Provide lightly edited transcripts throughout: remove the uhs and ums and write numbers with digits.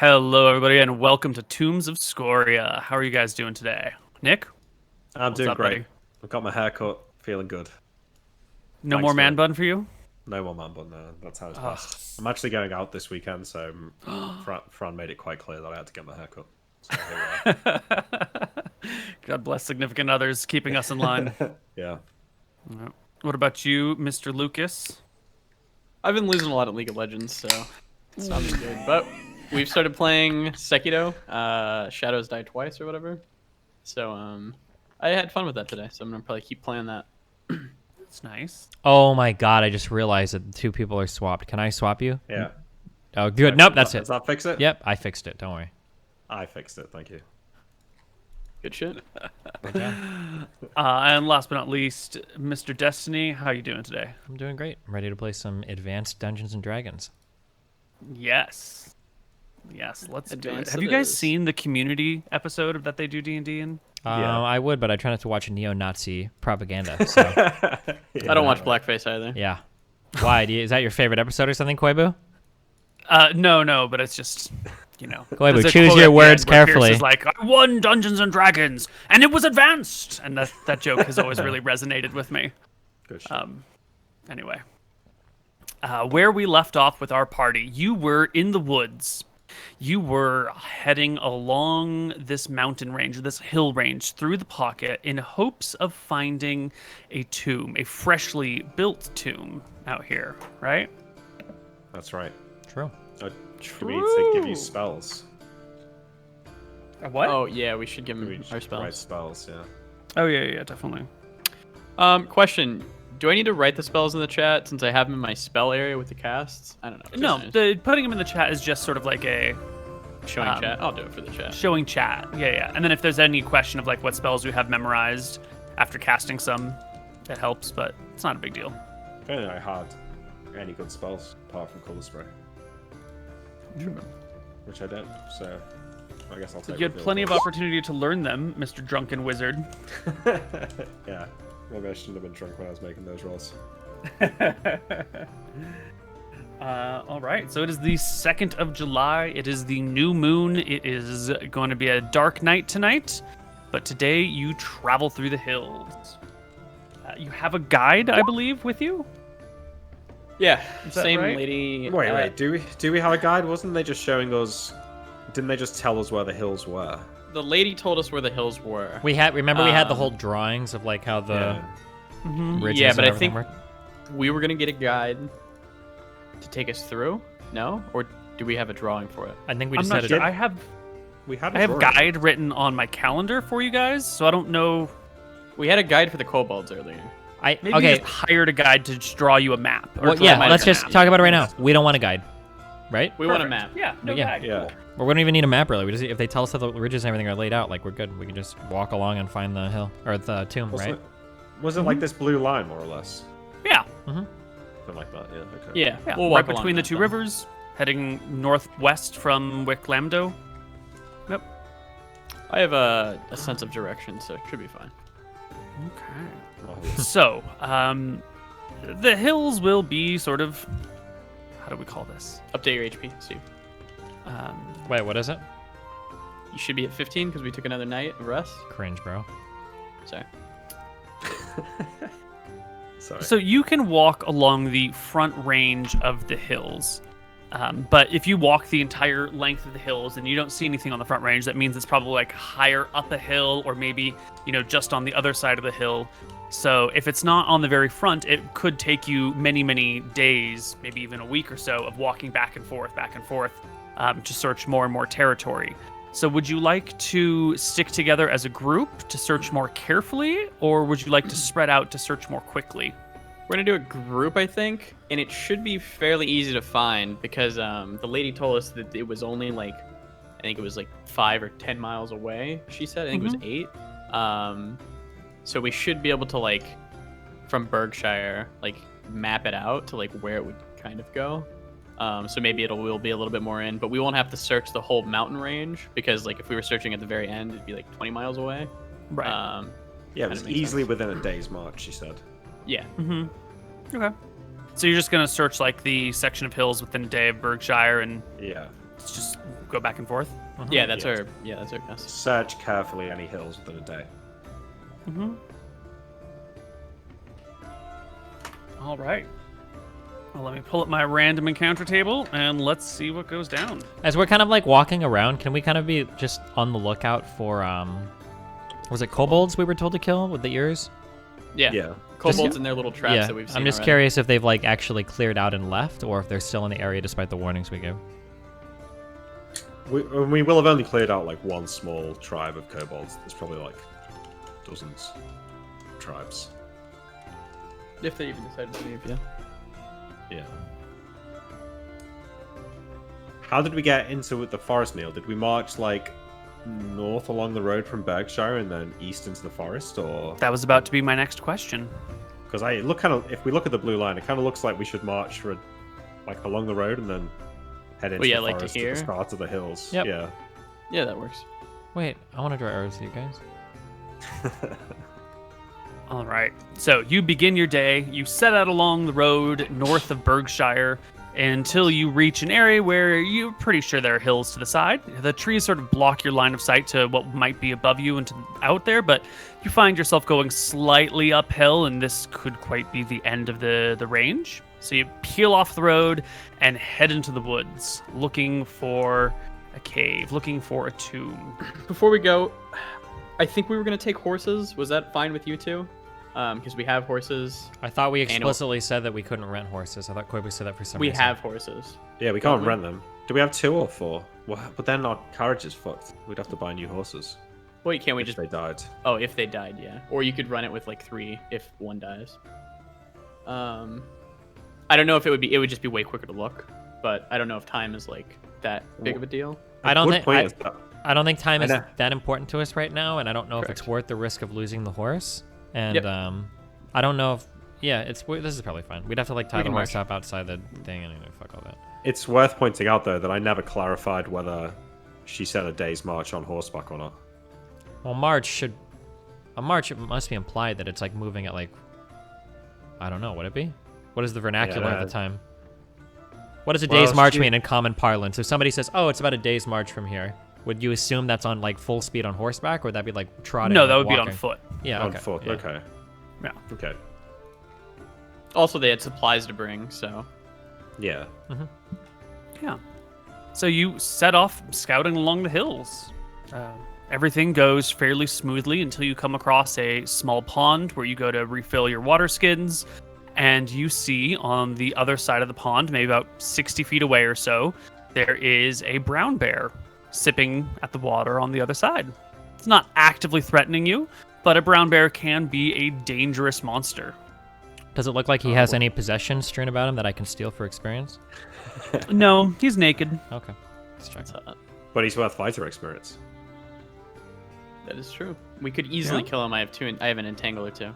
Hello, everybody, and welcome to Tombs of Scoria. How are you guys doing today? Nick? I'm doing up, great. buddy? I've got my hair cut, feeling good. No Thanks more for man it. bun for you? No more man bun, no. That's how it's best. I'm actually going out this weekend, so Fran made it quite clear that I had to get my hair cut. So here God bless significant others keeping us in line. we are. Yeah. What about you, Mr. Lucas? I've been losing a lot at League of Legends, so it's not been good. But we've started playing Sekiro, Shadows Die Twice or whatever. So I had fun with that today, so I'm gonna probably keep playing that. That's nice. Oh my god, I just realized that the two people are swapped. Can I swap you? Yeah. Oh, good. Nope, that's Does it. that fix it? Yep, I fixed it. Don't worry. I fixed it, thank you. Good shit. And last but not least, Mr. Destiny, how you doing today? I'm doing great. I'm ready to play some advanced Dungeons and Dragons. Yes. Yes, let's do it. Advanced Have you it guys is. seen the community episode that they do D&D in? Yeah. I would, but I try not to watch neo-Nazi propaganda. So, I don't watch blackface either. yeah. Why? Is that your favorite episode or something, Koibu? No, but it's just, you know. Koibu, there's a choose quote your at the words end where Pierce carefully. is like, I won Dungeons and Dragons, and it was advanced! And that joke has always really resonated with me. Good shit. Anyway. Where we left off with our party, you were in the woods. You were heading along this mountain range, this hill range, through the pocket in hopes of finding a tomb, a freshly built tomb out here, right? That's right. True. Do we need to give you spells? What? Oh yeah, we should give We him should our write spells. spells, yeah. Oh, yeah, definitely. Question: do I need to write the spells in the chat since I have them in my spell area with the casts? I don't know. No, putting them in the chat is just sort of like a Showing chat. I'll do it for the chat. showing chat. Yeah. And then if there's any question of like what spells we have memorized after casting some, that helps, but it's not a big deal. I don't think I had any good spells apart from colour spray, which I don't, so I guess I'll take You had reveal plenty of spells. opportunity to learn them, Mr. Drunken Wizard. Yeah. Maybe I shouldn't have been drunk when I was making those rolls. All right, so it is the 2nd of July. It is the new moon. It is going to be a dark night tonight, but today you travel through the hills. You have a guide, I believe, with you? Yeah, that same right? lady. Wait, do we have a guide? Wasn't they just showing us? Didn't they just tell us where the hills were? The lady told us where the hills were. We had the whole drawings of like how the ridges Yeah, but and I everything think were. we were gonna get a guide to take us through. No, or do we have a drawing for it? I think we I'm just not said sure. it. I have We had. I have guide written on my calendar for you guys, so I don't know. We had a guide for the kobolds earlier. Maybe Okay. you just hired a guide to just draw you a map. Or Well, draw yeah, my let's map. just talk about it right now. We don't want a guide, right? We want a Perfect. map. Yeah, no Yeah. guide. Yeah. Cool. Well, we don't even need a map really. We just if they tell us how the ridges and everything are laid out, like we're good. We can just walk along and find the hill or the tomb, right? Was it like this blue line, more or less? Yeah. Something like that. Yeah. Okay. Yeah, Yeah, we'll right walk between the along two that. rivers, heading northwest from Wicklamdo. Yep. I have a sense of direction, so it should be fine. Okay. Oh, So, the hills will be sort of, how do we call this? Update your HP, Steve. Wait, what is it? You should be at 15 because we took another night of rest. Cringe, bro. Sorry. Sorry. So you can walk along the front range of the hills. But if you walk the entire length of the hills and you don't see anything on the front range, that means it's probably like higher up a hill or maybe, just on the other side of the hill. So if it's not on the very front, it could take you many, many days, maybe even a week or so of walking back and forth, to search more and more territory. So would you like to stick together as a group to search more carefully, or would you like to spread out to search more quickly? We're gonna do a group, I think, and it should be fairly easy to find because the lady told us that it was only like, I think it was like 5 or 10 miles away. She said, I think it was 8. So we should be able to like, from Berkshire, like map it out to like where it would kind of go. So maybe will be a little bit more in, but we won't have to search the whole mountain range because like if we were searching at the very end, it'd be like 20 miles away. Right. Yeah, it was kinda makes easily sense. within a day's march, she said. Yeah. Okay. So you're just gonna search like the section of hills within a day of Berkshire, and Yeah. it's just go back and forth. Yeah, that's Yes. our guess. Search carefully any hills within a day. All right. Well, let me pull up my random encounter table and let's see what goes down. As we're kind of like walking around, can we kind of be just on the lookout for was it kobolds we were told to kill with the ears? Yeah. Yeah. Kobolds and their little traps Yeah, that we've seen. I'm just already. curious if they've like actually cleared out and left, or if they're still in the area despite the warnings we give. We will have only cleared out like one small tribe of kobolds. There's probably like dozens of tribes. If they even decide to leave, yeah. Yeah. How did we get into the forest, Neil? Did we march like north along the road from Berkshire and then east into the forest, or? That was about to be my next question. Because I look kind of, if we look at the blue line, it kind of looks like we should march for like along the road and then head into yeah, the like to forest at here? the start of the hills. Yep. Yeah. Yeah, that works. Wait, I want to draw arrows to you guys. All right. So you begin your day. You set out along the road north of Berkshire until you reach an area where you're pretty sure there are hills to the side. The trees sort of block your line of sight to what might be above you and out there, but you find yourself going slightly uphill, and this could quite be the end of the range. So you peel off the road and head into the woods, looking for a cave, looking for a tomb. Before we go, I think we were gonna take horses. Was that fine with you two? Because we have horses. I thought we explicitly said that we couldn't rent horses. I thought Koibu said that for some We reason. have horses. Yeah, we can't rent them. Do we have 2 or 4? Well, but then our carriage is fucked. We'd have to buy new horses. Well, can't we If just? they died. Oh, if they died, yeah. Or you could run it with like 3 if one dies. I don't know if it would be. It would just be way quicker to look, but I don't know if time is like that big of a deal. I don't Good think point is that- I don't think time is know. that important to us right now, and I don't know if it's Correct. worth the risk of losing the horse. And Yep. I don't know if this is probably fine. We'd have to like tie We the can horse march. up outside the thing and fuck all that. It's worth pointing out, though, that I never clarified whether she said a day's march on horseback or not. Well, a march it must be implied that it's like moving at like, I don't know, would it be? What is the vernacular Yeah, at the that- time? What does a Well, day's march she- mean in common parlance? If somebody says, "Oh, it's about a day's march from here," would you assume that's on like full speed on horseback, or would that be like trotting? No, or that would be on walking? foot. Yeah, On okay. foot. yeah. Okay. Yeah. Okay. Also, they had supplies to bring, so Yeah. Yeah. So you set off scouting along the hills. Everything goes fairly smoothly until you come across a small pond where you go to refill your water skins. And you see on the other side of the pond, maybe about 60 feet away or so, there is a brown bear sipping at the water on the other side. It's not actively threatening you, but a brown bear can be a dangerous monster. Does it look like he has any possessions strewn about him that I can steal for experience? No, he's naked. Okay. Let's check. that's, But he's worth fighter experience. that is true. We could easily Yeah. kill him. I have an entangle or 2.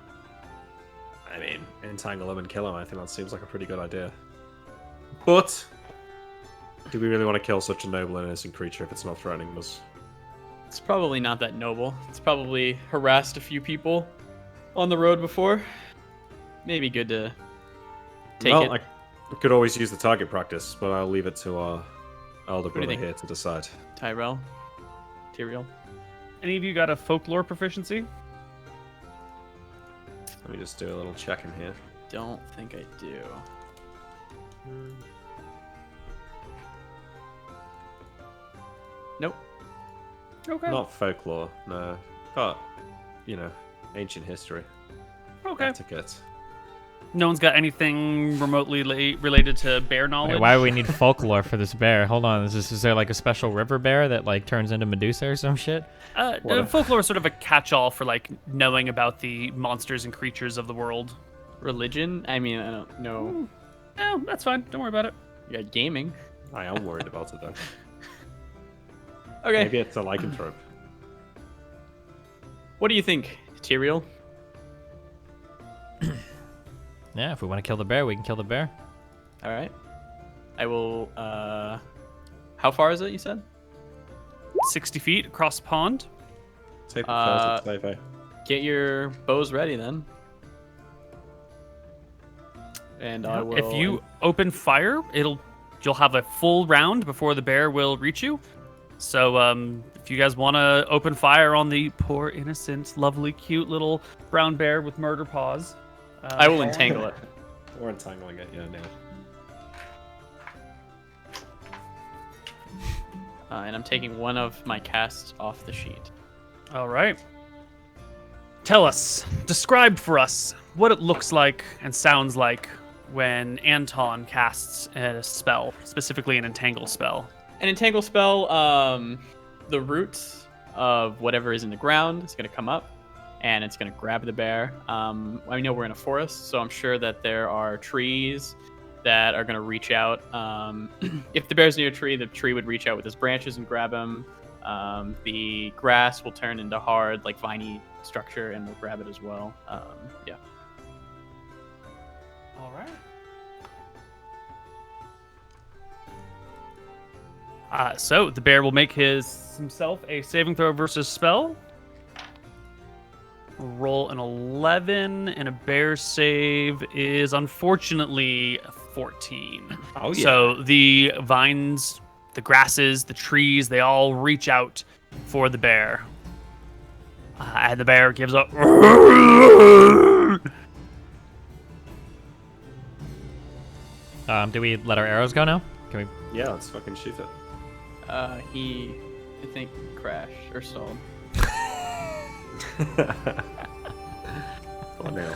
I mean, entangle him and kill him, I think that seems like a pretty good idea. But, do we really want to kill such a noble and innocent creature if it's not threatening us? It's probably not that noble. It's probably harassed a few people on the road before. Maybe good to take well, it. I could always use the target practice, but I'll leave it to our elder do you brother think? here to decide. Tyrael. Any of you got a folklore proficiency? Let me just do a little check in here. Don't think I do. Nope. Okay. Not folklore, no. But, you know, ancient history. Okay. Etiquette. No one's got anything remotely related to bear knowledge? Wait, why do we need folklore for this bear? Hold on, is there like a special river bear that like turns into Medusa or some shit? Folklore is sort of a catch-all for like knowing about the monsters and creatures of the world. Religion? I mean, I don't know. No, that's fine. Don't worry about it. You got gaming. I am worried about it, though. Okay. Maybe it's a lycanthrope. What do you think, Tyrael? Yeah, if we want to kill the bear, we can kill the bear. All right. I will. How far is it? You said. 60 feet across the pond. Take Uh, the first Get your bows ready then. And I will. If you open fire, you'll have a full round before the bear will reach you. So if you guys want to open fire on the poor, innocent, lovely, cute little brown bear with murder paws, I will entangle it. We're entangling it, yeah, now. And I'm taking one of my casts off the sheet. All right. Tell us, describe for us what it looks like and sounds like when Anton casts a spell, specifically an entangle spell. An entangle spell, the roots of whatever is in the ground is going to come up, and it's going to grab the bear. I know we're in a forest, so I'm sure that there are trees that are going to reach out. If the bear's near a tree, the tree would reach out with its branches and grab him. The grass will turn into hard, like viney structure, and will grab it as well. Yeah. All right. So the bear will make himself a saving throw versus spell. Roll an 11, and a bear save is unfortunately 14. Oh, yeah. So the vines, the grasses, the trees, they all reach out for the bear. And the bear gives up. Do we let our arrows go now? Can we? Yeah, let's fucking shoot it. He, I think, crashed or stalled. Oh, no.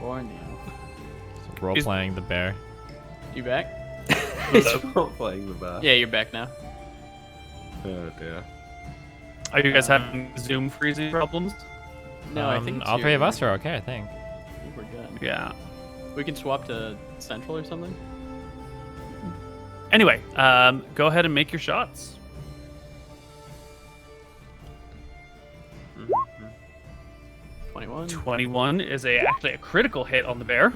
Or now. Role playing the bear. You back? It's not playing the bear. Yeah, you're back now. Oh, dear. Are you guys having Zoom freezing problems? No, I think it's all three of your- us are okay. I think. I think we're good. Yeah. We can swap to central or something. Anyway, go ahead and make your shots. 21. 21 is actually a critical hit on the bear.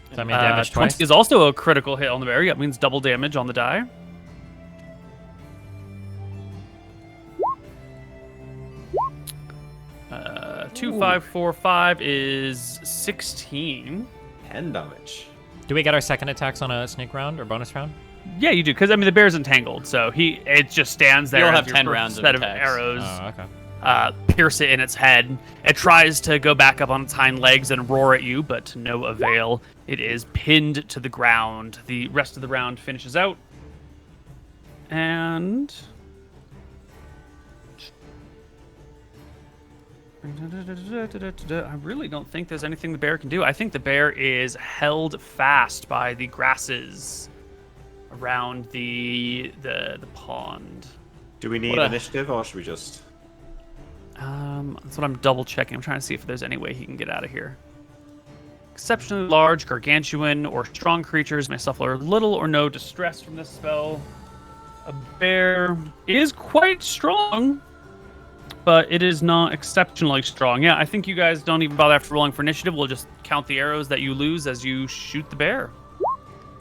Does that mean damage 20 twice? is also a critical hit on the bear. That means double damage on the die. Uh, 2, 5, 4, 5 is 16. 10 damage. Do we get our second attacks on a sneak round or bonus round? Yeah, you do, because I mean the bear's entangled, so it just stands there. You'll as have your 10 first rounds of set of attacks. arrows. Oh, okay. Pierce it in its head. It tries to go back up on its hind legs and roar at you, but to no avail. It is pinned to the ground. The rest of the round finishes out. And... I really don't think there's anything the bear can do. I think the bear is held fast by the grasses around the pond. Do we need What a- initiative, or should we just... That's what I'm double checking. I'm trying to see if there's any way he can get out of here. Exceptionally large, gargantuan, or strong creatures may suffer little or no distress from this spell. A bear is quite strong, but it is not exceptionally strong. Yeah, I think you guys don't even bother after rolling for initiative. We'll just count the arrows that you lose as you shoot the bear.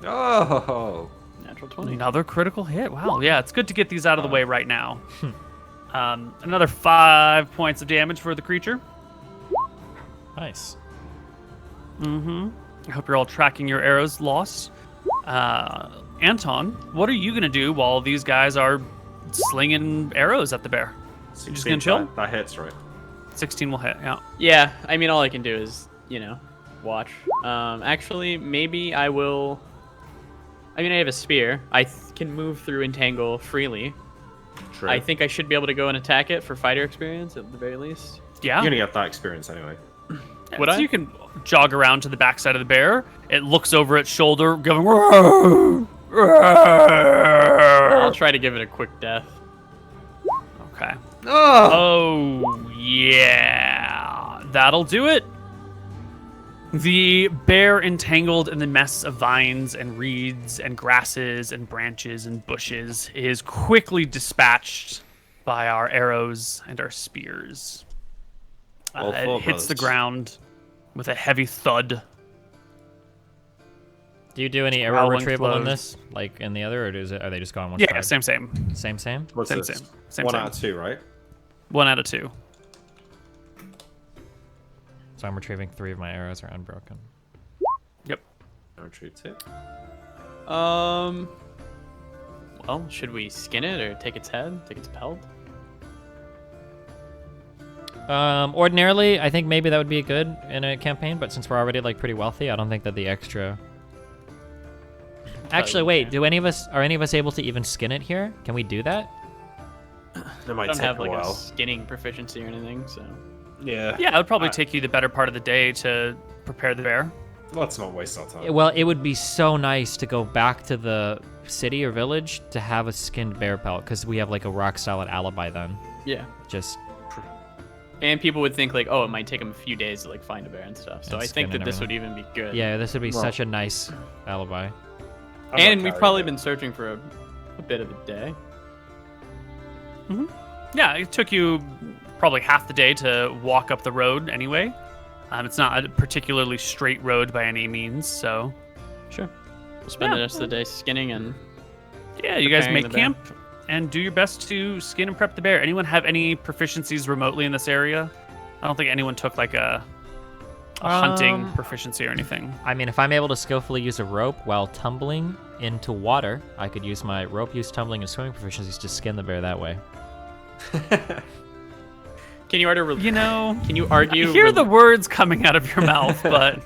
Oh! Natural 20. Another critical hit. Wow, yeah, it's good to get these out of the way right now. Another 5 points of damage for the creature. Nice. I hope you're all tracking your arrows lost. Anton, what are you going to do while these guys are slinging arrows at the bear? You're just going to chill? That hits, right? 16 will hit, yeah. Yeah, I mean, all I can do is, watch. Actually, maybe I will... I mean, I have a spear. I can move through Entangle freely. True. I think I should be able to go and attack it for fighter experience, at the very least. Yeah. You're gonna get that experience anyway. Would so I? you can jog around to the backside of the bear. It looks over its shoulder, going... "Roar, roar." I'll try to give it a quick death. Okay. Oh! Oh, yeah. That'll do it. The bear, entangled in the mess of vines and reeds and grasses and branches and bushes, is quickly dispatched by our arrows and our spears. All It four hits the brothers. ground with a heavy thud. Do you do any arrow Growling retrieval in flows. this, like in the other, or are they just going one Yeah, side? same. Same? What's Same, this? same. One out of two, right? 1 out of 2. So I'm retrieving 3 of my arrows are unbroken. Yep. I retrieve two. Well, should we skin it or take its head, take its pelt? Ordinarily, I think maybe that would be good in a campaign, but since we're already like pretty wealthy, I don't think that the extra. Actually, wait. Are any of us able to even skin it here? Can we do that? It might I don't take have a like while. a skinning proficiency or anything, so. Yeah. Yeah, it would probably take you the better part of the day to prepare the bear. Let's not waste our time. Well, it would be so nice to go back to the city or village to have a skinned bear pelt, because we have like a rock solid alibi then. Yeah. Just And people would think like, oh, it might take them a few days to like find a bear and stuff. So And I skin think that and this would even be good. yeah, this would be Well- such a nice alibi. I'm And not we've carrying probably it. been searching for a bit of a day. Yeah, it took you probably half the day to walk up the road anyway. It's not a particularly straight road by any means, so Sure. We'll spend Yeah. the rest of the day skinning and yeah, you guys Preparing make the bear. camp and do your best to skin and prep the bear. Anyone have any proficiencies remotely in this area? I don't think anyone took like a hunting proficiency or anything. I mean, if I'm able to skillfully use a rope while tumbling into water, I could use my rope use, tumbling, and swimming proficiencies to skin the bear that way. Can you argue? You know, Can you argue? I hear the words coming out of your mouth, but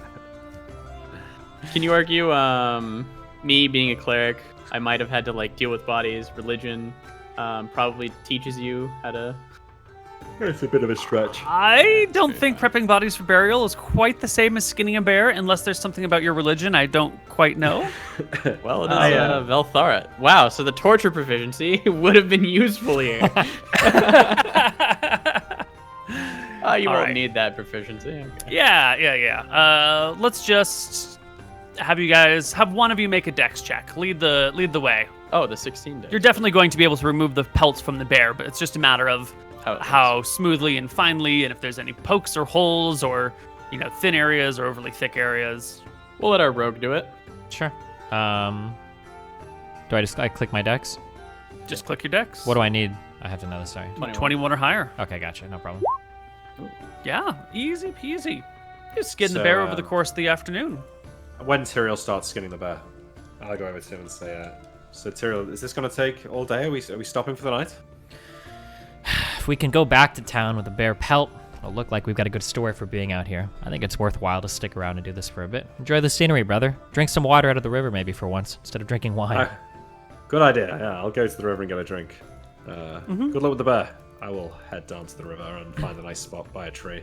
Can you argue? Me being a cleric, I might have had to like deal with bodies. Religion probably teaches you how to. It's a bit of a stretch. I don't think prepping bodies for burial is quite the same as skinning a bear, unless there's something about your religion I don't quite know. Well, it is I, Velthara. Wow, so the torture proficiency would have been useful here. You All won't right. need that proficiency. Okay. Yeah. Let's just have one of you make a dex check. Lead the way. Oh, the 16 day. You're definitely going to be able to remove the pelts from the bear, but it's just a matter of how smoothly and finely, and if there's any pokes or holes or thin areas or overly thick areas. We'll let our rogue do it. Sure. Do I click my dex? Just click your dex. What do I need? I have to know this, sorry. 21 or higher. Okay, gotcha, no problem. Yeah, easy peasy. You skin the So, bear over the course of the afternoon. When Tyrael starts skinning the bear, I'll go over to him and say, so Tyrael, is this going to take all day? Are we stopping for the night? If we can go back to town with a bear pelt, it'll look like we've got a good story for being out here. I think it's worthwhile to stick around and do this for a bit. Enjoy the scenery, brother. Drink some water out of the river maybe for once, instead of drinking wine. Good idea. Yeah, I'll go to the river and get a drink. Good luck with the bear. I will head down to the river and find a nice spot by a tree.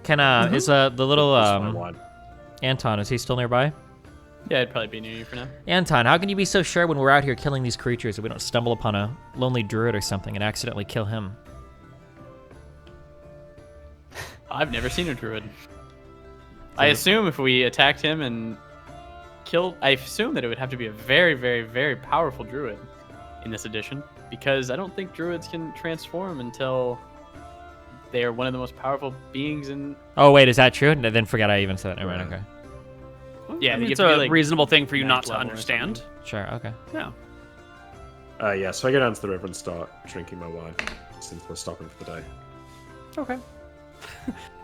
Can is the little Just my wine. Anton, is he still nearby? Yeah, it'd probably be near you for now. Anton, how can you be so sure when we're out here killing these creatures that we don't stumble upon a lonely druid or something and accidentally kill him? I've never seen a druid. I assume if we attacked him and killed, I assume that it would have to be a very, very, very powerful druid in this edition, because I don't think druids can transform until they are one of the most powerful beings in. Oh wait, is that true? I then forget I even said that. Never mind. Okay. Yeah, I mean, you it's have to a be, like, reasonable thing for you not ninth to level or understand. Sure. Okay. Yeah. Yeah, so I go down to the river and start drinking my wine, since we're stopping for the day. Okay.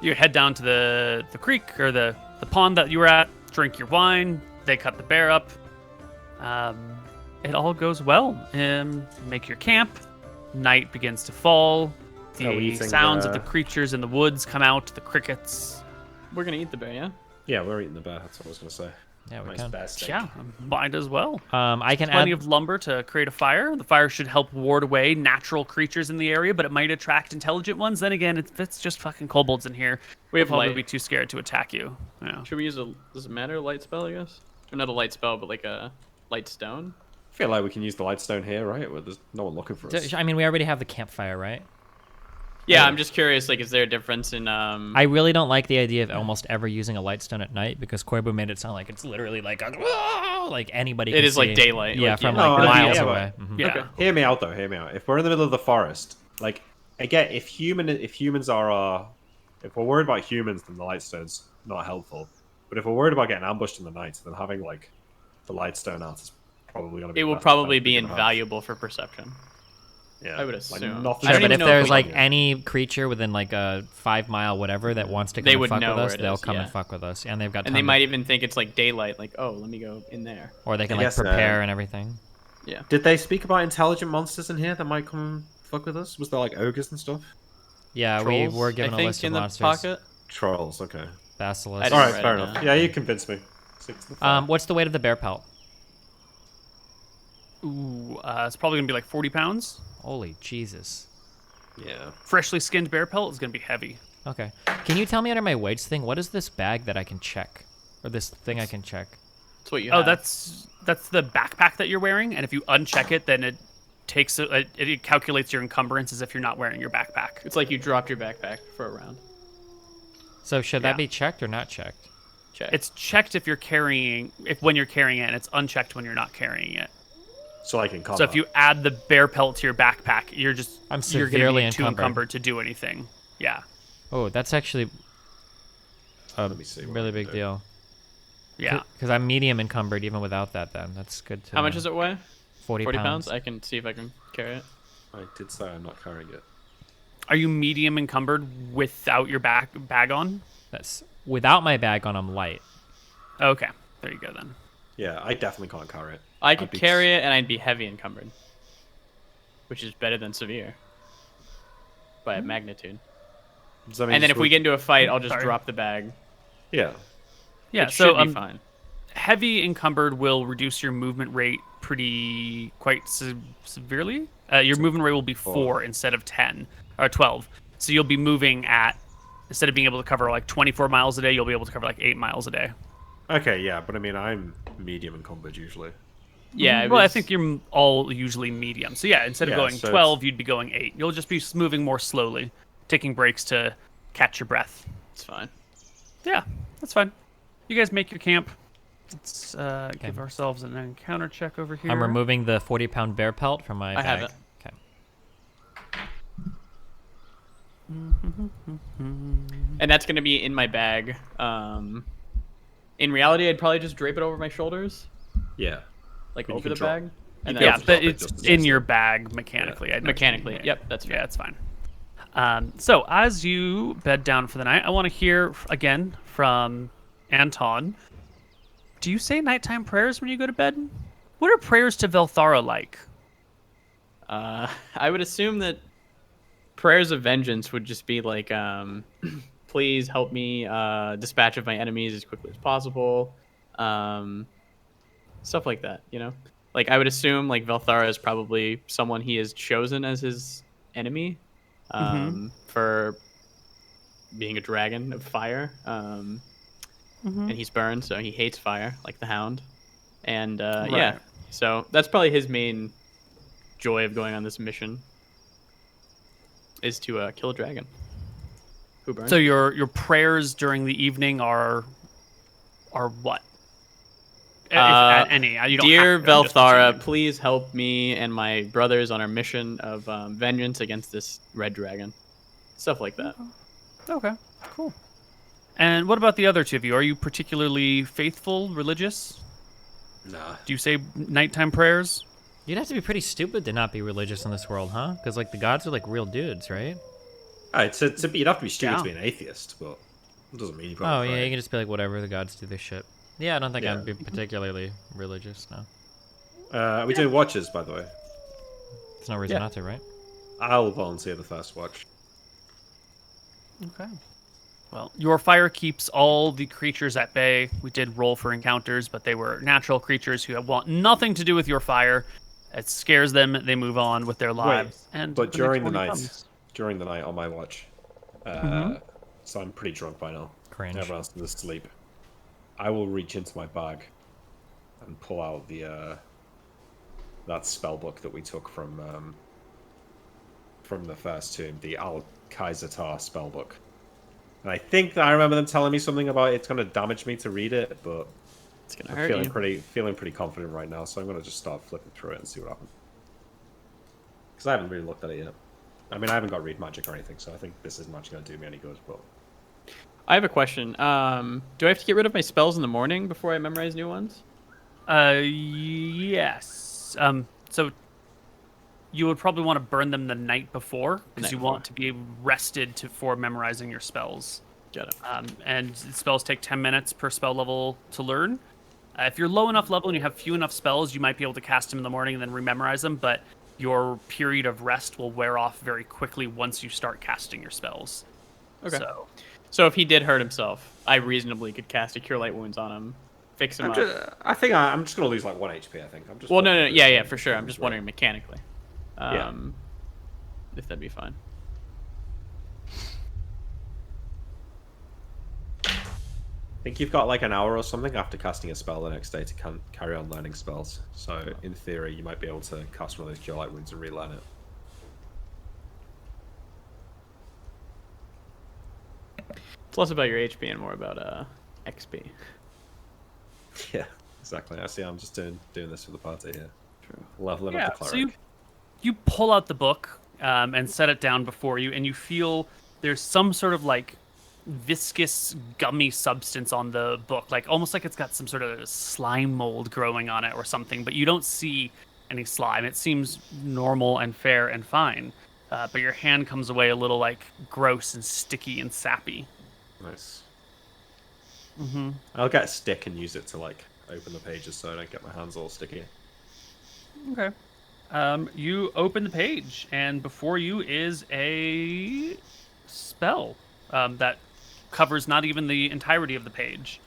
You head down to the creek or the pond that you were at, drink your wine, they cut the bear up. It all goes well. Make your camp. Night begins to fall. Are we The eating, sounds of the creatures in the woods come out, the crickets. We're gonna eat the bear, yeah. Yeah, we're eating the bear. That's what I was going to say. Yeah, we Nice can. bear steak. Yeah, might as well. I can Plenty add. of lumber to create a fire. The fire should help ward away natural creatures in the area, but it might attract intelligent ones. Then again, if it's just fucking kobolds in here, We have they'll probably light. be too scared to attack you. Yeah. Should we use does it matter, a light spell, I guess? Or not a light spell, but like a light stone? I feel like we can use the light stone here, right? Where there's no one looking for us. I mean, we already have the campfire, right? Yeah, I'm just curious, like, is there a difference in I really don't like the idea of almost ever using a light stone at night, because Koibu made it sound like it's literally like like anybody. It can is like see. daylight, Yeah, like, from yeah. like No, miles yeah, away. but- Mhm. Yeah. Okay. Hear me out, though. Hear me out. If we're in the middle of the forest, like, again, if humans are, if we're worried about humans, then the light stone's not helpful. But if we're worried about getting ambushed in the night, then having like the light stone out is probably gonna be. It the will best probably bet be we can have. invaluable for perception. Yeah, I would like, assume. nothing- I Sure, don't but even if know there's we like can- any creature within like a 5 mile whatever that wants to come They and would fuck know with where us, it they'll is, come yeah. and fuck with us, and they've got. And they tons might of, even think it's like daylight, like, oh, let me go in there. or they can I like guess, prepare and everything. Yeah. Did they speak about intelligent monsters in here that might come fuck with us? Was there like ogres and stuff? Yeah, Trolls, we were given I a think, list of in the monsters. pocket. Trolls, okay. Basilisk. I All didn't right, write fair it enough. down. Yeah, you convinced me. Stick to the fire. What's the weight of the bear pelt? Ooh, it's probably gonna be like 40 pounds. Holy Jesus. Yeah. Freshly skinned bear pelt is gonna be heavy. Okay. Can you tell me under my weights thing, what is this bag that I can check? Or this thing I can check? That's what you Oh, have. that's the backpack that you're wearing, and if you uncheck it, then it takes it calculates your encumbrance as if you're not wearing your backpack. It's like you dropped your backpack for a round. So should Yeah. that be checked or not checked? Check. It's checked if you're carrying when you're carrying it, and it's unchecked when you're not carrying it. So like in combat. So if you add the bear pelt to your backpack, you're I'm you're gonna severely be too encumbered. encumbered to do anything. Yeah, Oh, that's actually a Let me see what really I can big do. deal. yeah. Because I'm medium encumbered even without that then. That's good to How much does it weigh? 40 40 pounds. pounds? I can see if I can carry it. I did say I'm not carrying it. Are you medium encumbered without your bag on? That's without my bag on, I'm light. Okay, there you go then. Yeah, I definitely can't carry it. I could I'd be- carry it and I'd be heavy encumbered. Which is better than severe. By a magnitude. Does that mean And then just if we get into a fight, I'll just Sorry. drop the bag. Yeah. Yeah, It so should be fine. heavy encumbered will reduce your movement rate quite severely. Your movement rate will be 4 instead of 10 or 12. So you'll be moving at instead of being able to cover like 24 miles a day, you'll be able to cover like 8 miles a day. Okay, yeah, but I mean, I'm medium encumbered usually. Yeah, Well, I think you're all usually medium. So yeah, instead of Yeah, going so 12, you'd be going 8. You'll just be moving more slowly, taking breaks to catch your breath. it's fine. Yeah, that's fine. You guys make your camp. Let's give ourselves an encounter check over here. I'm removing the 40-pound bear pelt from my I bag. have it. Okay. And that's going to be in my bag. In reality, I'd probably just drape it over my shoulders, Yeah. like But you over can the drop- bag. And can Yeah, also then but drop it it's just as in easily. your bag mechanically. I know what you mechanically. mean. Yep, that's fair. Yeah, it's fine. So as you bed down for the night, I want to hear again from Anton. Do you say nighttime prayers when you go to bed? What are prayers to Velthara like? I would assume that prayers of vengeance would just be like, please help me dispatch of my enemies as quickly as possible. Stuff like that, you know? Like, I would assume, like, Velthara is probably someone he has chosen as his enemy for being a dragon of fire. And he's burned, so he hates fire, like the Hound. And, yeah, so that's probably his main joy of going on this mission, is to kill a dragon who burns. So your prayers during the evening are what? If at any. You don't Dear have to, I'm just Velthara, assuming. please help me and my brothers on our mission of vengeance against this red dragon. Stuff like that. Okay, cool. And what about the other two of you? Are you particularly faithful, religious? Nah. Do you say nighttime prayers? You'd have to be pretty stupid to not be religious in this world, huh? Because, like, the gods are, like, real dudes, right? You'd have to be stupid Yeah. to be an atheist, but it doesn't mean you've got Oh, to yeah, pray. you can just be like, whatever, the gods do their shit. Yeah, I don't think Yeah. I'd be particularly religious, no. Are we doing watches, by the way? There's no reason not to, right? I'll volunteer the first watch. Okay. Well, your fire keeps all the creatures at bay. We did roll for encounters, but they were natural creatures who want nothing to do with your fire. It scares them. They move on with their lives. And But the during next the morning night, comes. during the night on my watch, so I'm pretty drunk by now. Cringe. Everyone's asleep. I will reach into my bag and pull out the that spell book that we took from the first tomb, the Al Kaisertar spell book. And I think that I remember them telling me something about it's going to damage me to read it, but It's gonna I'm hurt you. feeling pretty confident right now, so I'm going to just start flipping through it and see what happens. Because I haven't really looked at it yet. I mean, I haven't got read magic or anything, so I think this isn't actually going to do me any good. But I have a question. Do I have to get rid of my spells in the morning before I memorize new ones? Yes. So you would probably want to burn them the night before because night you want to be rested for memorizing your spells. Got it. And spells take 10 minutes per spell level to learn. If you're low enough level and you have few enough spells, you might be able to cast them in the morning and then rememorize them, but your period of rest will wear off very quickly once you start casting your spells. Okay. So if he did hurt himself, I reasonably could cast a Cure Light Wounds on him, fix him up. I think I'm just gonna lose like 1 HP. I think. I'm just. Well, no, yeah, for sure. I'm just wondering mechanically. Yeah. If that'd be fine. I think you've got like an hour or something after casting a spell the next day to carry on learning spells. So in theory, you might be able to cast one of those Cure Light Wounds and relearn it. It's less about your HP and more about XP. Yeah, exactly. I see. I'm just doing this for the party here. True. Leveling up the so cleric. you pull out the book and set it down before you, and you feel there's some sort of like viscous gummy substance on the book, like almost like it's got some sort of slime mold growing on it or something, but you don't see any slime. It seems normal and fair and fine, but your hand comes away a little like gross and sticky and sappy. Nice. Mm-hmm. I'll get a stick and use it to like open the pages so I don't get my hands all sticky. Okay. You open the page, and before you is a spell that covers not even the entirety of the page.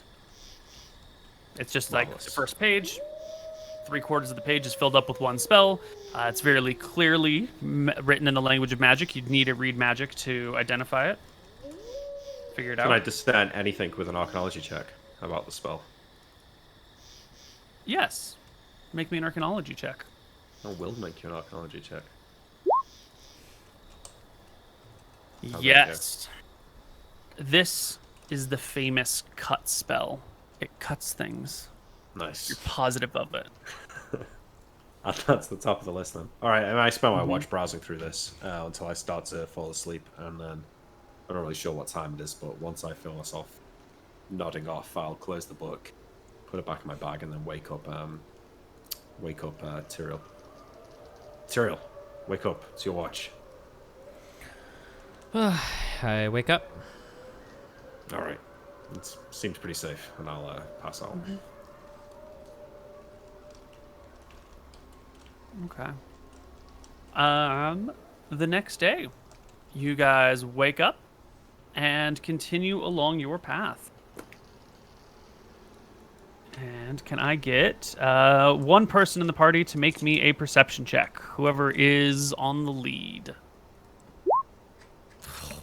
It's just like the first page, 3/4 of the page is filled up with one spell. It's very clearly written in the language of magic. You'd need to read magic to identify it. Figure it out. Can I discern anything with an archanology check about the spell? Yes. Make me an archanology check. I will make you an archanology check. Yes. This is the famous cut spell. It cuts things. Nice. You're positive of it. That's the top of the list then. All right, and I spend my watch browsing through this until I start to fall asleep, and then I'm not really sure what time it is, but once I feel myself nodding off, I'll close the book, put it back in my bag, and then wake up Tyrael. Tyrael, wake up. It's your watch. I wake up. All right. It seems pretty safe, and I'll pass out. Okay. The next day, you guys wake up and continue along your path. And can I get one person in the party to make me a perception check? Whoever is on the lead.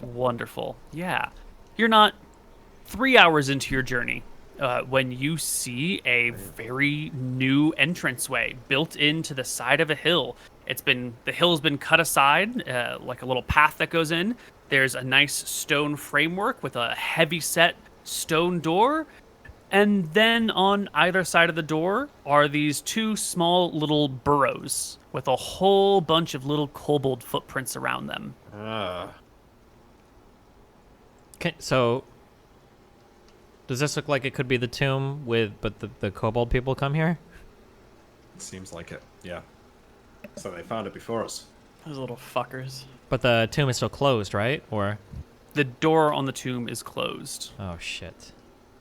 Wonderful. Yeah. You're not 3 hours into your journey when you see a very new entranceway built into the side of a hill. The hill's been cut aside, like a little path that goes in. There's a nice stone framework with a heavy set stone door. And then on either side of the door are these two small little burrows with a whole bunch of little kobold footprints around them. So, does this look like it could be the tomb but the kobold people come here? It seems like it, yeah. So they found it before us. Those little fuckers. But the tomb is still closed, right? Or? The door on the tomb is closed. Oh, shit.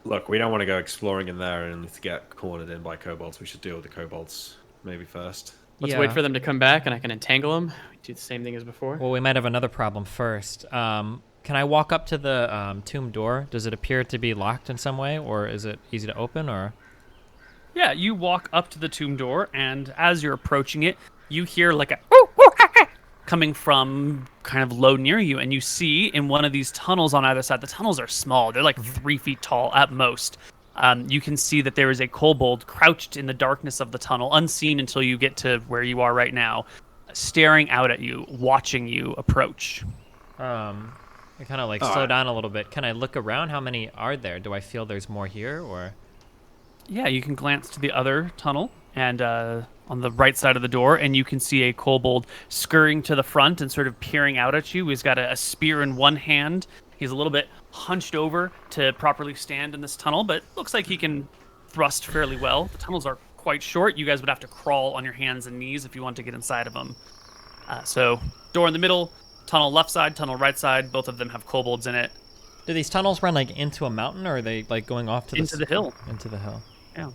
Look, we don't want to go exploring in there and to get cornered in by kobolds. We should deal with the kobolds maybe first. Let's wait for them to come back and I can entangle them. We do the same thing as before. Well, we might have another problem first. Can I walk up to the tomb door? Does it appear to be locked in some way, or is it easy to open, or? Yeah, you walk up to the tomb door, and as you're approaching it, you hear like a coming from kind of low near you, and you see in one of these tunnels on either side. The tunnels are small; they're like 3 feet tall at most. You can see that there is a kobold crouched in the darkness of the tunnel, unseen until you get to where you are right now, staring out at you, watching you approach. I kind of like slow down a little bit. Can I look around? How many are there? Do I feel there's more here, or? Yeah, you can glance to the other tunnel and on the right side of the door, and you can see a kobold scurrying to the front and sort of peering out at you. He's got a spear in one hand. He's a little bit hunched over to properly stand in this tunnel, but looks like he can thrust fairly well. The tunnels are quite short. You guys would have to crawl on your hands and knees if you want to get inside of them. So, door in the middle, tunnel left side, tunnel right side. Both of them have kobolds in it. Do these tunnels run like into a mountain, or are they like going off to into the hill? Into the hill. Yeah.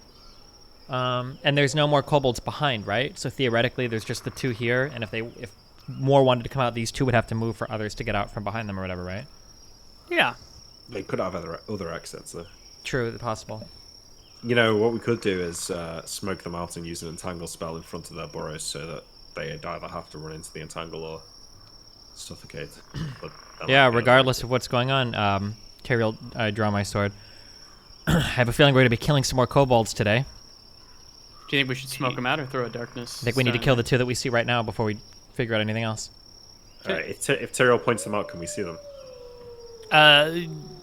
And there's no more kobolds behind, right? So theoretically, there's just the two here, and if more wanted to come out, these two would have to move for others to get out from behind them or whatever, right? Yeah. They could have other exits though. True, possible. You know what we could do is smoke them out and use an entangle spell in front of their burrows so that they either have to run into the entangle or suffocate. But Yeah, regardless of what's going on, Tyrael, I draw my sword. I have a feeling we're going to be killing some more kobolds today. Do you think we should smoke them out or throw a darkness? I think we need to kill the two that we see right now before we figure out anything else. if Tyrael points them out, can we see them?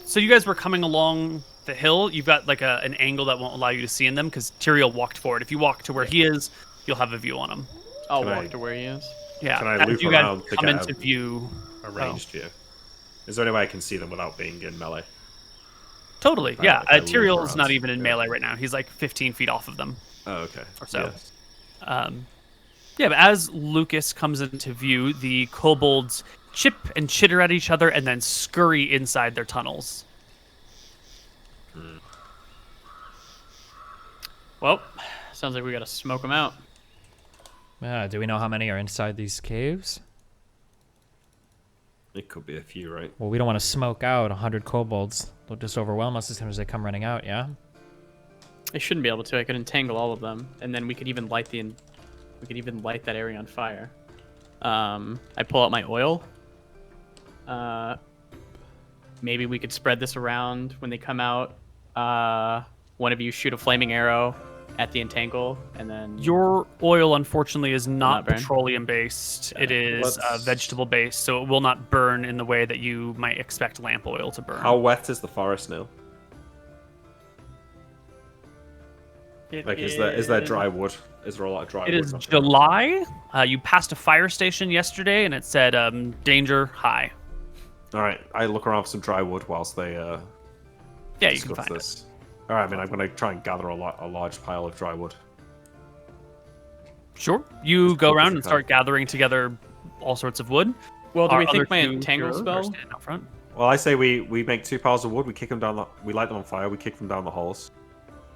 So you guys were coming along the hill. You've got like an angle that won't allow you to see in them because Tyrael walked forward. If you walk to where he is, you'll have a view on him. I'll Can walk I- to where he is. Yeah. Can I as loop you guys around to come get into a- view. A ranged view. Is there any way I can see them without being in melee? Totally. Right, Yeah. if I loop Tyrael's around, not even in yeah. melee right now. He's like 15 feet off of them. Oh, okay. Or so. Yeah. Yeah, but as Lucas comes into view, the kobolds chip and chitter at each other and then scurry inside their tunnels. Well, sounds like we gotta smoke them out. Do we know how many are inside these caves? It could be a few, right? Well, we don't want to smoke out 100 kobolds. They'll just overwhelm us as soon as they come running out, yeah? I shouldn't be able to. I could entangle all of them, and then we could even light that area on fire. I pull out my oil. Maybe we could spread this around when they come out. One of you shoot a flaming arrow at the entangle, and then Your oil, unfortunately, is not not burn? petroleum-based. It is let's- vegetable-based, so it will not burn in the way that you might expect lamp oil to burn. How wet is the forest now? It Like, is there dry wood? Is there a lot of dry It wood? is knocking around? July. You passed a fire station yesterday, and it said danger high. All right, I look around for some dry wood whilst they Yeah, you can discuss find it. this. All right, I mean, I'm gonna try and gather a large pile of dry wood. Sure. You As go quick as around you and can. start gathering together all sorts of wood. Well, do Our we think other my two entangle heroes are spell? standing out front. Well, I say we make 2 piles of wood. We kick them down. We light them on fire. We kick them down the holes,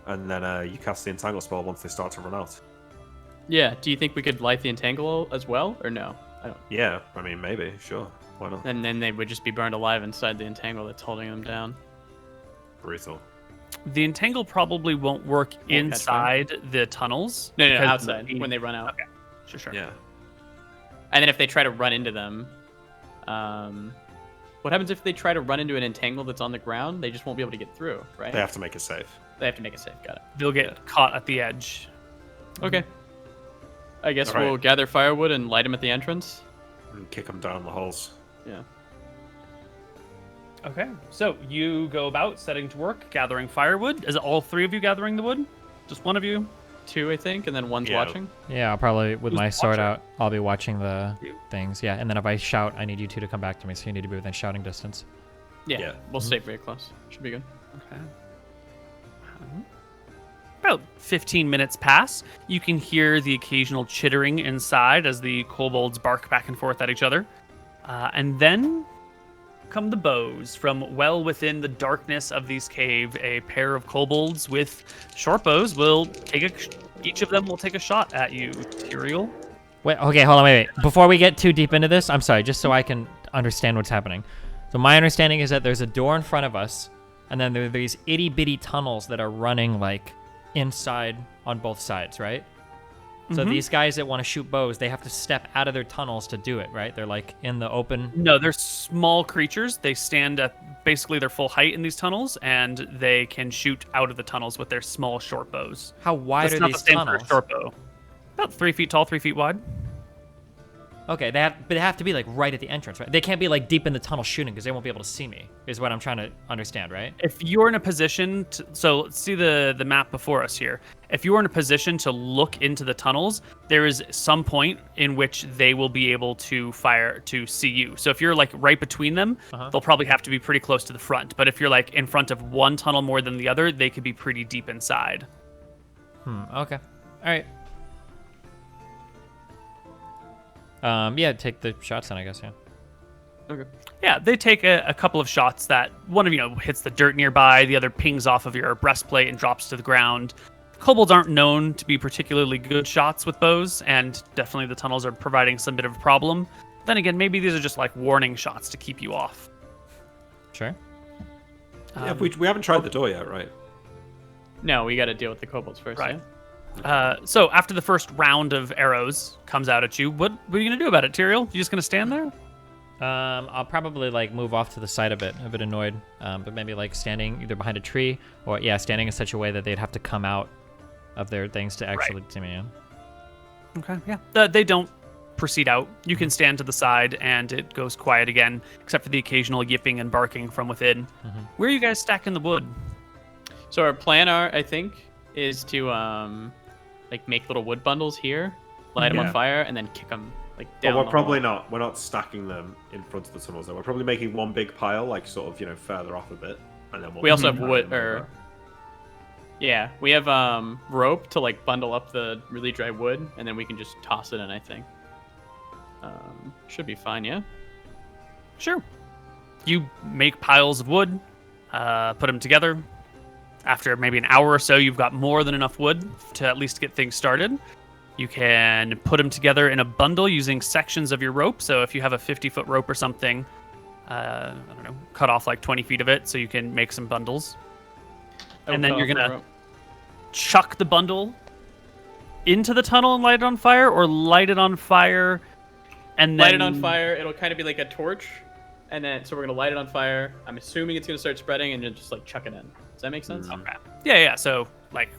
and then you cast the entangle spell once they start to run out. Yeah. Do you think we could light the entangle as well, or no? I don't. Yeah, I mean, maybe, sure, why not? And then they would just be burned alive inside the entangle that's holding them down. Brutal. The entangle probably won't work catch fire? inside the tunnels. No, because outside the- when they run out. Okay. Sure. Yeah. And then if they try to run into them, what happens if they try to run into an entangle that's on the ground? They just won't be able to get through, right? They have to make it safe. They have to make it safe. Got it. They'll get caught at the edge. Okay. I guess All right. we'll gather firewood and light them at the entrance. And kick them down the holes. Yeah. Okay. So you go about setting to work, gathering firewood. Is it all three of you gathering the wood? Just one of you? 2, I think, and then one's Yeah. watching. Yeah, I'll probably, with Who's my the sword watcher? out, I'll be watching the You. things. Yeah, and then if I shout, I need you two to come back to me, so you need to be within shouting distance. Yeah. Yeah. We'll stay very close. Should be good. Okay. About 15 minutes pass. You can hear the occasional chittering inside as the kobolds bark back and forth at each other. And then come the bows from well within the darkness of these cave. A pair of kobolds with short bows will each of them will take a shot at you, Tyrael. Wait, okay, hold on, wait. Before we get too deep into this, I'm sorry, just so I can understand what's happening. So my understanding is that there's a door in front of us, and then there are these itty-bitty tunnels that are running, like, inside on both sides, right? So these guys that want to shoot bows, they have to step out of their tunnels to do it, right? They're, like, in the open... No, they're small creatures. They stand at basically their full height in these tunnels, and they can shoot out of the tunnels with their small short bows. How wide That's are not these the same tunnels? for a short bow. About 3 feet tall, 3 feet wide. Okay, but they have to be, like, right at the entrance, right? They can't be, like, deep in the tunnel shooting, because they won't be able to see me, is what I'm trying to understand, right? If you're in a position to, so let's see the map before us here. If you're in a position to look into the tunnels, there is some point in which they will be able to fire to see you. So if you're like right between them, they'll probably have to be pretty close to the front. But if you're like in front of one tunnel more than the other, they could be pretty deep inside. Okay. All right. Yeah, take the shots then, I guess, yeah. Okay. Yeah, they take a couple of shots that one of you know hits the dirt nearby, the other pings off of your breastplate and drops to the ground. kobolds aren't known to be particularly good shots with bows, and definitely the tunnels are providing some bit of a problem. Then again, maybe these are just like warning shots to keep you off. Sure. Yeah, we haven't tried the door yet, right? No, we got to deal with the kobolds first. Right. Yeah? So after the first round of arrows comes out at you, what are you gonna do about it, Tyrael? You just gonna stand there? I'll probably like move off to the side a bit annoyed, but maybe like standing either behind a tree or standing in such a way that they'd have to come out of their things to actually see me. Okay, yeah. They don't proceed out. You can stand to the side, and it goes quiet again, except for the occasional yipping and barking from within. Where are you guys stacking the wood? So our plan, I think, is to like make little wood bundles here, light them on fire, and then kick them like down. But we're the probably hole. not. We're not stacking them in front of the tunnels. Though. We're probably making one big pile, like sort of further off a bit, and then We also have wood, or yeah, we have rope to like bundle up the really dry wood, and then we can just toss it in. I think should be fine. Yeah. Sure. You make piles of wood, put them together. After maybe an hour or so, you've got more than enough wood to at least get things started. You can put them together in a bundle using sections of your rope. So if you have a 50-foot rope or something, I don't know, cut off like 20 feet of it so you can make some bundles. And then you're going to chuck the bundle into the tunnel and light it on fire, or light it on fire and then... Light it on fire. It'll kind of be like a torch. And then, so we're going to light it on fire. I'm assuming it's going to start spreading, and then just like chuck it in. Does that make sense? Okay. Yeah. So like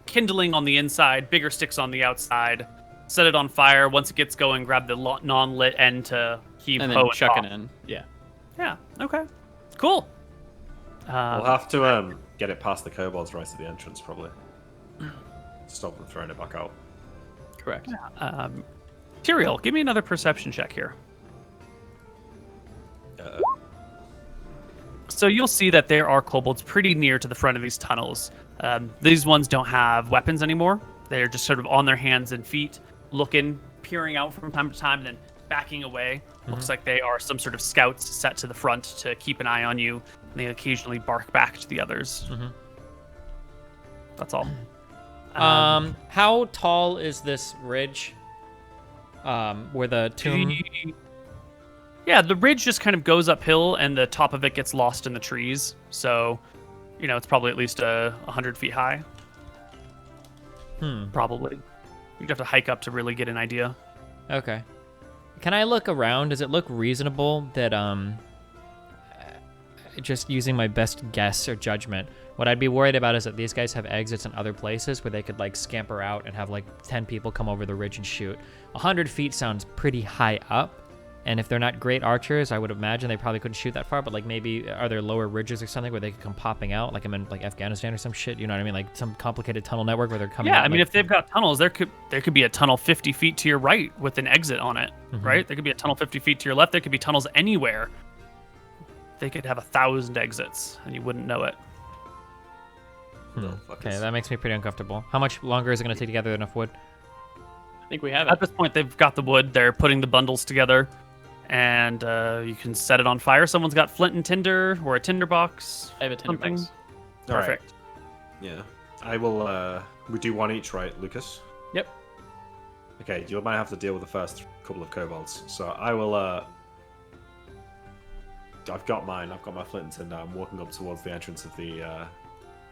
kindling on the inside, bigger sticks on the outside, set it on fire. Once it gets going, grab the non-lit end to heave And ho then chuck it off. in. Yeah. Yeah. Okay. Cool. We'll have to get it past the kobolds right at the entrance, probably. Stop them throwing it back out. Correct. Tyrael, give me another perception check here. So you'll see that there are kobolds pretty near to the front of these tunnels. These ones don't have weapons anymore. They're just sort of on their hands and feet, looking, peering out from time to time, and then backing away. Looks like they are some sort of scouts set to the front to keep an eye on you, and they occasionally bark back to the others. That's all. How tall is this ridge? Where the tomb... Yeah, the ridge just kind of goes uphill, and the top of it gets lost in the trees. So, it's probably at least 100 feet high. Probably. You'd have to hike up to really get an idea. Okay. Can I look around? Does it look reasonable that, just using my best guess or judgment, what I'd be worried about is that these guys have exits in other places where they could, like, scamper out and have, like, 10 people come over the ridge and shoot. 100 feet sounds pretty high up. And if they're not great archers, I would imagine they probably couldn't shoot that far. But like maybe are there lower ridges or something where they could come popping out, like I'm in like Afghanistan or some shit? You know what I mean? Like some complicated tunnel network where they're coming. Yeah, out, I mean, like... if they've got tunnels, there could be a tunnel 50 feet to your right with an exit on it, right? There could be a tunnel 50 feet to your left. There could be tunnels anywhere. They could have 1,000 exits, and you wouldn't know it. Okay, that makes me pretty uncomfortable. How much longer is it going to take to gather enough wood? I think we have At it. this point, they've got the wood. They're putting the bundles together. And you can set it on fire. Someone's got flint and tinder or a tinder box. I have a tinder something. box. Perfect. Yeah. I will, we do one each, right, Lucas? Yep. Okay, you might have to deal with the first couple of kobolds. So I will, I've got mine. I've got my flint and tinder. I'm walking up towards the entrance of the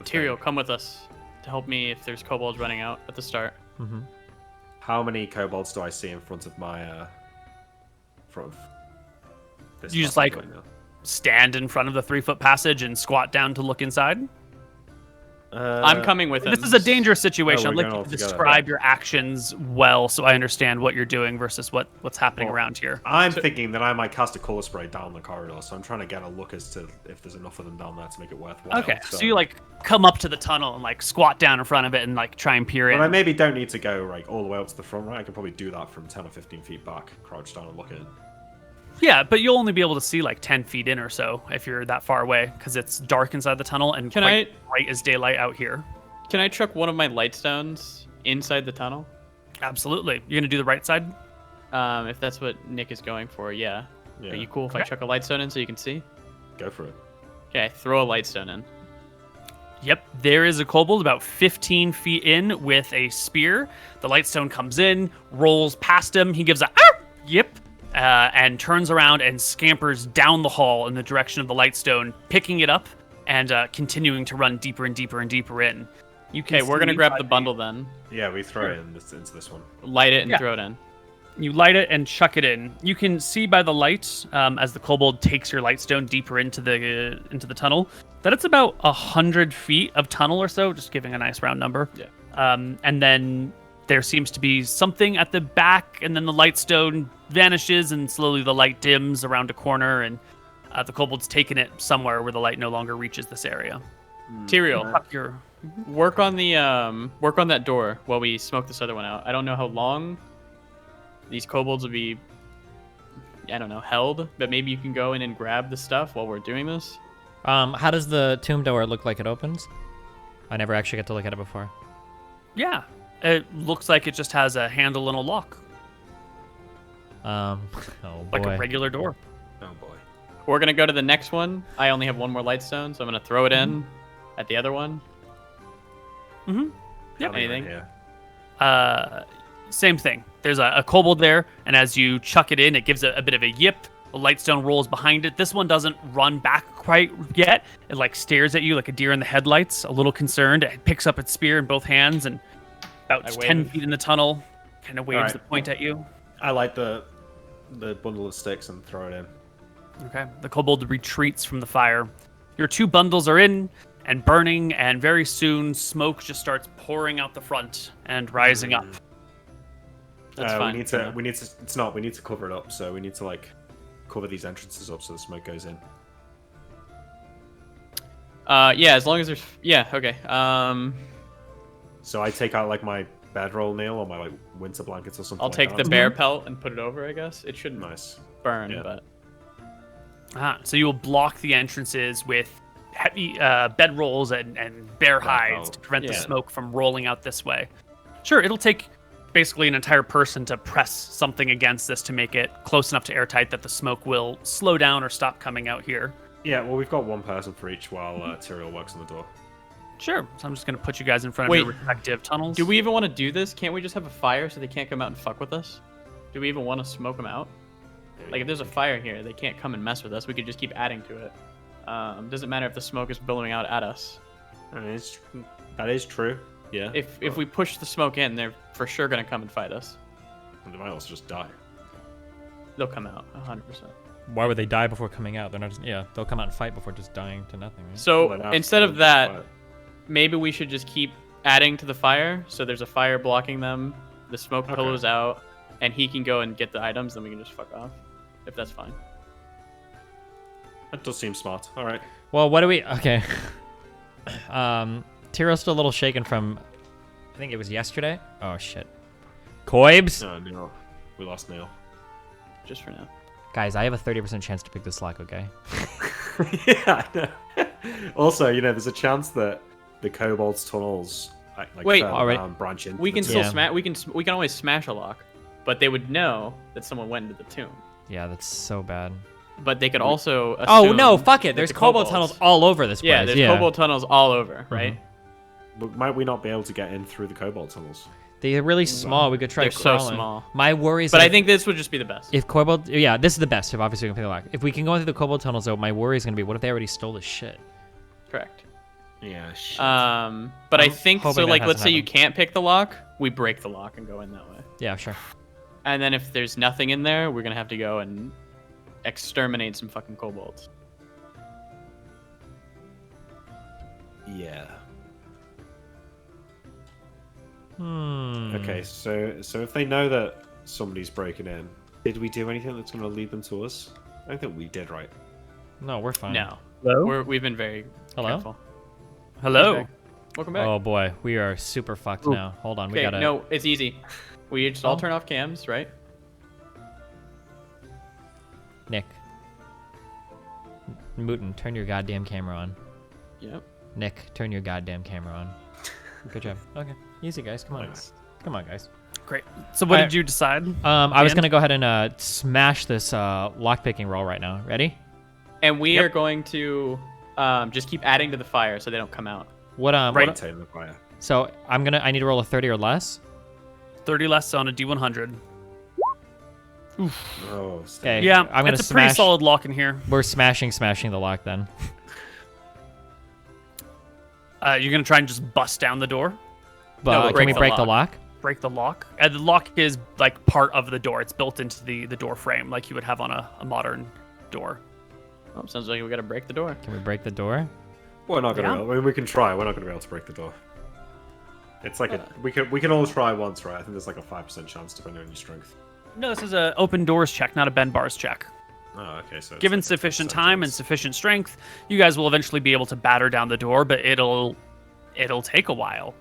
Tyrael, come with us to help me if there's kobolds running out at the start. How many kobolds do I see in front of my, front of this You just, passage like, right now? Stand in front of the 3-foot passage and squat down to look inside. I'm coming with him. This is a dangerous situation. Oh, I'd we're like going you all to together. describe your actions well so I understand what you're doing versus what's happening around here. I'm thinking that I might cast a color spray down the corridor, so I'm trying to get a look as to if there's enough of them down there to make it worthwhile. Okay, so you like come up to the tunnel and like squat down in front of it and like try and peer in. But I maybe don't need to go like all the way up to the front, right? I can probably do that from 10 or 15 feet back, crouch down and look in. Yeah, but you'll only be able to see like 10 feet in or so if you're that far away because it's dark inside the tunnel and bright as daylight out here. Can I chuck one of my light stones inside the tunnel? Absolutely. You're gonna do the right side? If that's what Nick is going for, yeah. Yeah. Are you cool if I chuck a light stone in so you can see? Go for it. Okay, throw a light stone in. Yep, there is a kobold about 15 feet in with a spear. The lightstone comes in, rolls past him. He gives a yip, and turns around and scampers down the hall in the direction of the lightstone, picking it up and continuing to run deeper and deeper and deeper in. Okay, we're gonna grab the bundle then. Yeah, we throw it into this one. Light it and throw it in. You light it and chuck it in. You can see by the light, as the kobold takes your lightstone deeper into the tunnel, that it's about 100 feet of tunnel or so, just giving a nice round number. Yeah. And then there seems to be something at the back, and then the lightstone vanishes, and slowly the light dims around a corner, and the kobold's taken it somewhere where the light no longer reaches this area. Tyrael, work on that door while we smoke this other one out. I don't know how long these kobolds will be, I don't know, held, but maybe you can go in and grab the stuff while we're doing this. How does the tomb door look like it opens? I never actually got to look at it before. Yeah, it looks like it just has a handle and a lock, Oh boy. like a regular door. Oh boy. We're gonna go to the next one. I only have one more lightstone, so I'm gonna throw it in at the other one. Yep. Anything? Yeah. Same thing. There's a kobold there, and as you chuck it in, it gives a bit of a yip. The lightstone rolls behind it. This one doesn't run back quite yet. It like stares at you like a deer in the headlights, a little concerned. It picks up its spear in both hands and about 10 feet in the tunnel, kind of waves Alright. the point at you. I light the bundle of sticks and throw it in. Okay. The kobold retreats from the fire. Your two bundles are in and burning, and very soon smoke just starts pouring out the front and rising up. That's fine. We need to cover it up. So we need to like cover these entrances up so the smoke goes in. Yeah, as long as there's, okay. So I take out like my bedroll nail or my like winter blankets or something. I'll like take that. the bear pelt and put it over, I guess. It shouldn't Nice. burn, Yeah. but So you will block the entrances with heavy bedrolls and bear hides to prevent the Yeah. smoke from rolling out this way. Sure, it'll take basically an entire person to press something against this to make it close enough to airtight that the smoke will slow down or stop coming out here. Yeah, well, we've got one person for each while Tyrael works on the door. Sure. So I'm just going to put you guys in front of Wait, your respective tunnels. do we even want to do this? Can't we just have a fire so they can't come out and fuck with us? Do we even want to smoke them out? Like, if there's a fire here, they can't come and mess with us. We could just keep adding to it. Doesn't matter if the smoke is billowing out at us. I mean, that is true. Yeah. If we push the smoke in, they're for sure going to come and fight us. They might also just die. They'll come out, 100%. Why would they die before coming out? They're not just, they'll come out and fight before just dying to nothing. Right? So Well, then instead of after that, the fight. maybe we should just keep adding to the fire. So there's a fire blocking them, the smoke Okay. pillows out, and he can go and get the items, then we can just fuck off. If that's fine. That does seem smart. All right. Well, what do we? Okay. Tyrael's still a little shaken from, I think it was yesterday. Oh shit. Koibs. No, Neil. We lost Neil. Just for now. Guys, I have a 30% chance to pick this lock. Okay. Yeah, I know. Also, you know, there's a chance that the kobold's tunnels like Wait, further already- down branch into We the can tomb. still Yeah. smash. We can always smash a lock, but they would know that someone went into the tomb. Yeah, that's so bad. But they could also. Oh assume no! Fuck it. that There's the kobold kobolds- tunnels all over this place. Yeah, there's kobold tunnels all over, right? But might we not be able to get in through the kobold tunnels? They're really small. We could try They're so crawling. small. My worry is But that I think this would just be the best. if kobold, yeah, this is the best. If obviously we can pick the lock. If we can go in through the kobold tunnels, though, my worry is gonna be, what if they already stole this shit? Correct. Yeah. Shit. But I'm I think hoping so. that Like, let's hasn't say you happened. can't pick the lock, we break the lock and go in that way. Yeah, sure. And then if there's nothing in there, we're gonna have to go and exterminate some fucking kobolds. Yeah. Hmm. Okay, so if they know that somebody's breaking in, did we do anything that's going to lead them to us? I don't think we did, right? No, we're fine. No, Hello? we've been very Hello? careful. Hello. Welcome back. Oh boy, we are super fucked now. Hold on, we Okay, gotta. no, it's easy. We just all Oh. turn off cams, right? Nick. Mooton, turn your goddamn camera on. Yep. Nick, turn your goddamn camera on. Good job. Okay, easy guys. Come on, Nice. come on, guys. Great. So what Alright. did you decide? I was And? gonna go ahead and smash this lockpicking roll right now. Ready? And we Yep. are going to just keep adding to the fire so they don't come out. What Maintain the fire. So I need to roll a 30 or less. 30 less on a D100. Oh, Okay. Yeah, I'm gonna it's a pretty smash. solid lock in here. We're smashing the lock then. You're gonna try and just bust down the door, But can we break the lock? break the lock. The lock is like part of the door. It's built into the door frame, like you would have on a modern door. Oh, sounds like we gotta break the door. Can we break the door? We're not gonna. Yeah. Be able, I mean, we can try. We're not gonna be able to break the door. It's like we can all try once, right? I think there's like a 5% chance depending on your strength. No, this is a open doors check, not a bend bars check. Oh, okay. So it's Given like a sufficient 5% time and chance. sufficient strength, you guys will eventually be able to batter down the door, but it'll take a while.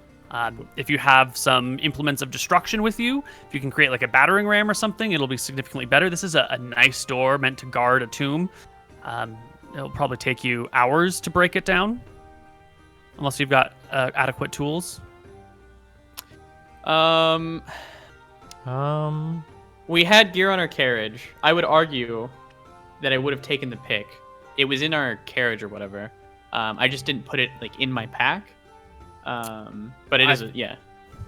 If you have some implements of destruction with you, if you can create like a battering ram or something, it'll be significantly better. This is a nice door meant to guard a tomb. It'll probably take you hours to break it down, unless you've got adequate tools. We had gear on our carriage. I would argue that I would have taken the pick. It was in our carriage or whatever. I just didn't put it like in my pack. But it is, yeah.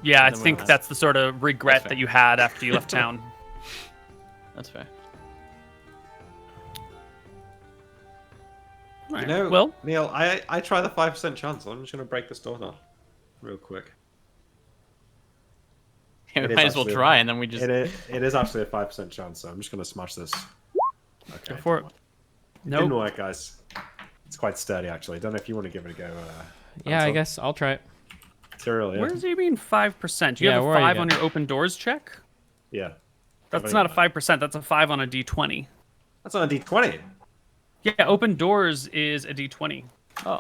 Yeah, I Then we'll think have- that's the sort of regret fair. that you had after you left town. That's fair. All right. You know, well, Neil, I try the 5% chance. I'm just gonna break this door now, real quick. Yeah, It we is might as well actually- try, and then we just. It is actually a 5% chance, so I'm just gonna smash this. Okay. go for it. Didn't Nope. work, guys. It's quite sturdy, actually. Don't know if you want to give it a go. Yeah, I Anton. guess I'll try it. Tyrael, yeah. Where does he mean 5%? You Yeah, have a where are you 5 on at? your open doors check? Yeah. That's I've not a only got 5%. That's a 5 on a D20. That's on a D20. Yeah, open doors is a D20. Oh,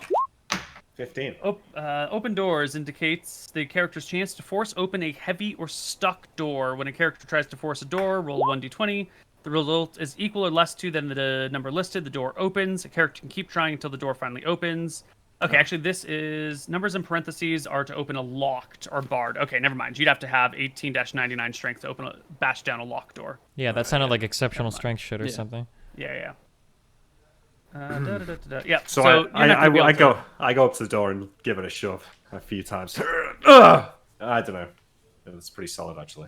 15. Open doors indicates the character's chance to force open a heavy or stuck door. When a character tries to force a door, roll 1d20. The result is equal or less to than the number listed. The door opens. A character can keep trying until the door finally opens. Okay, actually, this is numbers in parentheses are to open a locked or barred. Okay, never mind. You'd have to have 18-99 strength to bash down a locked door. Yeah, that sounded like exceptional strength shit or Yeah. something. Yeah. Yeah. So, you're not gonna be able to- I go up to the door and give it a shove a few times. I don't know. It's pretty solid, actually.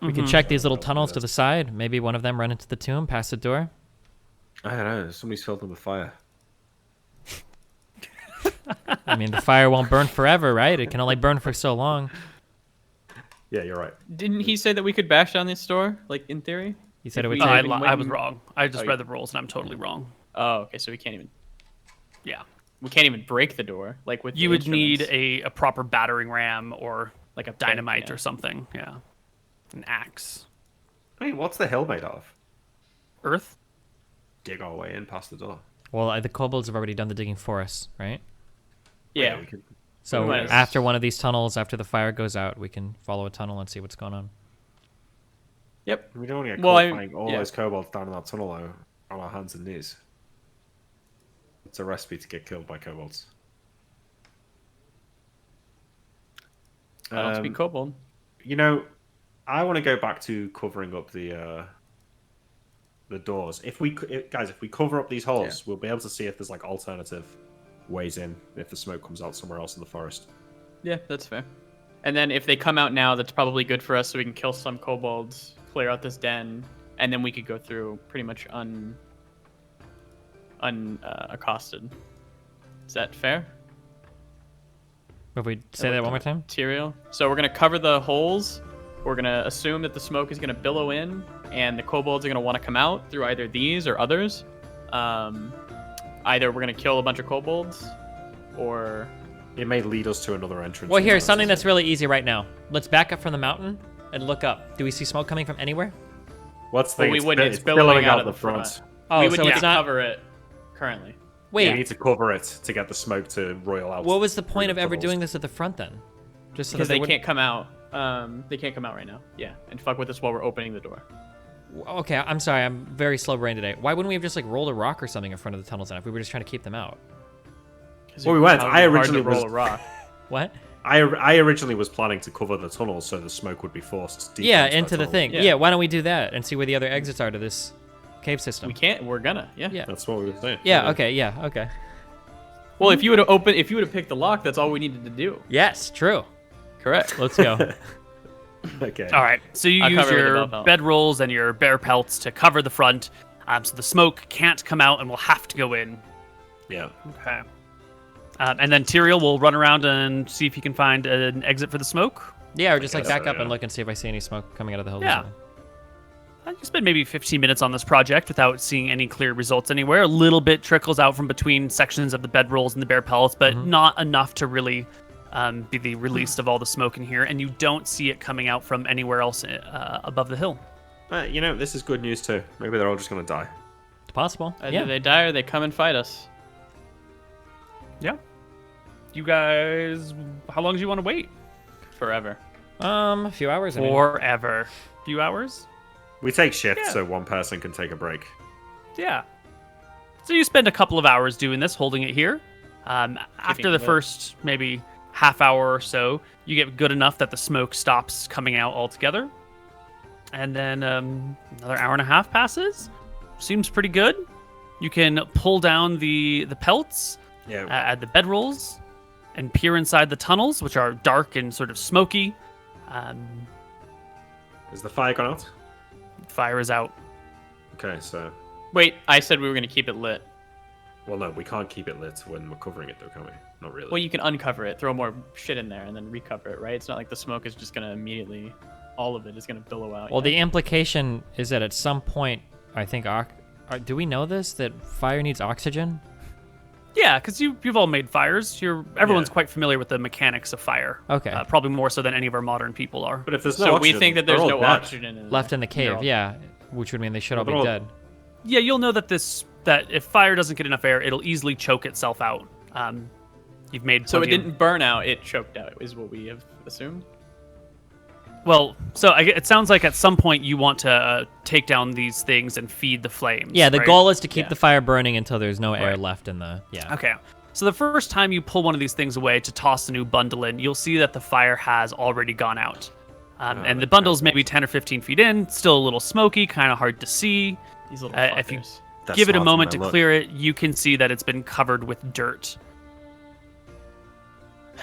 We can check these little tunnels to the side. Maybe one of them run into the tomb, past the door. I don't know. Somebody's filled them with fire. I mean, the fire won't burn forever, right? It can only burn for so long. Yeah, you're right. didn't he say that we could bash down this door? Like in theory? He said it If would we- take. I was wrong. I just Oh, read the rules and I'm totally wrong. Oh, okay. So we can't even. Yeah. We can't even break the door. Like with. You the would need instruments. a proper battering ram or like a pick, dynamite yeah. or something. Yeah. An axe. Hey, what's the hill made of? Earth? Dig our way in past the door. Well, the kobolds have already done the digging for us, right? Yeah. we could. So might as- after one of these tunnels, after the fire goes out, we can follow a tunnel and see what's going on. Yep. We don't want to get Well, caught I- finding all yeah. those kobolds down in that tunnel though, on our hands and knees. It's a recipe to get killed by kobolds. I don't speak kobold. You know, I want to go back to covering up the doors. If we cover up these holes, we'll be able to see if there's like alternative ways in. If the smoke comes out somewhere else in the forest. Yeah, that's fair. And then if they come out now, that's probably good for us, so we can kill some kobolds, clear out this den, and then we could go through pretty much accosted. Is that fair? If we say that one more time? Tyrael. So we're gonna cover the holes. We're gonna assume that the smoke is gonna billow in, and the kobolds are gonna want to come out through either these or others. Either we're gonna kill a bunch of kobolds, or It may lead us to another entrance. Well, into here's the something that's city. really easy right now. Let's back up from the mountain and look up. Do we see smoke coming from anywhere? What's the well, thing? we It's wouldn't. bi- It's billowing out of the front. front. Oh, we would so need it's to not. cover it currently. Wait, We need to cover it to get the smoke to roil out. what was the point of through the ever tunnels. doing this at the front then? Just so Because that they wouldn't- can't come out. They can't come out right now. Yeah, and fuck with us while we're opening the door. Okay, I'm sorry. I'm very slow brained today. Why wouldn't we have just like rolled a rock or something in front of the tunnels then if we were just trying to keep them out? 'Cause Well, we it- went. how I hard to originally roll was- a rock. What? I originally was planning to cover the tunnels so the smoke would be forced deep Yeah, that into the tunnel. thing. Yeah. Yeah, why don't we do that and see where the other exits are to this cave system? We can't. We're gonna. Yeah. Yeah. That's what we were saying. Yeah, okay, yeah, okay. Well, if you would have picked the lock, that's all we needed to do. Yes, true. Correct. Let's go. Okay. All right, so you I'll use cover it with your a belt. bedrolls and your bear pelts to cover the front, so the smoke can't come out and will have to go in. Yeah. Okay. And then Tyrael will run around and see if he can find an exit for the smoke. Yeah, or just like guess back so, up and yeah. look and see if I see any smoke coming out of the hill. or Yeah. something. You spend maybe 15 minutes on this project without seeing any clear results anywhere. A little bit trickles out from between sections of the bedrolls and the bear pellets, but not enough to really be the release of all the smoke in here. And you don't see it coming out from anywhere else above the hill. You know, this is good news too. Maybe they're all just gonna die. It's possible. Either Yeah. they die or they come and fight us. Yeah. You guys, how long do you want to wait? Forever. A few hours. I mean. Forever. Few hours? We take shifts Yeah. so one person can take a break. Yeah. So you spend a couple of hours doing this, holding it here. After the it lit. first maybe half hour or so, you get good enough that the smoke stops coming out altogether. And then another hour and a half passes. Seems pretty good. You can pull down the pelts, Yeah. add the bedrolls, and peer inside the tunnels, which are dark and sort of smoky. Is the fire gone out? Fire is out. Okay, so Wait, I said we were gonna keep it lit. well, no, we can't keep it lit when we're covering it, though, can we? Not really. Well, you can uncover it, throw more shit in there, and then recover it, right? It's not like the smoke is just gonna immediately, all of it is gonna billow out. Well, you the know? implication is that at some point, I think, do we know this, that fire needs oxygen? Yeah, because you've all made fires. Everyone's Yeah. quite familiar with the mechanics of fire. Okay. Probably more so than any of our modern people are. But if there's no So oxygen, we think that they're there's all no dead. oxygen in Left in the They're cave, all- yeah. Which would mean they should all be Well, they're all- dead. Yeah, you'll know that that if fire doesn't get enough air, it'll easily choke itself out. You've made So it plenty of- didn't burn out; it choked out. Is what we have assumed. Well, so it sounds like at some point you want to take down these things and feed the flames. Yeah, the right? goal is to keep Yeah. the fire burning until there's no air Right. left in the. Yeah. Okay. So the first time you pull one of these things away to toss a new bundle in, you'll see that the fire has already gone out. And the bundle's maybe 10 or 15 feet in, still a little smoky, kind of hard to see. These little If you fuckers. That's give it a smart moment from to them, clear it, you can see that it's been covered with dirt. look.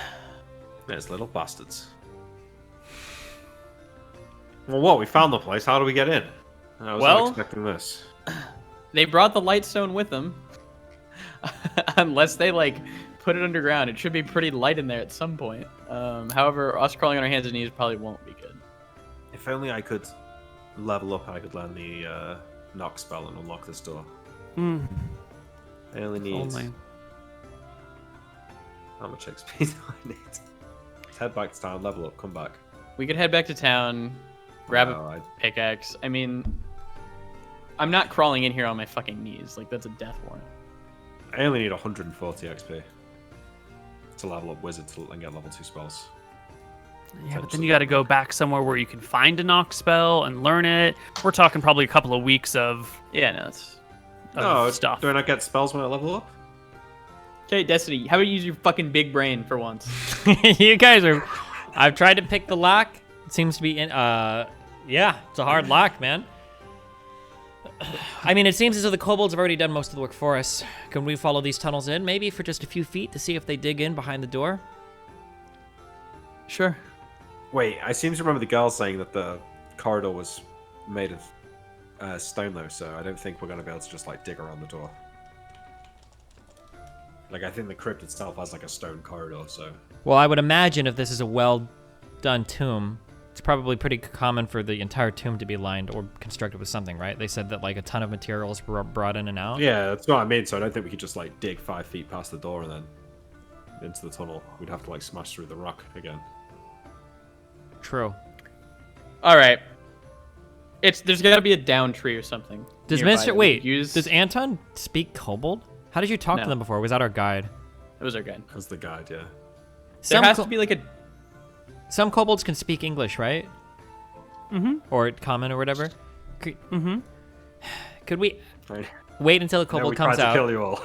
There's little bastards. Well, what? We found the place. How do we get in? I was Well- not expecting this. They brought the lightstone with them. Unless they put it underground, it should be pretty light in there at some point. However, us crawling on our hands and knees probably won't be good. If only I could level up, I could learn the knock spell and unlock this door. Hmm. I only need Only. how much XP do I need? Let's head back to town, level up, come back. We could head back to town, grab No, a pickaxe. I mean, I'm not crawling in here on my fucking knees. That's a death warrant. I only need 140 XP to level up wizard and get level 2 spells. Yeah, but then you got to go back somewhere where you can find a knock spell and learn it. We're talking probably a couple of weeks of Yeah, no, it's... stuff. Do I not get spells when I level up? Okay, Destiny, how about you use your fucking big brain for once? You guys are. I've tried to pick the lock. It seems to be in. Yeah, it's a hard lock, man. I mean, it seems as though the kobolds have already done most of the work for us. Can we follow these tunnels in, maybe for just a few feet, to see if they dig in behind the door? Sure. Wait, I seem to remember the girl saying that the corridor was made of stone, though, so I don't think we're going to be able to just, dig around the door. I think the crypt itself has, a stone corridor, so... Well, I would imagine if this is a well-done tomb, it's probably pretty common for the entire tomb to be lined or constructed with something, right? They said that, a ton of materials were brought in and out. Yeah, that's what I mean, so I don't think we could just, dig 5 feet past the door and then into the tunnel. We'd have to, smash through the rock again. True. All right. There's got to be a down tree or something. Does nearby Mister that we wait? could use. Does Anton speak kobold? How did you talk to No. them before? Was that our guide? It was our guide. As the guide, yeah. There Some has ko- to be a. Some kobolds can speak English, right? Mm-hmm. Or common or whatever. Mm-hmm. Could we Right. wait until the Now kobold we comes tried to out? kill you all.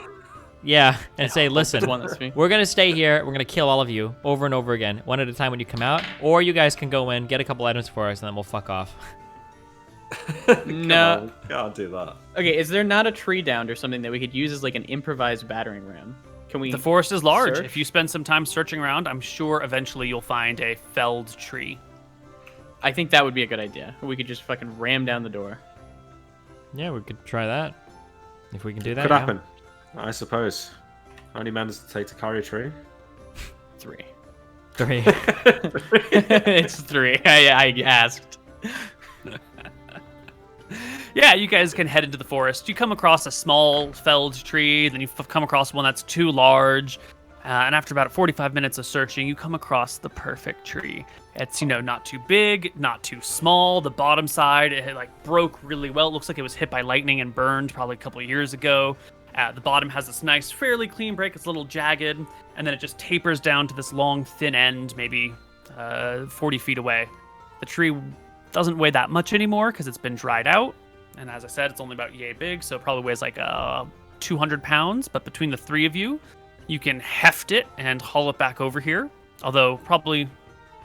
Yeah, and say, listen, There's one that's me. we're gonna stay here. We're gonna kill all of you over and over again, one at a time when you come out. Or you guys can go in, get a couple items for us, and then we'll fuck off. No. on, can't do that. Okay, is there not a tree down or something that we could use as an improvised battering ram? Can we? The forest is large. search? If you spend some time searching around, I'm sure eventually you'll find a felled tree. I think that would be a good idea. We could just fucking ram down the door. Yeah, we could try that. If we can do that. Could yeah. happen, I suppose. How many men does it take to carry a tree? 3. 3. It's 3. I asked. Yeah, you guys can head into the forest. You come across a small felled tree, then you come across one that's too large. And after about 45 minutes of searching, you come across the perfect tree. It's, not too big, not too small. The bottom side, it broke really well. It looks like it was hit by lightning and burned probably a couple of years ago. The bottom has this nice, fairly clean break. It's a little jagged. And then it just tapers down to this long, thin end, maybe 40 feet away. The tree doesn't weigh that much anymore because it's been dried out. And as I said, it's only about yay big, so it probably weighs 200 pounds. But between the 3 of you, you can heft it and haul it back over here. Although probably,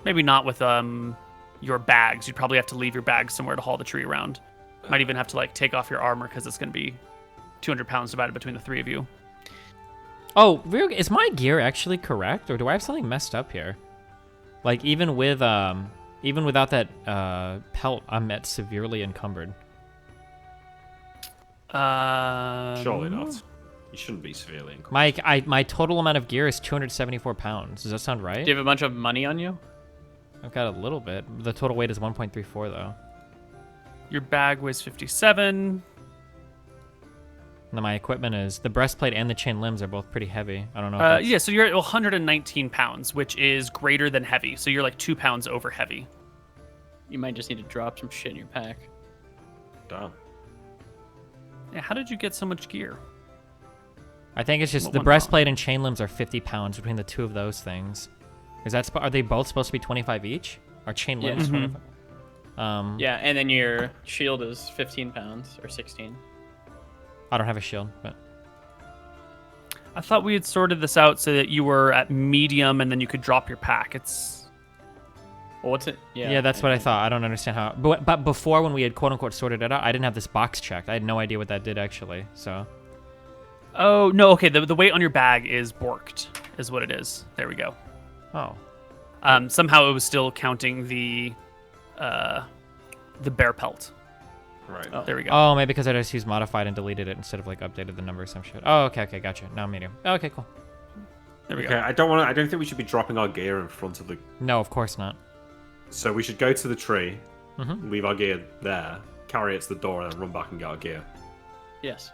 maybe not with your bags. You'd probably have to leave your bags somewhere to haul the tree around. Might even have to take off your armor because it's going to be 200 pounds divided between the 3 of you. Oh, is my gear actually correct, or do I have something messed up here? Even without that pelt, I'm at severely encumbered. Surely not. You shouldn't be severely encumbered. My total amount of gear is 274 pounds. Does that sound right? Do you have a bunch of money on you? I've got a little bit. The total weight is 1.34 though. Your bag weighs 57. And my equipment is the breastplate and the chain limbs are both pretty heavy. I don't know. Yeah, so you're at 119 pounds, which is greater than heavy. So you're 2 pounds over heavy. You might just need to drop some shit in your pack. Damn. Yeah, how did you get so much gear? I think it's just What the went breastplate and chain limbs are 50 pounds between the 2 of those things. Are they both supposed to be 25 each? Are chain limbs 25? Yeah, and then your shield is 15 pounds or 16. I don't have a shield, but I thought we had sorted this out so that you were at medium and then you could drop your pack. Well, what's it? yeah, that's what I thought. I don't understand how. But before, when we had quote unquote sorted it out, I didn't have this box checked. I had no idea what that did actually. So. Oh no, okay. The weight on your bag is borked, is what it is. There we go. Oh. Somehow it was still counting the bear pelt. Right. Oh. There we go. Oh, maybe because I just used modified and deleted it instead of updated the number or some shit. Oh, okay, gotcha. Now I'm medium. Okay, cool. There we Okay, go. I don't think we should be dropping our gear in front of the. No, of course not. So we should go to the tree, Mm-hmm. leave our gear there, carry it to the door, and then run back and get our gear. Yes.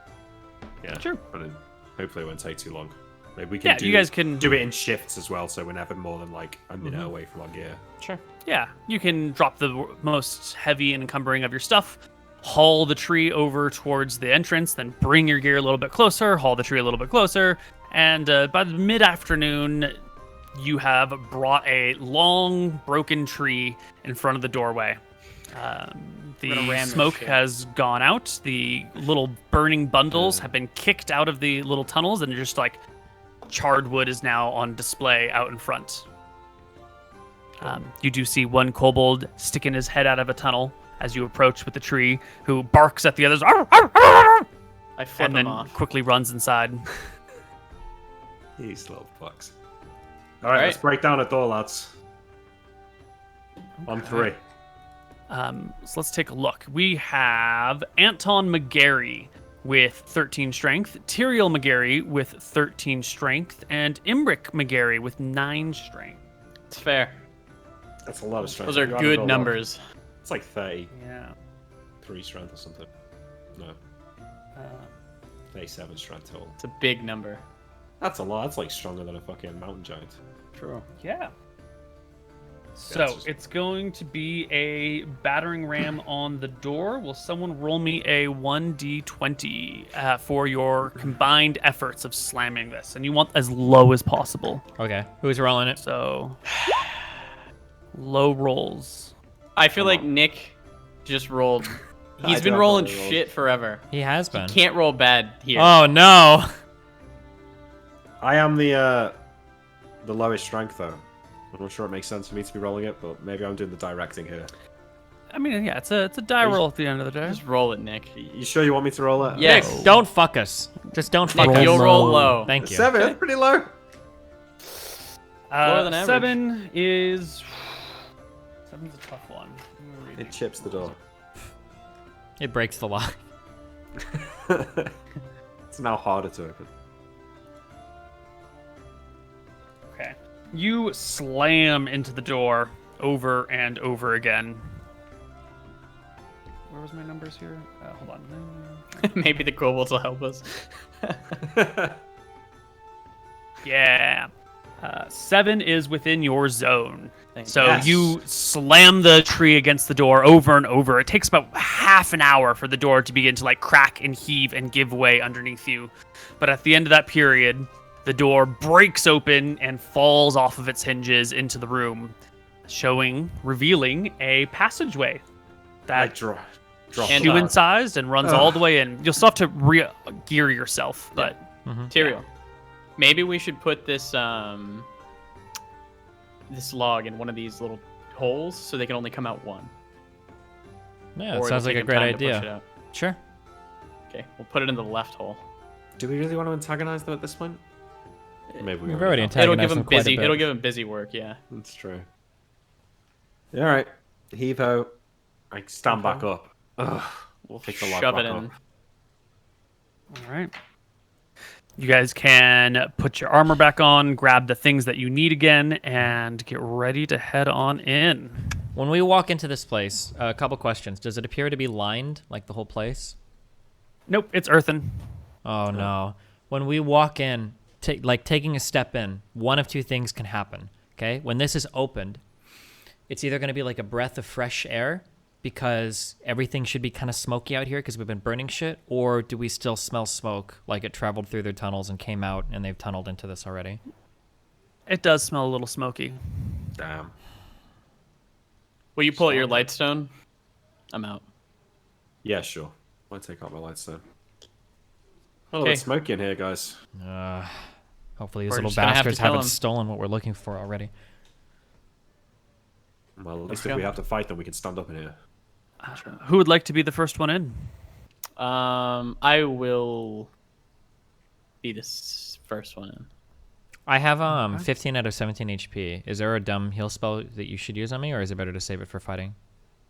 Yeah. Sure. And then hopefully it won't take too long. Maybe we can Yeah, you guys can do it in shifts as well, so we're never more than a minute away from our gear. Sure. Yeah, you can drop the most heavy and encumbering of your stuff, haul the tree over towards the entrance, then bring your gear a little bit closer, haul the tree a little bit closer, and by the mid-afternoon, you have brought a long, broken tree in front of the doorway. We're gonna The ram this smoke shit. has gone out. The little burning bundles have been kicked out of the little tunnels, and just charred wood is now on display out in front. You do see one kobold sticking his head out of a tunnel as you approach with the tree, who barks at the others, "Arr, arr, arr," I flip and him then off. quickly runs inside. These little fucks. Alright, let's break down a door, lads. On 3. So let's take a look. We have Anton McGary with 13 strength, Tyrael McGary with 13 strength, and Imrik McGary with 9 strength. It's fair. That's a lot of strength. Those are You added good all up. numbers. It's 33 Yeah. strength or something. No, 37 strength total. It's a big number. That's a lot. That's stronger than a fucking mountain giant. True. Yeah. So it's just- it's going to be a battering ram on the door. Will someone roll me a 1d20 for your combined efforts of slamming this? And you want as low as possible. Okay. Who's rolling it? So low rolls. I feel like Nick just rolled. He's I been rolling definitely rolled. shit forever. He has been. Can't roll bad here. Oh no. I am the lowest strength though. I'm not sure it makes sense for me to be rolling it, but maybe I'm doing the directing here. I mean, yeah, it's a die roll at the end of the day. Just roll it, Nick. You sure you want me to roll it? Yeah. Nick, don't fuck us. Just don't fuck Nick, us. you'll roll low. Thank you. 7, that's pretty low. Lower than average. 7 is... 7's a tough one. It chips the door. It breaks the lock. It's now harder to open. Okay. You slam into the door over and over again. Where was my numbers here? Hold on. Maybe the kobolds will help us. Yeah. 7 is within your zone. Thank So Yes. you slam the tree against the door over and over. It takes about half an hour for the door to begin to like crack and heave and give way underneath you. But at the end of that period, the door breaks open and falls off of its hinges into the room, revealing a passageway I that drop And, human sized and runs all the way in. You'll still have to gear yourself, but Tyrael, maybe we should put this this log in one of these little holes so they can only come out one. Yeah, Or it it'll sounds like take a them great time to push it idea. out. Sure. Okay, we'll put it in the left hole. Do we really want to antagonize them at this point? Maybe we We've already already have. It'll antagonized give them them quite a busy. bit. It'll give them busy work. Yeah. That's true. All right. Heave ho. I stand back up. Ugh. We'll Pick the log shove it back in. up. all right. You guys can put your armor back on, grab the things that you need again, and get ready to head on in. When we walk into this place, a couple questions. Does it appear to be lined, like the whole place? Nope, it's earthen. Oh, no. When we walk in, taking a step in, one of two things can happen, okay? When this is opened, it's either going to be like a breath of fresh air because everything should be kind of smoky out here because we've been burning shit, or do we still smell smoke like it traveled through their tunnels and came out and they've tunneled into this already? It does smell a little smoky. Damn. Will you pull out your lightstone? I'm out. Yeah, sure. I'll take out my lightstone. Oh, Okay. it's smoky in here, guys. Hopefully these We're little just gonna have to bastards kill haven't 'em. stolen what we're looking for already. Well, at least go. if we have to fight them, we can stand up in here. Who would like to be the first one in? I will be this first one in. I have 15 out of 17 HP. Is there a dumb heal spell that you should use on me, or is it better to save it for fighting?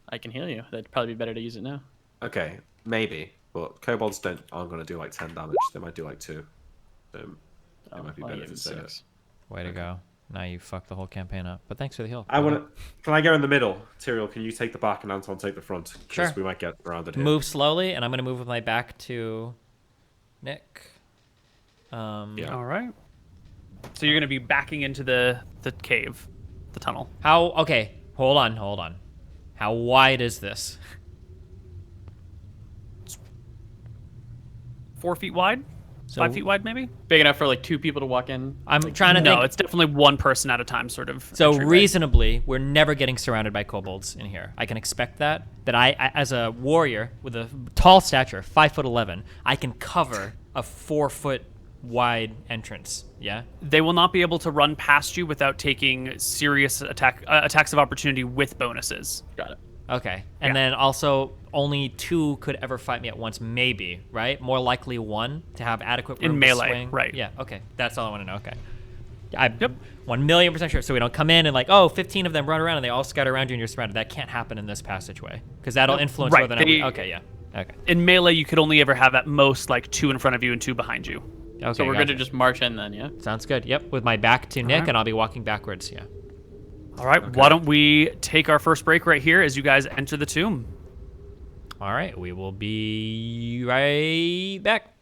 I can heal you. That'd probably be better to use it now. Okay, maybe. But kobolds aren't going to do like 10 damage. They might do like 2. It might be I'll better give to it save it. 6. Way to go. Now you fucked the whole campaign up. But thanks for the heal. I want to. Can I go in the middle? Tyrael, can you take the back and Anton take the front? 'Cause Sure. we might get surrounded here. Move slowly, and I'm going to move with my back to Nick. Yeah. All right. So you're going to be backing into the cave, the tunnel. Okay, hold on. How wide is this? 4 feet wide? So 5 feet wide, maybe? Big enough for like 2 people to walk in. I'm trying to No, think. it's definitely one person at a time, sort of. So entryway. reasonably, we're never getting surrounded by kobolds in here. I can expect that. That I as a warrior with a tall stature, 5'11", I can cover a 4 foot wide entrance. Yeah. They will not be able to run past you without taking serious attacks of opportunity with bonuses. Got it. Okay. And Yeah. then also only 2 could ever fight me at once, maybe, right? More likely 1 to have adequate room In to melee, swing. right. Yeah, okay. That's all I want to know. Okay. I'm Yep. 1,000,000% sure. So we don't come in and like, oh, 15 of them run around and they all scatter around you and you're surrounded. That can't happen in this passageway because that'll influence Right, whether or not they- okay, yeah. Okay. In melee, you could only ever have at most like 2 in front of you and 2 behind you. Okay. So we're gotcha. going to just march in then, yeah? Sounds good. Yep. With my back to Nick right. and I'll be walking backwards. Yeah. All right, why don't we take our first break right here as you guys enter the tomb? All right. We will be right back.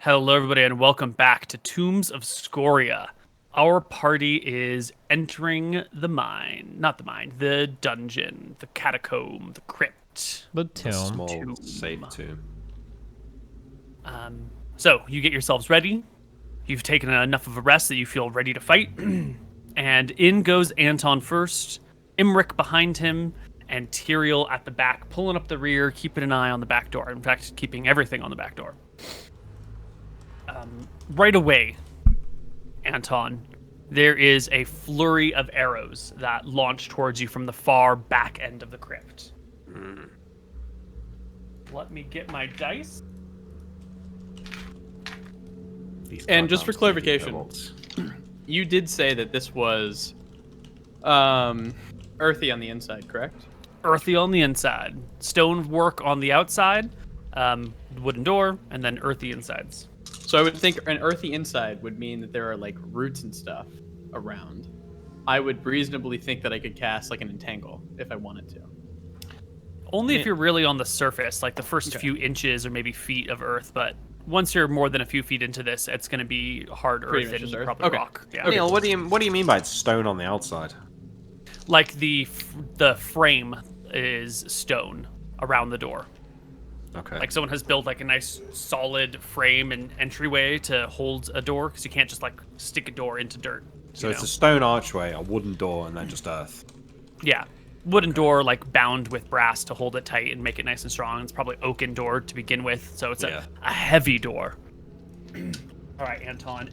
Hello, everybody, and welcome back to Tombs of Scoria. Our party is entering the dungeon, the catacomb, the crypt. The A tomb. small, safe tomb. So you get yourselves ready. You've taken enough of a rest that you feel ready to fight. And in goes Anton first, Imrik behind him, and Tyrael at the back, pulling up the rear, keeping an eye on the back door. In fact, keeping everything on the back door. Right away, Anton, there is a flurry of arrows that launch towards you from the far back end of the crypt. Let me get my dice. And just for goddamn clarification, kobolds. you did say that this was earthy on the inside, correct? Earthy on the inside, stone work on the outside, wooden door, and then earthy insides. So I would think an earthy inside would mean that there are like roots and stuff around. I would reasonably think that I could cast like an entangle if I wanted to. Only if you're really on the surface, like the first few inches or maybe feet of earth, but once you're more than a few feet into this, it's going to be hard Pretty earth much and just earth. probably Okay. rock. Yeah. Neil, what do you mean by it's stone on the outside? Like the frame is stone around the door. Okay. Like someone has built like a nice solid frame and entryway to hold a door, because you can't just like stick a door into dirt. So you it's know? a stone archway, a wooden door, and then just earth. Yeah. Wooden door, like bound with brass to hold it tight and make it nice and strong. It's probably oaken door to begin with, so it's Yeah. a heavy door. All right, Anton.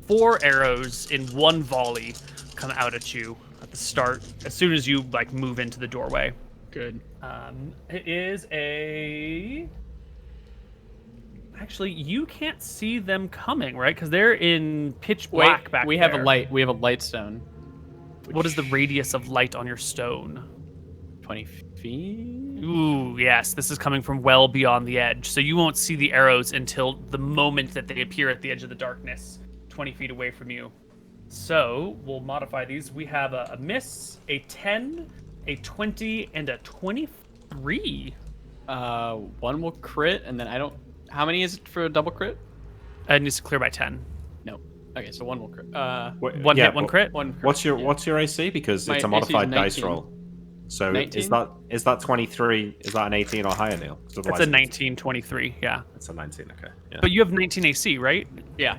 4 arrows in one volley come out at you at the start, as soon as you like move into the doorway. Good. It is a. Actually, you can't see them coming, right? Because they're in pitch black back we there. have a light. We have a light stone. What is the radius of light on your stone? 20 feet? Ooh, yes. This is coming from well beyond the edge. So you won't see the arrows until the moment that they appear at the edge of the darkness, 20 feet away from you. So we'll modify these. We have a miss, a 10, a 20, and a 23. One will crit, and then I don't... How many is it for a double crit? It needs to clear by 10. No. Okay, so one will crit. One hit, one crit. One crit. What's your yeah. What's your AC? Because My it's a AC is modified dice 19. roll. So 19? is that 23? Is that an 18 or higher, Neil? 'Cause It's otherwise a 19, 23, yeah. It's a 19. Okay. Yeah. But you have 19 AC, right? Yeah.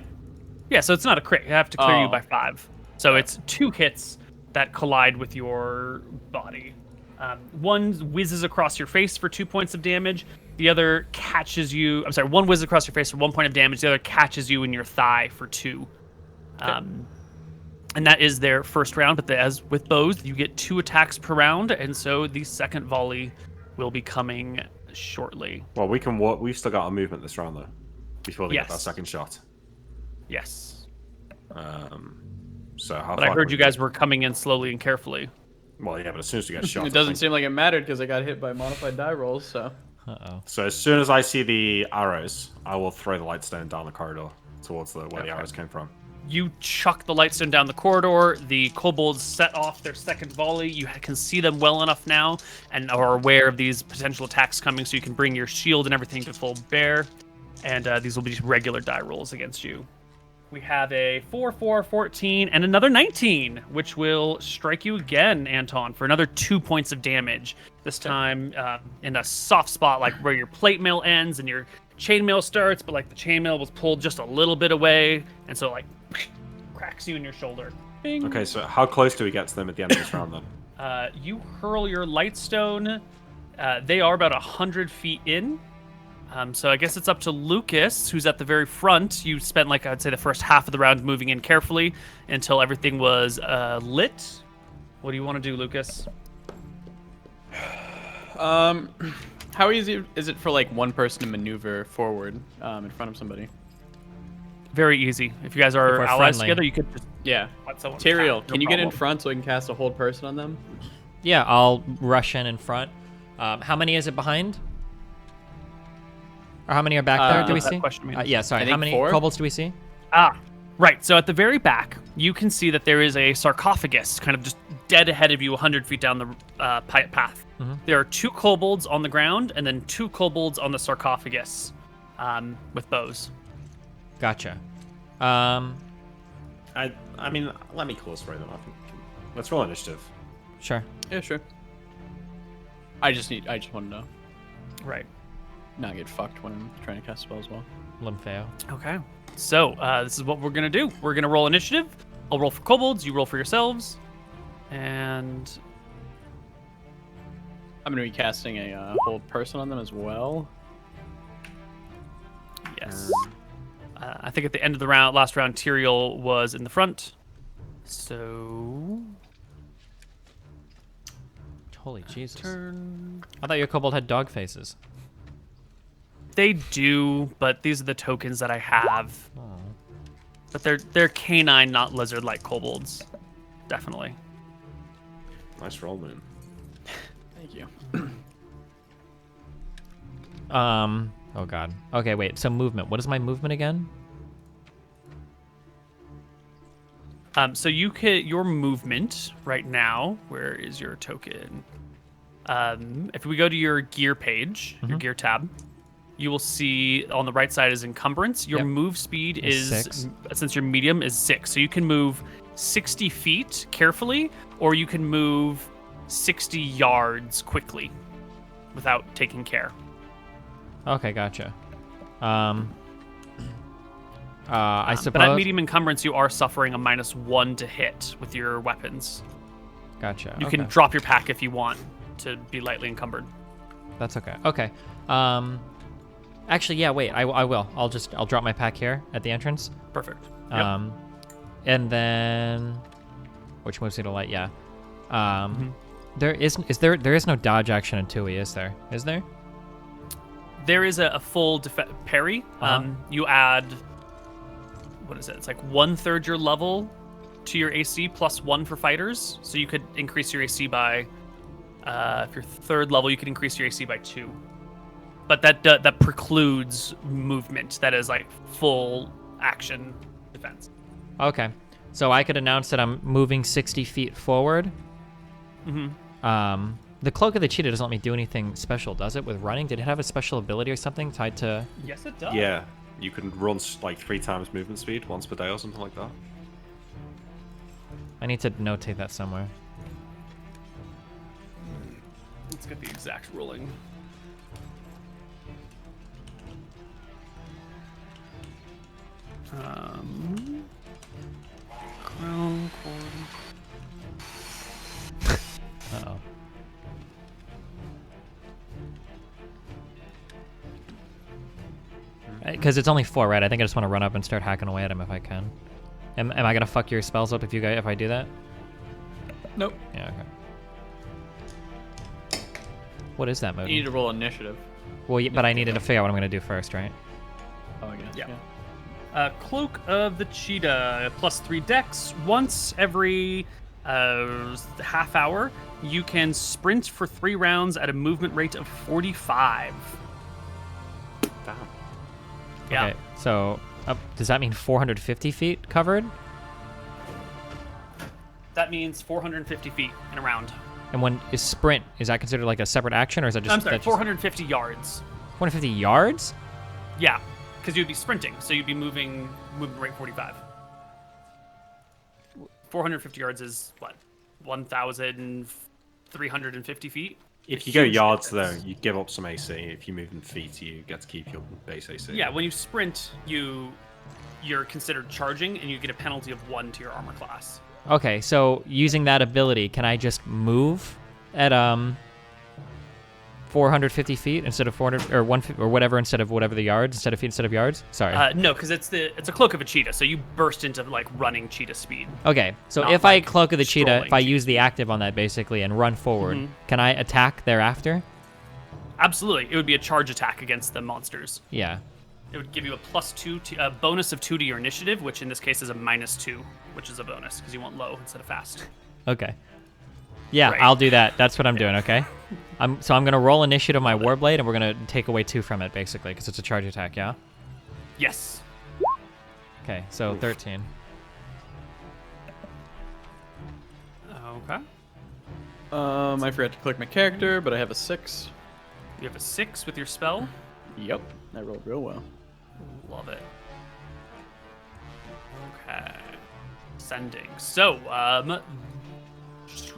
Yeah, so it's not a crit. You have to clear you Oh. by 5. So it's 2 hits that collide with your body. One whizzes across your face for 2 points of damage. The other catches you. I'm sorry, one whizzes across your face for 1 point of damage. The other catches you in your thigh for 2. And that is their first round. But as with bows, you get 2 attacks per round, and so the second volley will be coming shortly. Well, we can. We've still got our movement this round though, before they get that Yes. second shot. Yes. So how But I far heard can you we guys get? were coming in slowly and carefully. Well, yeah, but as soon as we get shot, It doesn't seem like it mattered because I got hit by modified die rolls, so... Uh-oh. So as soon as I see the arrows, I will throw the light stone down the corridor towards where the arrows came from. You chuck the lightstone down the corridor. The kobolds set off their second volley. You can see them well enough now and are aware of these potential attacks coming, so you can bring your shield and everything to full bear. And these will be just regular die rolls against you. We have a 4, 4, 14, and another 19, which will strike you again, Anton, for another 2 points of damage. This time in a soft spot, like where your plate mail ends and your chainmail starts, but like the chainmail was pulled just a little bit away, and so like cracks you in your shoulder. Bing. Okay, so how close do we get to them at the end of this round then? You hurl your lightstone. They are about 100 feet in. So I guess it's up to Lucas, who's at the very front. You spent, like, I'd say the first half of the round moving in carefully until everything was lit. What do you want to do, Lucas? How easy is it for like one person to maneuver forward in front of somebody? Very easy. If you guys are we're allies friendly. together, you could just Yeah. let someone Tyrael, attack, no can you get in problem. front so I can cast a hold person on them? Yeah, I'll rush in front. How many is it behind? Or how many are back there? Do we That see? question means. Yeah, sorry. I How think many 4. kobolds do we see? Right. So at the very back, you can see that there is a sarcophagus kind of just dead ahead of you 100 feet down the path. There are 2 kobolds on the ground and then 2 kobolds on the sarcophagus with bows. Gotcha. I mean, let me close right then. I think let's roll initiative. Sure. Yeah, sure. I just want to know. Right. Not get fucked when I'm trying to cast a spell as well. Limpheo. Okay. So this is what we're gonna do. We're gonna roll initiative. I'll roll for kobolds. You roll for yourselves. And I'm gonna be casting a hold person on them as well. yes, I think at the end of the last round, Tyrael was in the front. So Holy Jesus. turn. I thought your kobold had dog faces. They do, but these are the tokens that I have. Oh. But they're canine, not lizard-like kobolds. Definitely. Nice roll, Moon. Thank you. Oh god. Okay, wait. So movement. What is my movement again? So your movement right now. Where is your token? If we go to your gear page, your gear tab, you will see on the right side is encumbrance. Your Yep. move speed Is is 6. Since your medium is 6, so you can move 60 feet carefully, or you can move 60 yards quickly without taking care. Okay, gotcha. I suppose. But at medium encumbrance, you are suffering a -1 to hit with your weapons. Gotcha. You okay. can drop your pack if you want to be lightly encumbered. That's okay. Okay. Actually, yeah. Wait. I will. I'll drop my pack here at the entrance. Perfect. Yep. And then, which moves me to light? Yeah. There is no dodge action in Tui, is there? Is there? There is a full parry. You add, what is it? It's like 1/3 your level to your AC +1 for fighters. So you could increase your AC by, if you're 3rd level, you could increase your AC by 2. But that precludes movement. That is like full action defense. Okay. So I could announce that I'm moving 60 feet forward. The Cloak of the Cheetah doesn't let me do anything special, does it? With running, did it have a special ability or something tied to? Yes, it does. Yeah, you can run like 3 times movement speed once per day or something like that. I need to notate that somewhere. Let's get the exact ruling. Crown cord. Uh-oh. Because it's only 4, right? I think I just want to run up and start hacking away at him if I can. Am I gonna fuck your spells up if I do that? Nope. Yeah. Okay. What is that mode? You need to roll initiative. Well, yeah, but I needed to figure out what I'm gonna do first, right? Oh, I guess. Yeah. Cloak of the Cheetah, +3 dex. Once every half hour, you can sprint for 3 rounds at a movement rate of 45. Damn. Yeah. Okay. So, does that mean 450 feet covered? That means 450 feet in a round. And when is sprint? Is that considered like a separate action, or is that just? I'm sorry, that 450 yards. 450 yards? Yeah, because you'd be sprinting, so you'd be moving rate 45. 450 yards is what? 1,350 feet? If you go Huge yards, difference. though, you give up some AC. If you move in feet, you get to keep your base AC. Yeah, when you sprint, you're considered charging, and you get a penalty of 1 to your armor class. Okay, so using that ability, can I just move at 450 feet instead of 400 or 150 or whatever instead of whatever the yards instead of feet instead of yards? Sorry. No, because it's a cloak of a cheetah, so you burst into like running cheetah speed. Okay, so not if like I cloak of the cheetah, strolling if I cheetah use the active on that basically and run forward, can I attack thereafter? Absolutely, it would be a charge attack against the monsters. Yeah. It would give you a +2 a bonus of 2 to your initiative, which in this case is a -2, which is a bonus because you want low instead of fast. Okay. Yeah, Right. I'll do that. That's what I'm doing. Okay. I'm gonna roll initiative my warblade, and we're gonna take away 2 from it basically because it's a charge attack. Yeah. Yes. Okay. So 13. Okay. I forgot to click my character, but I have a 6. You have a 6 with your spell. Yep. I rolled real well. Love it. Okay. Sending. So,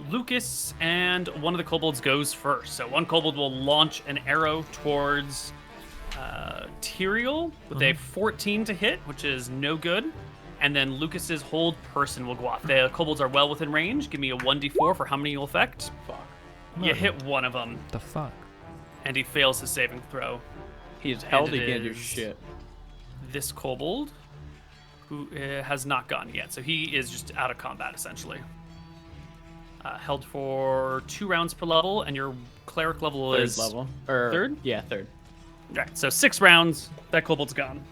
Lucas and one of the kobolds goes first. So one kobold will launch an arrow towards Tyrael with a 14 to hit, which is no good. And then Lucas's hold person will go off. The kobolds are well within range. Give me a 1d4 for how many you'll affect. Fuck. You hit one of them. The fuck? And he fails his saving throw. He's held, And he it can't do is shit. This kobold, who has not gone yet. So he is just out of combat, essentially. Held for 2 rounds per level, and your cleric level Third is... level. Or, third? Yeah, third. Right, so 6 rounds. That kobold's gone.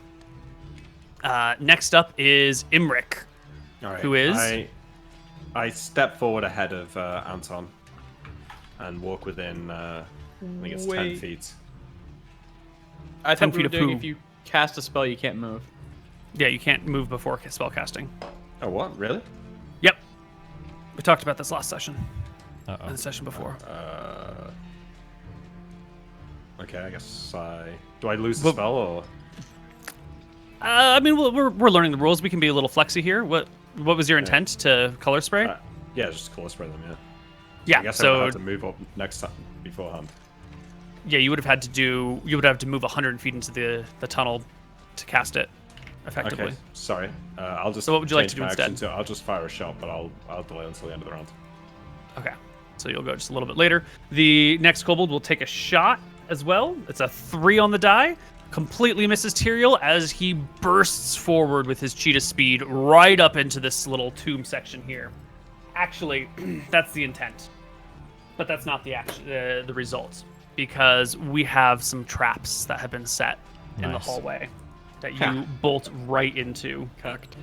Next up is Imrik, All right. who is... I step forward ahead of Anton and walk within, I think it's 10 feet. I 10 thought we feet were of doing poo. if you cast a spell, you can't move. Yeah, you can't move before spell casting. Oh, what? Really? Yep. We talked about this last session. Uh-oh. And the session before. Okay, I guess do I lose the Well- spell or? I mean, we're learning the rules. We can be a little flexy here. What was your intent to color spray? Yeah, just color spray them. Yeah. Yeah. I guess I would So have to move up next time beforehand. yeah, you would have to move 100 feet into the tunnel to cast it effectively. Okay, sorry. I'll just. So what would you like change to do my action instead? I'll just fire a shot, but I'll delay until the end of the round. Okay. So you'll go just a little bit later. The next kobold will take a shot as well. It's a 3 on the die. Completely misses Tyrael as he bursts forward with his cheetah speed right up into this little tomb section here. Actually, that's the intent, but that's not the action, the result, because we have some traps that have been set in the Nice. hallway that you bolt right into. Cucked.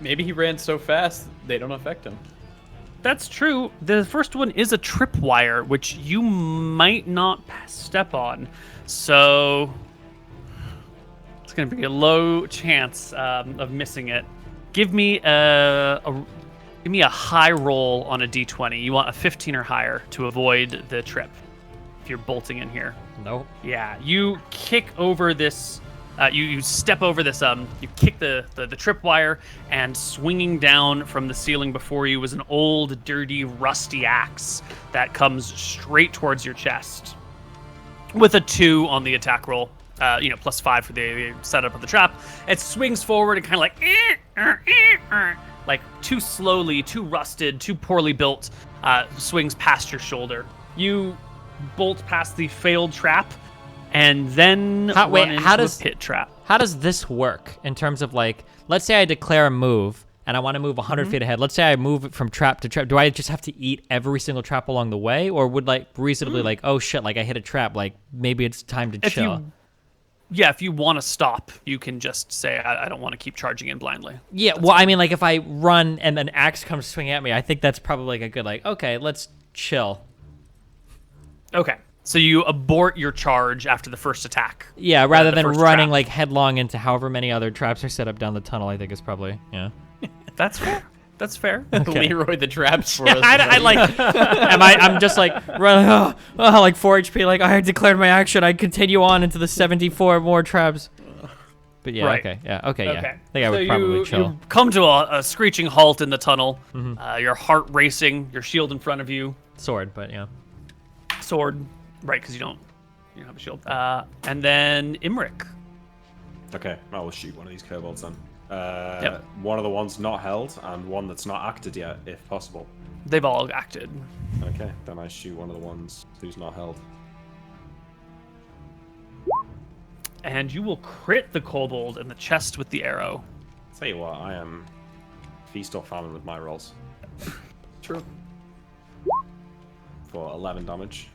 Maybe Maybe he ran so fast they don't affect him. That's true. The first one is a tripwire, which you might not step on. So it's going to be a low chance of missing it. Give me a high roll on a d20. You want a 15 or higher to avoid the trip if you're bolting in here. Nope. Yeah, you kick over this. You step over this. You kick the tripwire, and swinging down from the ceiling before you was an old, dirty, rusty axe that comes straight towards your chest, with a 2 on the attack roll. +5 for the setup of the trap. It swings forward and kind of like too slowly, too rusted, too poorly built. Swings past your shoulder. You bolt past the failed trap. And then How a does pit trap. How does this work in terms of, like, let's say I declare a move and I want to move 100 feet ahead. Let's say I move it from trap to trap. Do I just have to eat every single trap along the way, or would, like, reasonably like, oh shit, like I hit a trap, like maybe it's time to chill? If you want to stop, you can just say, I don't want to keep charging in blindly. Yeah, well, I mean, like if I run and an axe comes swinging at me, I think that's probably like a good, like, okay, let's chill. Okay. So you abort your charge after the first attack. Yeah, rather the than first running trap. like headlong into however many other traps are set up down the tunnel, I think is probably, yeah. That's fair. That's fair. Leroy the traps for us. I like, I'm just like, running, like 4 HP, like I declared my action, I'd continue on into the 74 more traps. But yeah, Right. okay, yeah. I think I So would probably you chill. come to a screeching halt in the tunnel. Your heart racing, your shield in front of you. Sword, but yeah. Sword. Right, because you don't have a shield. And then Imrik. Okay, I will shoot one of these kobolds then. Yep. One of the ones not held, and one that's not acted yet, if possible. They've all acted. Okay, then I shoot one of the ones who's not held. And you will crit the kobold in the chest with the arrow. Tell you what, I am feast or famine with my rolls. True. For 11 damage.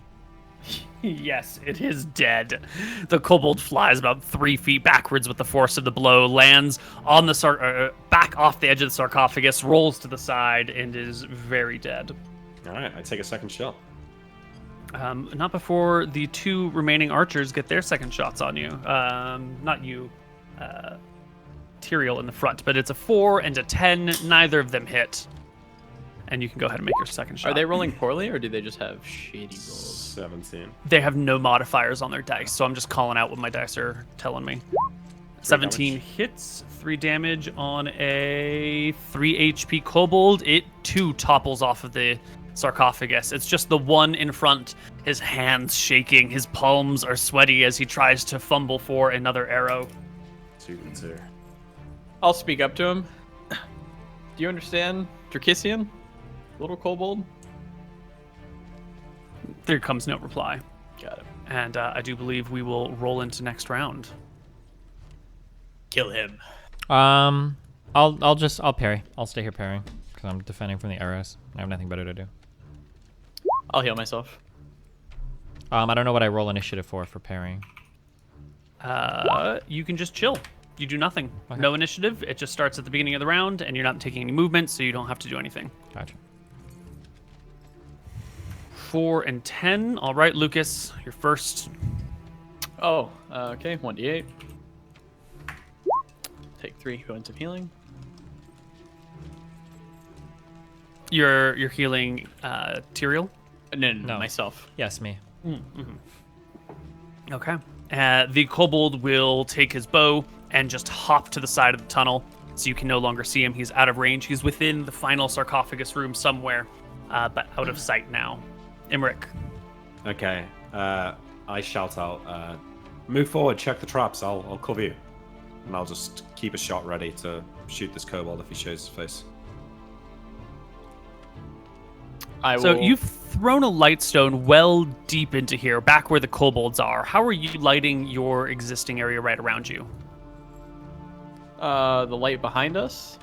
Yes, it is dead. The kobold flies about 3 feet backwards with the force of the blow, lands on the back off the edge of the sarcophagus, rolls to the side, and is very dead. All right, I take a second shot. Not before the 2 remaining archers get their second shots on you. Not you, Tyrael in the front, but it's a 4 and a 10. Neither of them hit. And you can go ahead and make your second shot. Are they rolling poorly, or do they just have shitty rolls? 17. They have no modifiers on their dice, so I'm just calling out what my dice are telling me. 17 damage. hits, 3 damage on a 3 HP kobold. It too topples off of the sarcophagus. It's just the one in front, his hands shaking, his palms are sweaty as he tries to fumble for another arrow. 2d2. I'll speak up to him. Do you understand Drakissian, little kobold? There comes no reply. Got it. And I do believe we will roll into next round. Kill him. I'll parry. I'll stay here parrying because I'm defending from the arrows. I have nothing better to do. I'll heal myself. I don't know what I roll initiative for parrying. You can just chill. You do nothing. Okay. No initiative. It just starts at the beginning of the round, and you're not taking any movement, so you don't have to do anything. Gotcha. 4 and 10. All right, Lucas, you're first. Oh, okay. 1d8. Take 3 points of healing. You're healing Tyrael. No, myself. Yes, me. Okay. The kobold will take his bow and just hop to the side of the tunnel, so you can no longer see him. He's out of range. He's within the final sarcophagus room somewhere, but out of sight now. Imrik. Okay. I shout out, move forward, check the traps, I'll cover you. And I'll just keep a shot ready to shoot this kobold if he shows his face. So you've thrown a lightstone well deep into here, back where the kobolds are. How are you lighting your existing area right around you? The light behind us?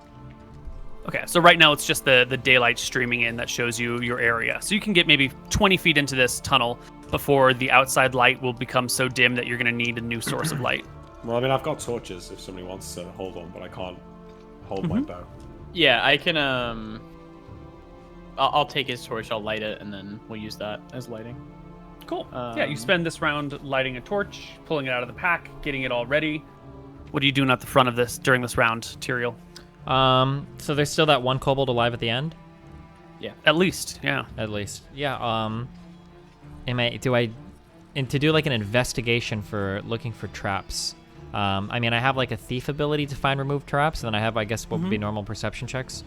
Okay, so right now it's just the daylight streaming in that shows you your area. So you can get maybe 20 feet into this tunnel before the outside light will become so dim that you're going to need a new source of light. Well, I mean, I've got torches if somebody wants to hold on, but I can't hold my bow. Yeah, I can, I'll take his torch, I'll light it, and then we'll use that as lighting. Cool. Yeah, you spend this round lighting a torch, pulling it out of the pack, getting it all ready. What are you doing at the front of this during this round, Tyrael? So there's still that one kobold alive at the end? Yeah. At least, yeah. At least. Yeah, to do like an investigation for looking for traps. I mean, I have like a thief ability to find remove traps, and then I have, I guess, what would be normal perception checks.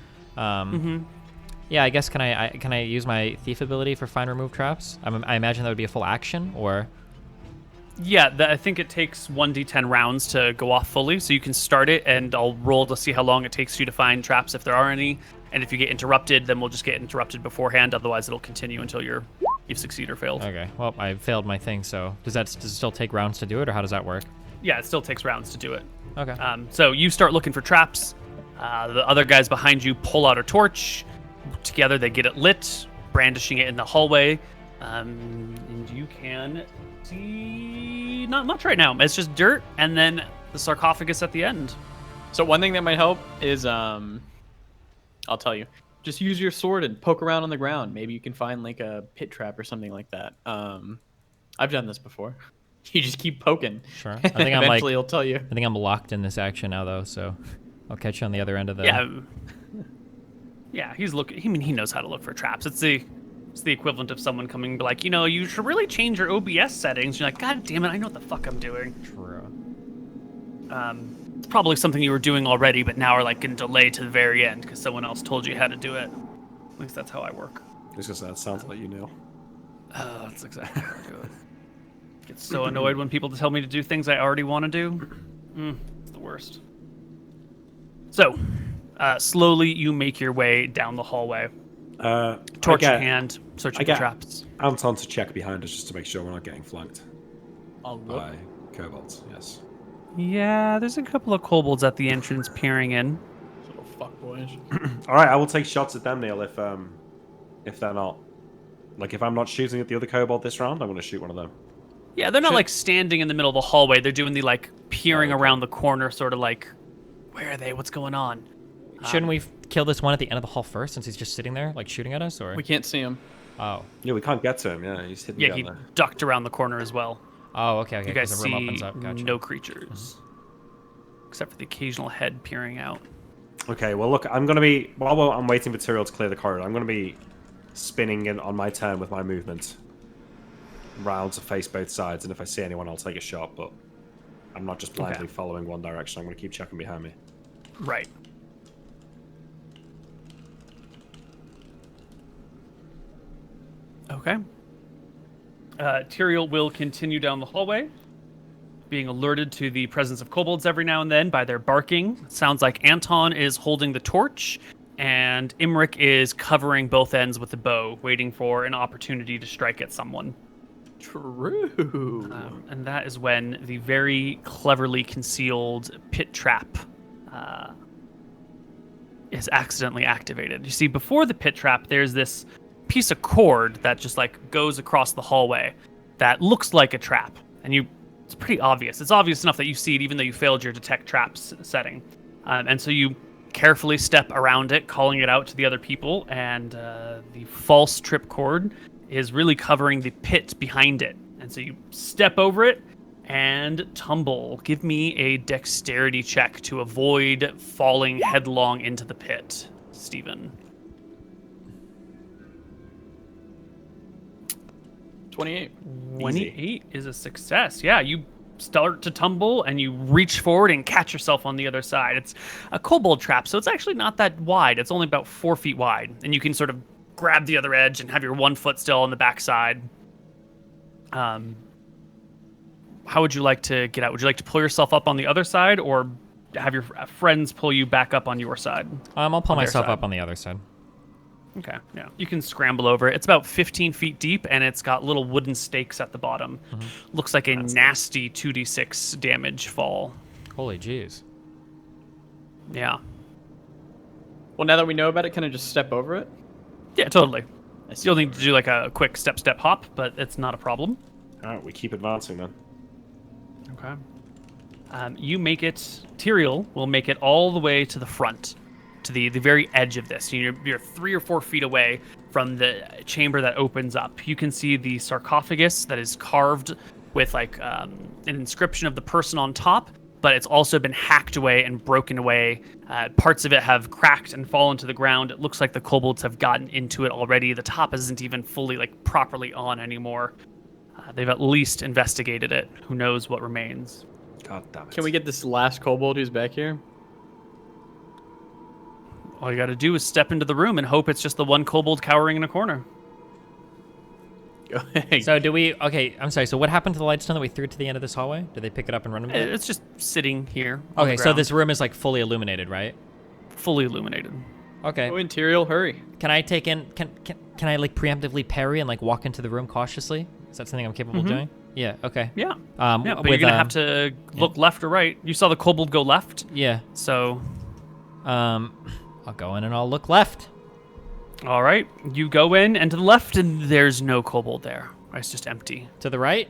Yeah, I guess can I use my thief ability for find remove traps? I imagine that would be a full action, or Yeah, I think it takes 1d10 rounds to go off fully, so you can start it, and I'll roll to see how long it takes you to find traps if there are any. And if you get interrupted, then we'll just get interrupted beforehand. Otherwise, it'll continue until you've succeeded or failed. Okay. Well, I failed my thing, so does it still take rounds to do it, or how does that work? Yeah, it still takes rounds to do it. Okay. So you start looking for traps. The other guys behind you pull out a torch. Together, they get it lit, brandishing it in the hallway. And you can see not much right now. It's just dirt, and then the sarcophagus at the end. So one thing that might help is, I'll tell you, just use your sword and poke around on the ground. Maybe you can find like a pit trap or something like that. I've done this before. You just keep poking. Sure. I think I'm Eventually, he'll tell you. I think I'm locked in this action now, though, so I'll catch you on the other end of the. Yeah. Yeah, he's looking. I mean, he knows how to look for traps. It's the equivalent of someone coming and be like, you should really change your OBS settings. You're like, God damn it, I know what the fuck I'm doing. True. It's probably something you were doing already, but now are like going to delay to the very end because someone else told you how to do it. At least that's how I work. It's just that sounds like you know. That's exactly how I do it. Get so annoyed when people tell me to do things I already want to do. It's the worst. So, slowly you make your way down the hallway. Torch in hand, searching for traps. Anton to check behind us just to make sure we're not getting flanked I'll look. by kobolds. Yes. Yeah, there's a couple of kobolds at the entrance peering in. Little fuckboys. All right, I will take shots at them, Neil. If they're not, like, if I'm not shooting at the other kobold this round, I'm going to shoot one of them. Yeah, they're not like standing in the middle of the hallway. They're doing the like peering okay. around the corner, sort of like, where are they? What's going on? Shouldn't we kill this one at the end of the hall first, since he's just sitting there, like shooting at us, or? We can't see him. Oh. Yeah, we can't get to him. Yeah, he's hidden Yeah, down he there. ducked around the corner as well. Oh, okay. You guys the room see opens up. Gotcha. no creatures, except for the occasional head peering out. Okay, well, look, I'm going to be... While I'm waiting for Tyrael to clear the corridor, I'm going to be spinning in on my turn with my movement round to face both sides, and if I see anyone, I'll take a shot, but I'm not just blindly following one direction. I'm going to keep checking behind me. Right. Okay. Tyrael will continue down the hallway, being alerted to the presence of kobolds every now and then by their barking. It sounds like Anton is holding the torch, and Imrik is covering both ends with the bow, waiting for an opportunity to strike at someone. True. And that is when the very cleverly concealed pit trap is accidentally activated. You see, before the pit trap, there's this piece of cord that just like goes across the hallway that looks like a trap, and it's pretty obvious. It's obvious enough that you see it even though you failed your detect traps setting. And so you carefully step around it, calling it out to the other people, and the false trip cord is really covering the pit behind it. And so you step over it and tumble. Give me a dexterity check to avoid falling headlong into the pit, Stephen. 28. 28 is a success. Yeah, you start to tumble and you reach forward and catch yourself on the other side. It's a kobold trap, so it's actually not that wide. It's only about 4 feet wide, and you can sort of grab the other edge and have your one foot still on the backside. How would you like to get out? Would you like to pull yourself up on the other side, or have your friends pull you back up on your side? I'll pull myself up on the other side. Okay, yeah. You can scramble over it. It's about 15 feet deep, and it's got little wooden stakes at the bottom. Mm-hmm. Looks like a nasty 2d6 damage fall. Holy jeez. Yeah. Well, now that we know about it, can I just step over it? Yeah, totally. You'll need to do like a quick step hop, but it's not a problem. All right, we keep advancing then. Okay. You make it. Tyrael will make it all the way to the front, to the very edge of this. You're 3 or 4 feet away from the chamber that opens up. You can see the sarcophagus that is carved with like an inscription of the person on top, but it's also been hacked away and broken away. Parts of it have cracked and fallen to the ground. It looks like the kobolds have gotten into it already. The top isn't even fully like properly on anymore. They've at least investigated it. Who knows what remains? God damn it. Can we get this last kobold who's back here? All you got to do is step into the room and hope it's just the one kobold cowering in a corner. Go ahead. So do we... Okay, I'm sorry. So what happened to the lightstone that we threw to the end of this hallway? Did they pick it up and run with it? It's just sitting here. On Okay, the so ground. this room is like fully illuminated, right? Fully illuminated. Okay. Go in, Tyrael, hurry. Can I take in... Can I like preemptively parry and like walk into the room cautiously? Is that something I'm capable of doing? Yeah. Okay. Yeah. Yeah, But you're gonna have to look left or right. You saw the kobold go left. Yeah. So. I'll go in and I'll look left. All right. You go in and to the left, and there's no kobold there. It's just empty. To the right?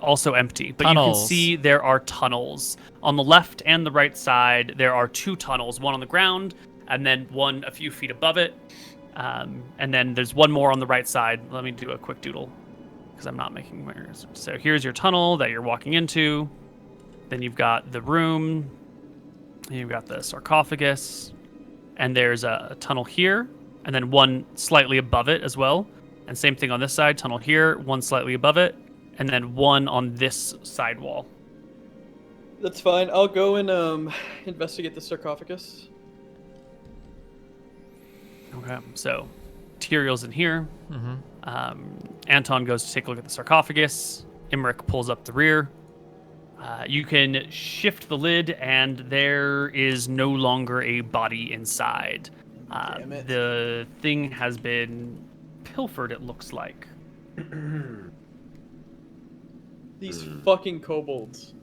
Also empty. But Tunnels. you can see there are tunnels on the left and the right side. There are 2 tunnels, one on the ground, and then one a few feet above it. And then there's one more on the right side. Let me do a quick doodle because I'm not making mirrors. So here's your tunnel that you're walking into. Then you've got the room. And you've got the sarcophagus. And there's a tunnel here. And then one slightly above it as well. And same thing on this side. Tunnel here, one slightly above it. And then one on this side wall. That's fine. I'll go and investigate the sarcophagus. Okay, so Tyrael's in here. Mm-hmm. Anton goes to take a look at the sarcophagus. Imrik pulls up the rear. You can shift the lid, and there is no longer a body inside. Damn it. The thing has been pilfered, it looks like. These fucking kobolds.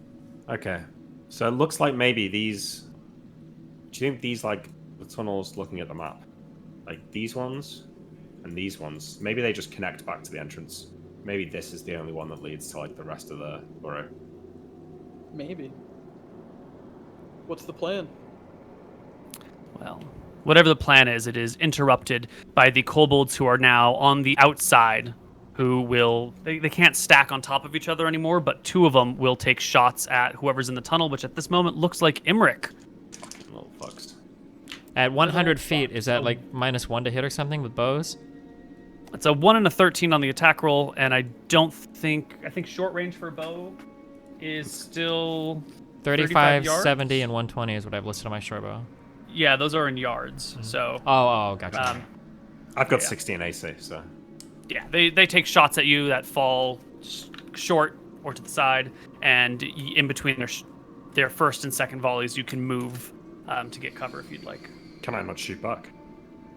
Okay. So it looks like maybe these... Do you think these, like, the tunnels looking at the map? Like, these ones and these ones, maybe they just connect back to the entrance. Maybe this is the only one that leads to, like, the rest of the burrow. Maybe. What's the plan? Well, whatever the plan is, it is interrupted by the kobolds who are now on the outside, who will... They can't stack on top of each other anymore, but 2 of them will take shots at whoever's in the tunnel, which at this moment looks like Imrik. Little fucks. At 100 feet, is that like -1 to hit or something with bows? It's a 1 and a 13 on the attack roll, and I think short range for a bow is still 35, yards? 70, and 120 is what I've listed on my short bow. Yeah, those are in yards. So Gotcha. I've got Yeah. 16 AC, so yeah, they take shots at you that fall short or to the side, and in between their first and second volleys, you can move to get cover if you'd like. can I not shoot back?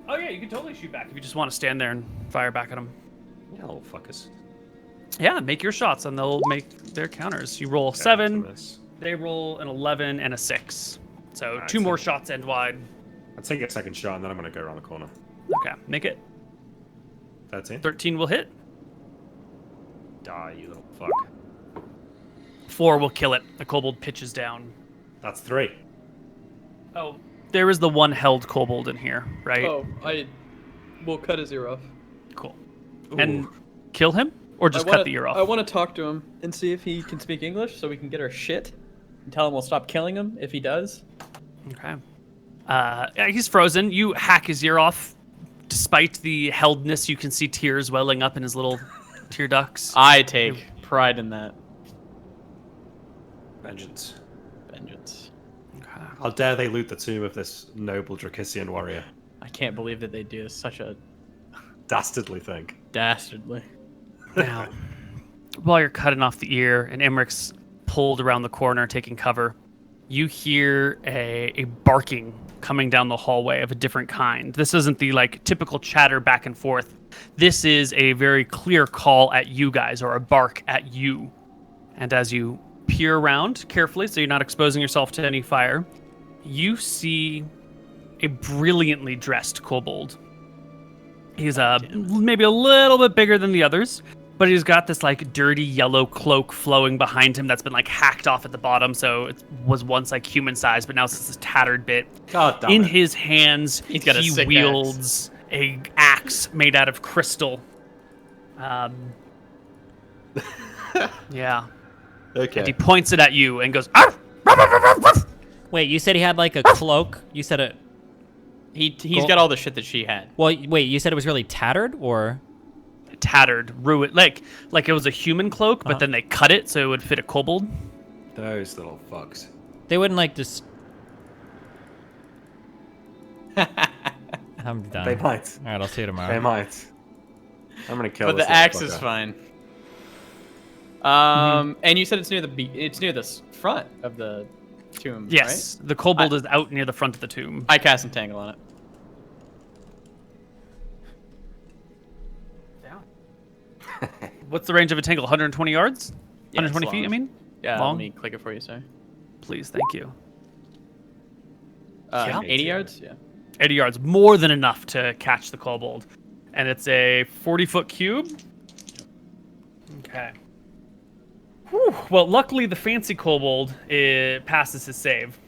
Oh yeah, you can totally shoot back if you just want to stand there and fire back at them. Yeah, little fuckers. Yeah, make your shots and they'll make their counters. You roll Okay, 7, so this- they roll an 11 and a 6. So Alright, 2 more so- shots end wide. I'll take a second shot and then I'm gonna go around the corner. Okay, make it. 13. 13 will hit. Die, you little fuck. 4 will kill it. The kobold pitches down. That's 3. Oh, there is the one held kobold in here, right? Oh, I will cut his ear off. Cool. And kill him? Or just cut the ear off? I want to talk to him and see if he can speak English so we can get our shit and tell him we'll stop killing him if he does. Okay. Yeah, he's frozen. You hack his ear off. Despite the heldness, you can see tears welling up in his little tear ducts. I take pride in that. Vengeance. Vengeance. Okay. How dare they loot the tomb of this noble Dracissian warrior? I can't believe that they do such a Dastardly thing. dastardly. Now, while you're cutting off the ear and Imrik's pulled around the corner taking cover, you hear a barking coming down the hallway of a different kind. This isn't the like typical chatter back and forth. This is a very clear call at you guys, or a bark at you. And as you peer around carefully so you're not exposing yourself to any fire, you see a brilliantly dressed kobold. He's maybe a little bit bigger than the others, but he's got this like dirty yellow cloak flowing behind him that's been like hacked off at the bottom, so it was once like human size, but now it's this tattered bit. God damn In it. his hands, He's got a he sick wields a axe made out of crystal. Yeah. Okay. And he points it at you and goes, "Arf! Ruff, ruff, ruff, ruff, ruff." Wait, you said he had like a cloak? You said it. He's got all the shit that she had. Well, wait, you said it was really tattered, or? Tattered, ruined, like it was a human cloak, but then they cut it so it would fit a kobold. Those little fucks. They wouldn't like just. I'm done. They might. All right, I'll see you tomorrow. They might. I'm gonna kill But this the little axe is fucker. fine. And you said it's near the front of the tomb. Yes, the kobold is out near the front of the tomb. Right? I cast Entangle on it. What's the range of a tangle? 120 yards? Yeah, it's 120 feet, I long. mean? Yeah, Long? let me click it for you, sorry. Please, thank you. Yeah. 80 yards? Yeah. 80 yards, more than enough to catch the kobold. And it's a 40-foot cube. Okay. Whew. Well, luckily the fancy kobold passes his save.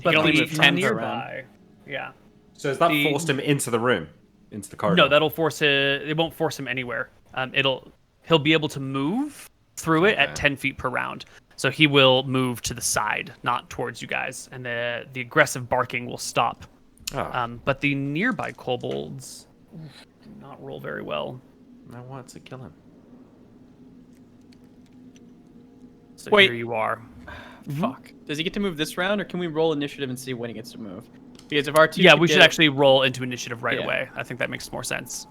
But only the move 10 per round. nearby, yeah. So has that The- forced him into the room? Into the corridor? No, that'll force it won't force him anywhere. He'll be able to move through it at Okay. 10 feet per round. So he will move to the side, not towards you guys, and the aggressive barking will stop. Oh, But the nearby kobolds do not roll very well. I want to kill him. So Wait. here you are. Fuck. Does he get to move this round, or can we roll initiative and see when he gets to move? Because if R2 Yeah, could we should get- actually roll into initiative right Yeah. away. I think that makes more sense.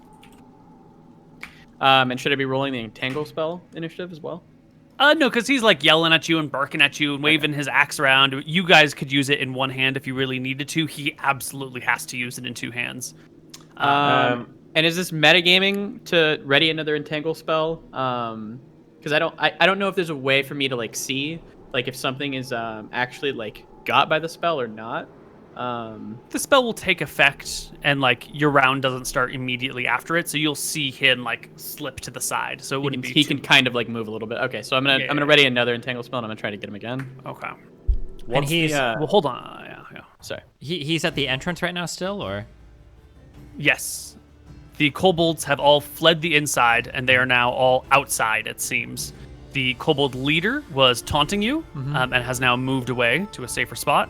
And should I be rolling the Entangle spell initiative as well? No, because he's like yelling at you and barking at you and waving his axe around. You guys could use it in one hand if you really needed to. He absolutely has to use it in 2 hands. And is this metagaming to ready another Entangle spell? Because I don't know if there's a way for me to like see like if something is actually like got by the spell or not. The spell will take effect, and like your round doesn't start immediately after it, so you'll see him like slip to the side. So it wouldn't be. He can kind of like move a little bit. Okay, so I'm gonna ready another Entangle spell, and I'm gonna try to get him again. Okay. And he's Well, hold on. Yeah. Sorry. he's at the entrance right now still, or? Yes. The kobolds have all fled the inside, and they are now all outside, it seems. The kobold leader was taunting you, and has now moved away to a safer spot.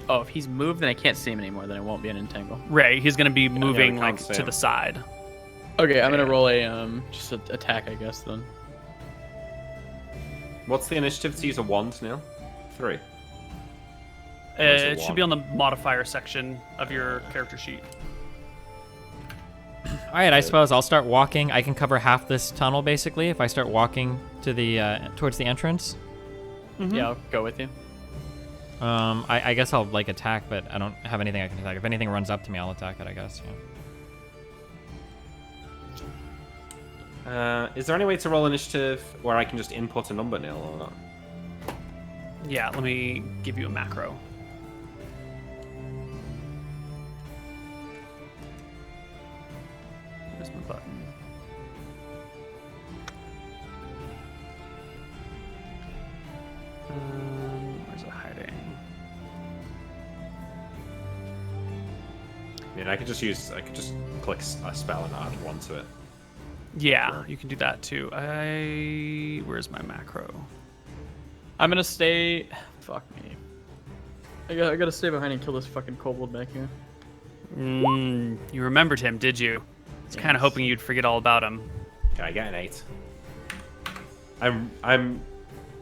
Oh, if he's moved, then I can't see him anymore. Then it won't be an Entangle. Ray, he's going to be moving we like can't see to him. the side. Okay, I'm gonna roll a just an attack, I guess then. What's the initiative to use a wand, Neil? 3. is it It should one? be on the modifier section of your character sheet. All right, I suppose I'll start walking. I can cover half this tunnel basically if I start walking to the towards the entrance. Yeah, I'll go with you. I guess I'll like attack, but I don't have anything I can attack. If anything runs up to me, I'll attack it, I guess. Yeah. Is there any way to roll initiative where I can just input a number, Neil, or not? Yeah, let me give you a macro. Where's my button? Where's it hiding? I mean, I could just click a spell and add 1 to it. Yeah, you can do that too. Where's my macro? I'm gonna stay. Fuck me. I gotta stay behind and kill this fucking kobold back here. You remembered him, did you? I was kind of Yes. hoping you'd forget all about him. Okay, I get an 8. I'm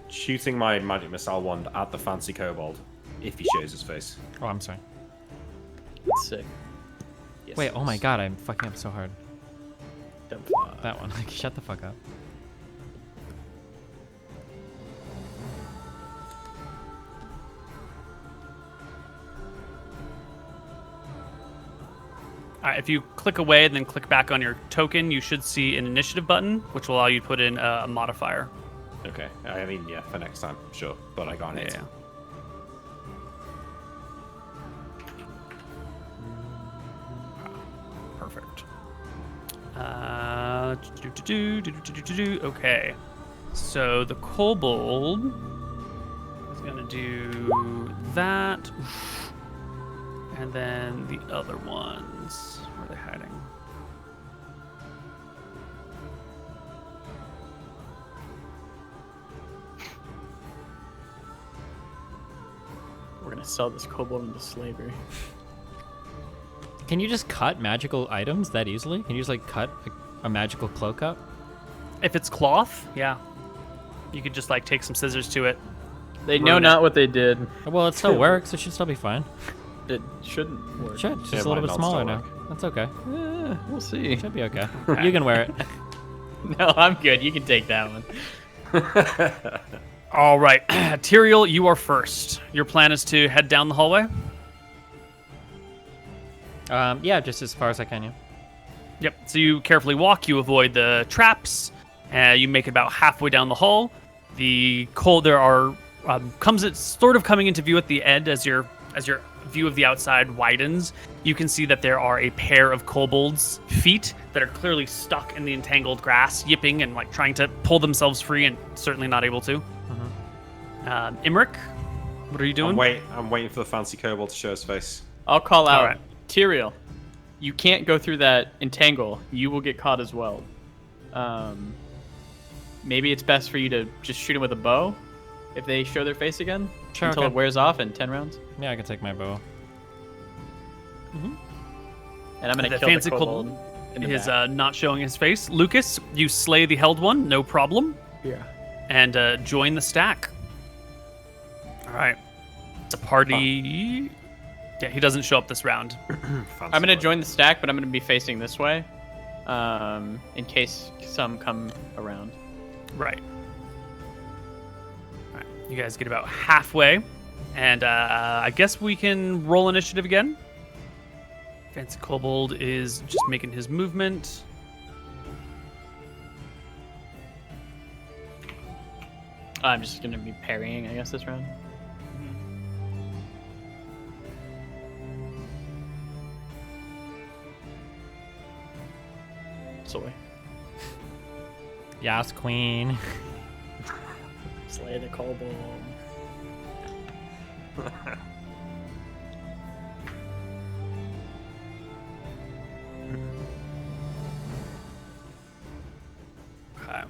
shooting my magic missile wand at the fancy kobold if he shows his face. Oh, I'm sorry. That's sick. Yes, Wait, oh my yes. god, I'm fucking up so hard. Dump. That one. Like, shut the fuck up. All right, if you click away and then click back on your token, you should see an initiative button, which will allow you to put in a modifier. Okay, I mean, yeah, for next time, sure. But I got an 8. Yeah. Perfect. Okay. So the kobold is gonna do that, and then the other ones. Where are they hiding? We're gonna sell this kobold into slavery. Can you just cut magical items that easily? Can you just like cut a magical cloak up? If it's cloth, yeah, you could just like take some scissors to it. They know Ruin it. not what they did. Well, it still works. It should still be fine. It shouldn't work. Should. It's Yeah, just a it little might bit not smaller still now. work. That's okay. We'll see. Should be okay. You can wear it. No, I'm good. You can take that one. All right, Tyrael, you are first. Your plan is to head down the hallway. Yeah, just as far as I can. Yeah. Yep. So you carefully walk. You avoid the traps. You make it about halfway down the hall. The cold there are it's sort of coming into view at the end as your view of the outside widens. You can see that there are a pair of kobolds' feet that are clearly stuck in the entangled grass, yipping and like trying to pull themselves free, and certainly not able to. Imrik, what are you doing? I'm waiting for the fancy kobold to show his face. I'll call out. Alright. Tyrael, you can't go through that entangle. You will get caught as well. Maybe it's best for you to just shoot him with a bow if they show their face again Sure, until okay. it wears off in 10 rounds. Yeah, I can take my bow. And I'm gonna The kill fancy the kobold. kobold in the is back. not showing his face. Lucas, you slay the held one, no problem, Yeah. and join the stack. All right, it's a party. Yeah, he doesn't show up this round. I'm gonna join the stack, but I'm gonna be facing this way, in case some come around. Right. All right. You guys get about halfway, and I guess we can roll initiative again. Fancy Kobold is just making his movement. I'm just gonna be parrying, I guess, this round. Soy. Yes, queen. Slay the kobold. Okay.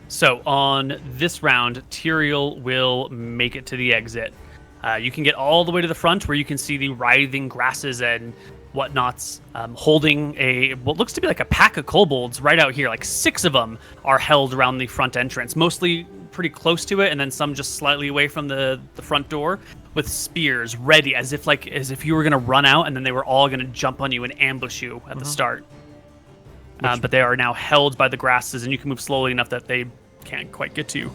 So on this round, Tyrael will make it to the exit. You can get all the way to the front where you can see the writhing grasses and whatnots, holding what looks to be like a pack of kobolds right out here. Like 6 of them are held around the front entrance, mostly pretty close to it, and then some just slightly away from the front door, with spears ready, as if you were gonna run out, and then they were all gonna jump on you and ambush you at the start. But they are now held by the grasses, and you can move slowly enough that they can't quite get to you.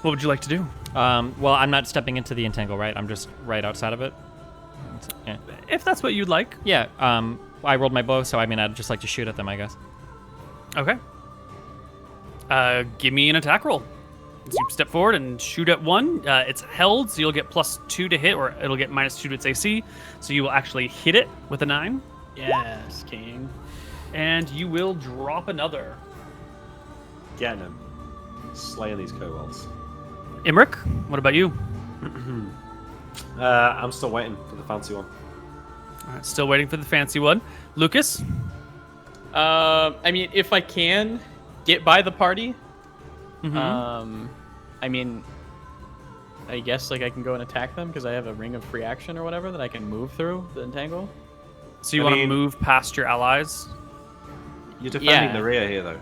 What would you like to do? Well, I'm not stepping into the entangle, right? I'm just right outside of it. Yeah. If that's what you'd like. Yeah. I rolled my bow, so I mean, I'd just like to shoot at them, I guess. Okay. Give me an attack roll. So you step forward and shoot at one. It's held, so you'll get +2 to hit, or it'll get -2 to its AC. So you will actually hit it with a 9. Yes, king. And you will drop another. Getting him. Slaying these kobolds. Imrik, what about you? I'm still waiting for the fancy one. All right, still waiting for the fancy one. Lucas? I mean, if I can get by the party, Mm-hmm. I mean, I guess like I can go and attack them because I have a ring of free action or whatever that I can move through the entangle. So you I want to mean- move past your allies? You're defending Yeah. the rear here, though.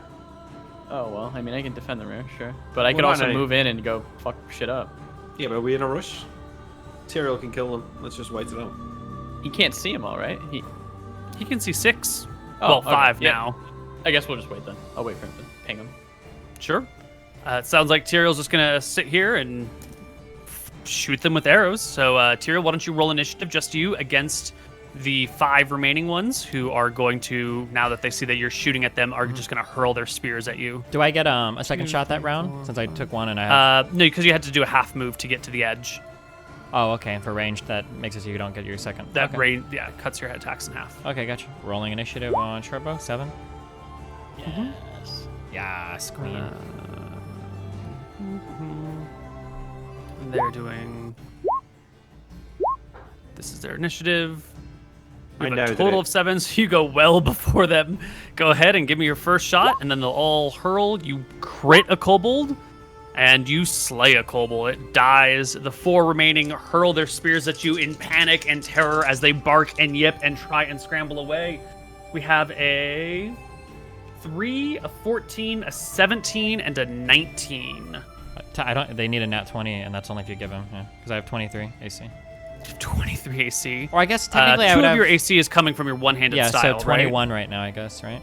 Oh well, I mean I can defend the rear, sure, but I could Well, also no. move in and go fuck shit up. Yeah, but are we in a rush? Tyrael can kill them. Let's just wait it out. He can't see him all right. He can see 6. Oh, Well, okay, 5 yeah. now. I guess we'll just wait then. I'll wait for him to ping him. Sure. It sounds like Tyrael's just going to sit here and shoot them with arrows. So, Tyrael, why don't you roll initiative, just you, against the 5 remaining ones who are going to, now that they see that you're shooting at them, are just going to hurl their spears at you. Do I get a second shot that round? Since I took one and I have... No, because you had to do a half move to get to the edge. Oh, okay. And for range, that makes it so you don't get your second. That okay. range, yeah, cuts your attacks in half. Okay, gotcha. Rolling initiative on Shortbow, 7. Yes. Yes, queen. And they're doing. This is their initiative. We I have know a that total it- of 7, so you go well before them. Go ahead and give me your first shot, and then they'll all hurl. You crit a kobold, and you slay a kobold. It dies. The 4 remaining hurl their spears at you in panic and terror as they bark and yip and try and scramble away. We have a 3, a 14, a 17, and a 19. I don't. They need a nat 20, and that's only if you give them. Yeah, because I have 23 AC. 23 AC. Or I guess technically I 2 would of have. your AC is coming from your one-handed Yeah, style, so 21 right now, I guess, right?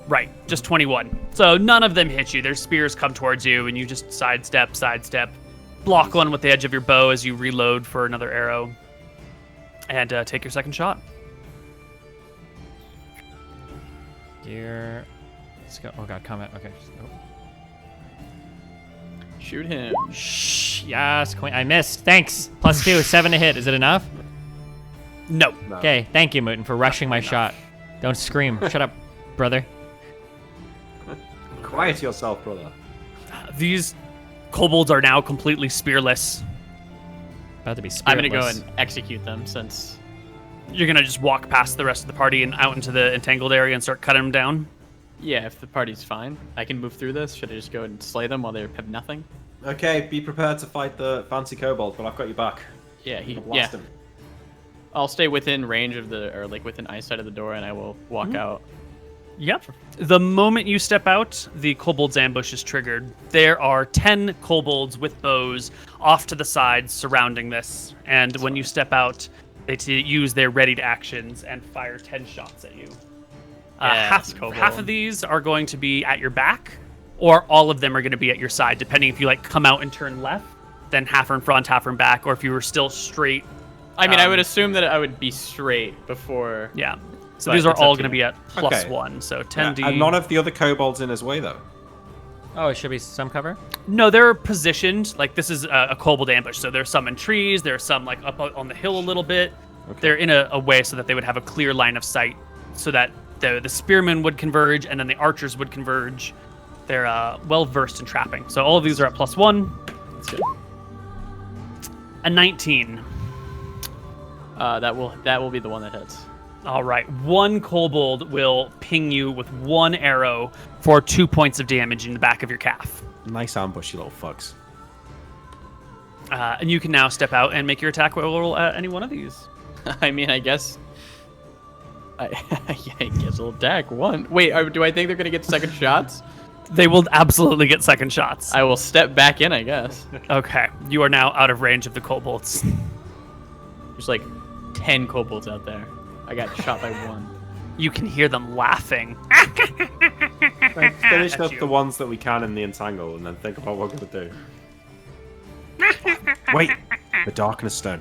Right, just 21. So none of them hit you. Their spears come towards you, and you just sidestep, block one with the edge of your bow as you reload for another arrow, and take your second shot. Gear. Let's go. Oh god, combat. Okay. Shoot him. Shh. Yes, queen. I missed. Thanks. +2, 7 to hit. Is it enough? No. No. Okay. Thank you, Muton, for rushing my shot. Don't scream. Shut up, brother. Quiet yourself, brother. These kobolds are now completely spearless. About to be I'm gonna go spiritless. and execute them since. You're gonna just walk past the rest of the party and out into the entangled area and start cutting them down. Yeah, if the party's fine, I can move through this. Should I just go and slay them while they have nothing? Okay, be prepared to fight the fancy kobold, but I've got your back. Yeah, I'm he. gonna Yeah, blast him. I'll stay within range of or like within eyesight of the door, and I will walk out. Yep. The moment you step out, the kobold's ambush is triggered. There are 10 kobolds with bows off to the side surrounding this, and when you step out, they use their readied actions and fire 10 shots at you. Yes, kobold. Half of these are going to be at your back, or all of them are going to be at your side, depending if you like come out and turn left, then half are in front, half are in back, or if you were still straight. I mean, I would assume that I would be straight before. Yeah. So But these are it's up all to going to you. be at plus Okay. 1, so Yeah, 10d. and none of the other kobolds in his way, though. Oh, it should be some cover? No, they're positioned like this is a kobold ambush. So there's some in trees, there's some like up on the hill a little bit. Okay. They're in a way so that they would have a clear line of sight, so that the spearmen would converge and then the archers would converge. They're well versed in trapping. So all of these are at plus 1. That's good. A 19. That will be the one that hits. All right, 1 kobold will ping you with 1 arrow for 2 points of damage in the back of your calf. Nice ambush, you little fucks. And you can now step out and make your attack roll at any one of these. I mean, I guess Yeah, he gets a little deck. One. Wait, do I think they're gonna get second shots? They will absolutely get second shots. I will step back in, I guess. Okay, you are now out of range of the kobolds. There's like 10 kobolds out there. I got shot by one. You can hear them laughing. Like, finish At up you. the ones that we can in the entangle, and then think about what we're gonna do. Wait, the darkness stone.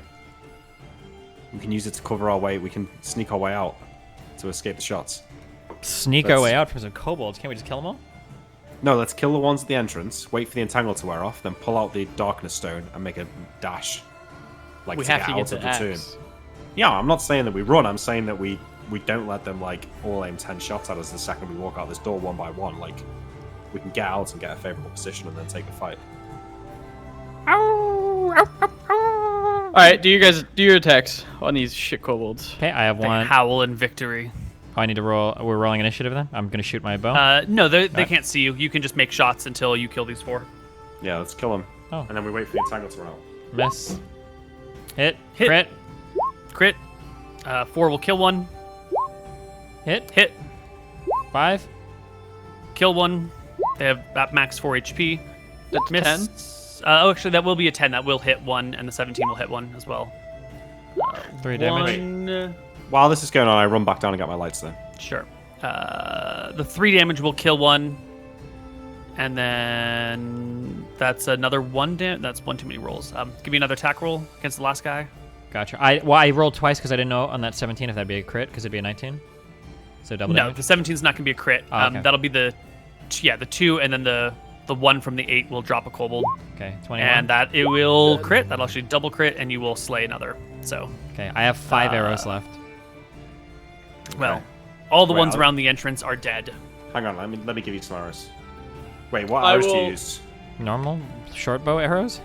We can use it to cover our way. We can sneak our way out to escape the shots. Sneak our way out from some kobolds. Can't we just kill them all? No, let's kill the ones at the entrance. Wait for the entangle to wear off, then pull out the darkness stone and make a dash. Like We to have get to out get of the the tomb. axe. Yeah, I'm not saying that we run. I'm saying that we don't let them like all aim 10 shots at us the second we walk out this door one by one. Like we can get out and get a favorable position and then take the fight. All right, do your attacks on these shit kobolds. Okay, I have They one. howl in victory. Oh, I need to roll. We're rolling initiative then? I'm going to shoot my bow. No, they Alright. can't see you. You can just make shots until you kill these 4. Yeah, let's kill them. Oh. And then we wait for the entangle to run out. Miss. Hit. Hit. Crit. Crit. 4 will kill 1. Hit. Hit. 5. Kill 1. They have at max 4 HP. That's Miss. Oh, actually, that will be a 10. That will hit 1, and the 17 will hit 1 as well. 3 damage. 1. While this is going on, I run back down and get my lights then. Sure. The 3 damage will kill 1. And then that's another 1 damage. That's 1 too many rolls. Give me another attack roll against the last guy. Gotcha. I rolled twice because I didn't know on that 17 if that'd be a crit because it'd be a 19. So double No, damage. the 17 is not going to be a crit. Oh, okay. That'll be the 2, and then the 1 from the 8 will drop a kobold. Okay, 21. And that it will crit. That'll actually double crit, and you will slay another. So, Okay, I have 5 arrows left. well, all the Wait, ones I'll- around the entrance are dead. Hang on, let me give you some arrows. Wait, what I arrows do will- you use? Normal short bow arrows?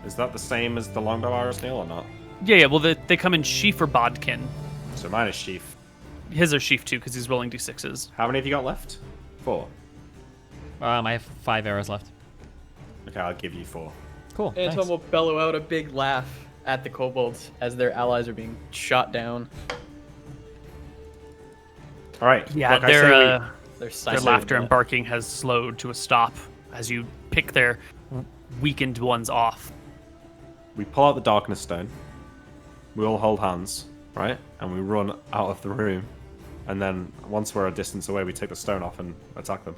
Is that the same as the longbow arrows, Neil, or not? Yeah. Well, they come in sheaf or bodkin. So mine is sheath. His are sheaf too, because he's rolling d6s. How many have you got left? 4. I have 5 arrows left. Okay, I'll give you 4. Cool. Anton thanks. will bellow out a big laugh at the kobolds as their allies are being shot down. All right. Yeah, look, I say Their their silent laughter and death. barking has slowed to a stop as you pick their weakened ones off. we pull out the darkness stone. We all hold hands, right? And we run out of the room. And then once we're a distance away, we take the stone off and attack them.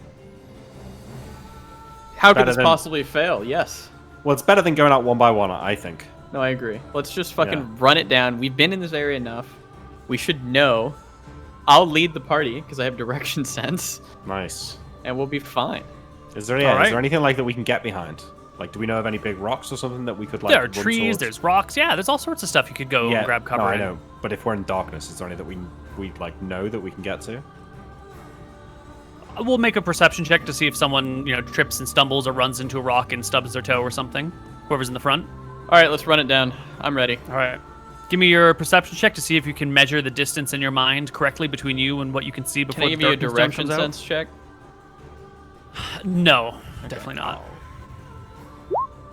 How could Better this than- possibly fail? Yes. Well, it's better than going out one by one, I think. No, I agree. Let's just fucking Yeah. run it down. We've been in this area enough. We should know. I'll lead the party because I have direction sense, Nice. and we'll be fine. Is there All right. anything like that we can get behind? Like, do we know of any big rocks or something that we could like? There are run trees, towards? there's rocks. Yeah, there's all sorts of stuff you could go and grab cover No, I in. know. But if we're in darkness, is there any that we like know that we can get to? We'll make a perception check to see if someone, trips and stumbles or runs into a rock and stubs their toe or something. Whoever's in the front. All right, let's run it down. I'm ready. All right. Give me your perception check to see if you can measure the distance in your mind correctly between you and what you can see before Can I the give you a darkness stone direction comes out. sense check? No, definitely not.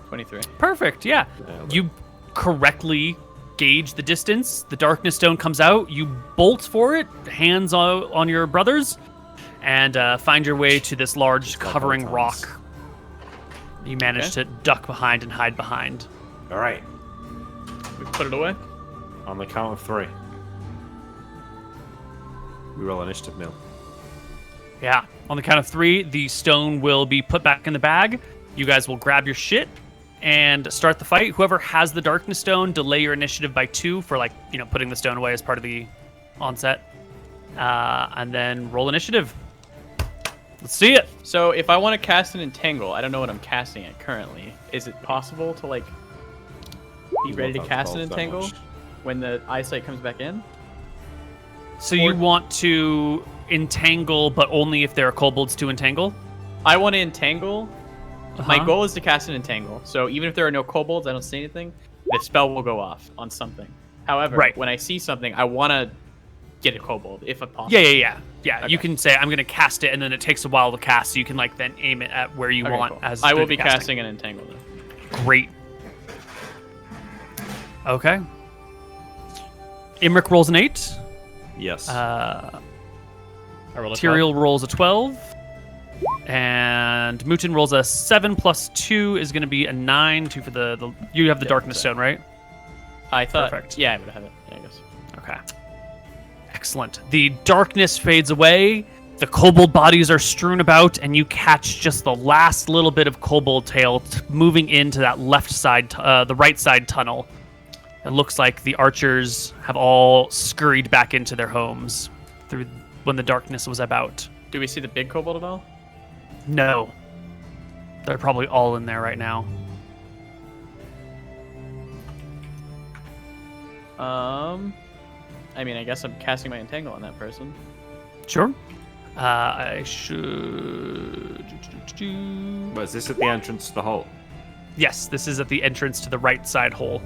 23. Perfect. Yeah. You correctly gauge the distance. The darkness stone comes out. You bolt for it, hands on your brothers, and find your way to this large like covering old rock. times. You manage to duck behind and hide behind. All right. We put it away. On the count of 3. We roll initiative, Neil. Yeah. On the count of 3, the stone will be put back in the bag. You guys will grab your shit and start the fight. Whoever has the darkness stone, delay your initiative by 2 for putting the stone away as part of the onset. And then roll initiative. Let's see it. So if I want to cast an entangle, I don't know what I'm casting it currently. Is it possible to be ready to love that cast an spell so entangle much. when the eyesight comes back in? So you want to entangle, but only if there are kobolds to entangle? I want to entangle. My Uh-huh. goal is to cast an entangle. So even if there are no kobolds, I don't see anything, the spell will go off on something. However, Right. when I see something, I want to get a kobold if possible. Yeah. Okay. You can say, I'm going to cast it, and then it takes a while to cast, so you can then aim it at where you Okay, want cool. as I will through be the casting an entangle then. Great. Okay. Imrik rolls an 8. Yes. I rolled a 12. Tyrael rolls a 12. And McGary rolls a 7 plus 2 is going to be a 9. 2 for the you have the darkness stone, right? I thought. Perfect. Yeah, I would have it. Yeah, I guess. Okay. Excellent. The darkness fades away. The kobold bodies are strewn about, and you catch just the last little bit of kobold tail moving into that left side, the right side tunnel. It looks like the archers have all scurried back into their homes through when the darkness was about. Do we see the big kobold at all? No. They're probably all in there right now. I mean, I guess I'm casting my entangle on that person. Sure. I should... But is this at the entrance to the hole? Yes, this is at the entrance to the right side hole.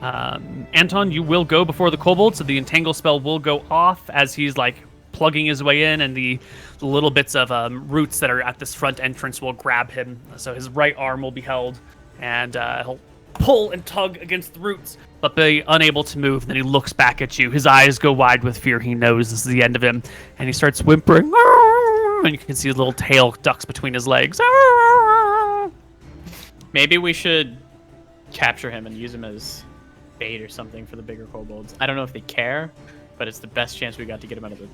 Okay. Anton, you will go before the kobold, so the entangle spell will go off as he's like plugging his way in, and the little bits of roots that are at this front entrance will grab him. So his right arm will be held, and he'll pull and tug against the roots, but be unable to move. Then he looks back at you. His eyes go wide with fear. He knows this is the end of him, and he starts whimpering. And you can see his little tail ducks between his legs. Maybe we should capture him and use him as bait or something for the bigger kobolds. I don't know if they care, but it's the best chance we got to get him out of the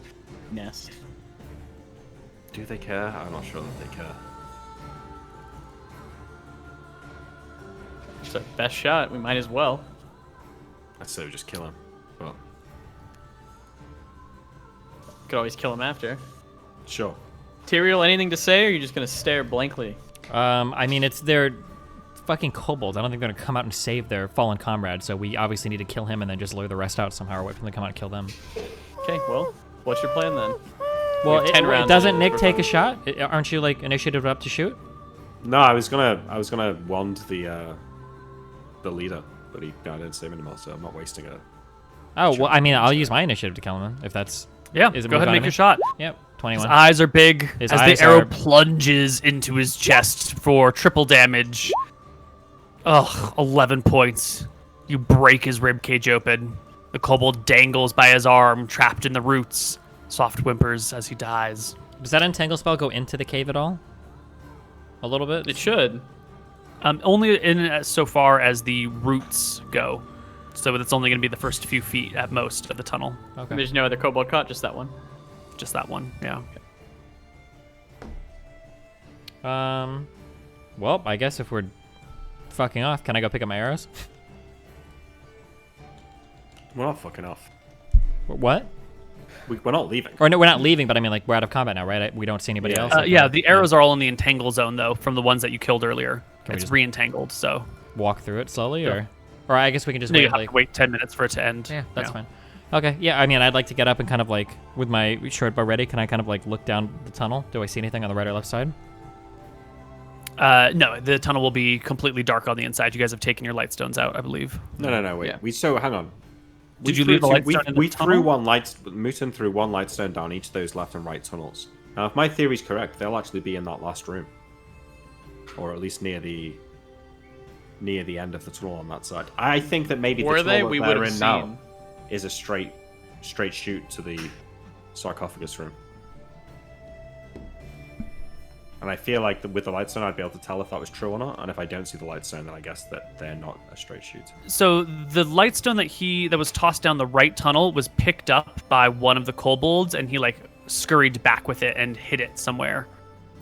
nest. Do they care? I'm not sure that they care. It's our best shot. We might as well. I'd say we just kill him. Well, Could always kill him after. sure. Tyrael, anything to say, or are you just gonna stare blankly? I mean, it's their fucking kobolds. I don't think they're gonna come out and save their fallen comrade. So we obviously need to kill him and then just lure the rest out somehow, or wait for them to come out and kill them. Okay, well, what's your plan then? Well, have 10 rounds doesn't to Nick take a prevent. shot? Aren't you like initiative up to shoot? No, I was gonna wand the leader, but he died in same anymore, so I'm not wasting a. Oh well, I mean, I'll use my initiative to kill him if that's. Yeah, Is it go moved ahead and on make to your me? shot. Yep, His 21. eyes are big His as eyes the arrow are- plunges into his chest for triple damage. Ugh, 11 points. You break his ribcage open. The kobold dangles by his arm, trapped in the roots. Soft whimpers as he dies. Does that entangle spell go into the cave at all? A little bit. It should. Only in so far as the roots go. So it's only going to be the first few feet at most of the tunnel. Okay. There's no other kobold caught, just that one. Just that one, yeah. Well, I guess if we're fucking off, can I go pick up my arrows? We're not fucking off. What? We're not leaving. Or no, we're not leaving, but I mean, like, we're out of combat now, right? We don't see anybody Yeah. else. Like, Yeah, the arrows are all in the entangle zone, though, from the ones that you killed earlier. Can we It's just- re-entangled, so... walk through it slowly, Yeah. or I guess we can just No, you wait. have Like, to wait 10 minutes for it to end. yeah, that's fine. Okay, yeah. I mean, I'd like to get up and kind of like with my short bow ready. Can I kind of like look down the tunnel? Do I see anything on the right or left side? No, the tunnel will be completely dark on the inside. You guys have taken your light stones out, I believe. No, wait. Yeah. Hang on. Did you leave the light stone in the we tunnel? threw one McGary threw one light stone down each of those left and right tunnels. Now, if my theory's correct, they'll actually be in that last room, or at least near the end of the tunnel on that side. I think that maybe Were the they? tunnel We that would they're have in seen. now is a straight shoot to the sarcophagus room. And I feel like with the light stone, I'd be able to tell if that was true or not. And if I don't see the light stone, then I guess that they're not a straight shoot. So the light stone that was tossed down the right tunnel was picked up by one of the kobolds, and he like scurried back with it and hid it somewhere.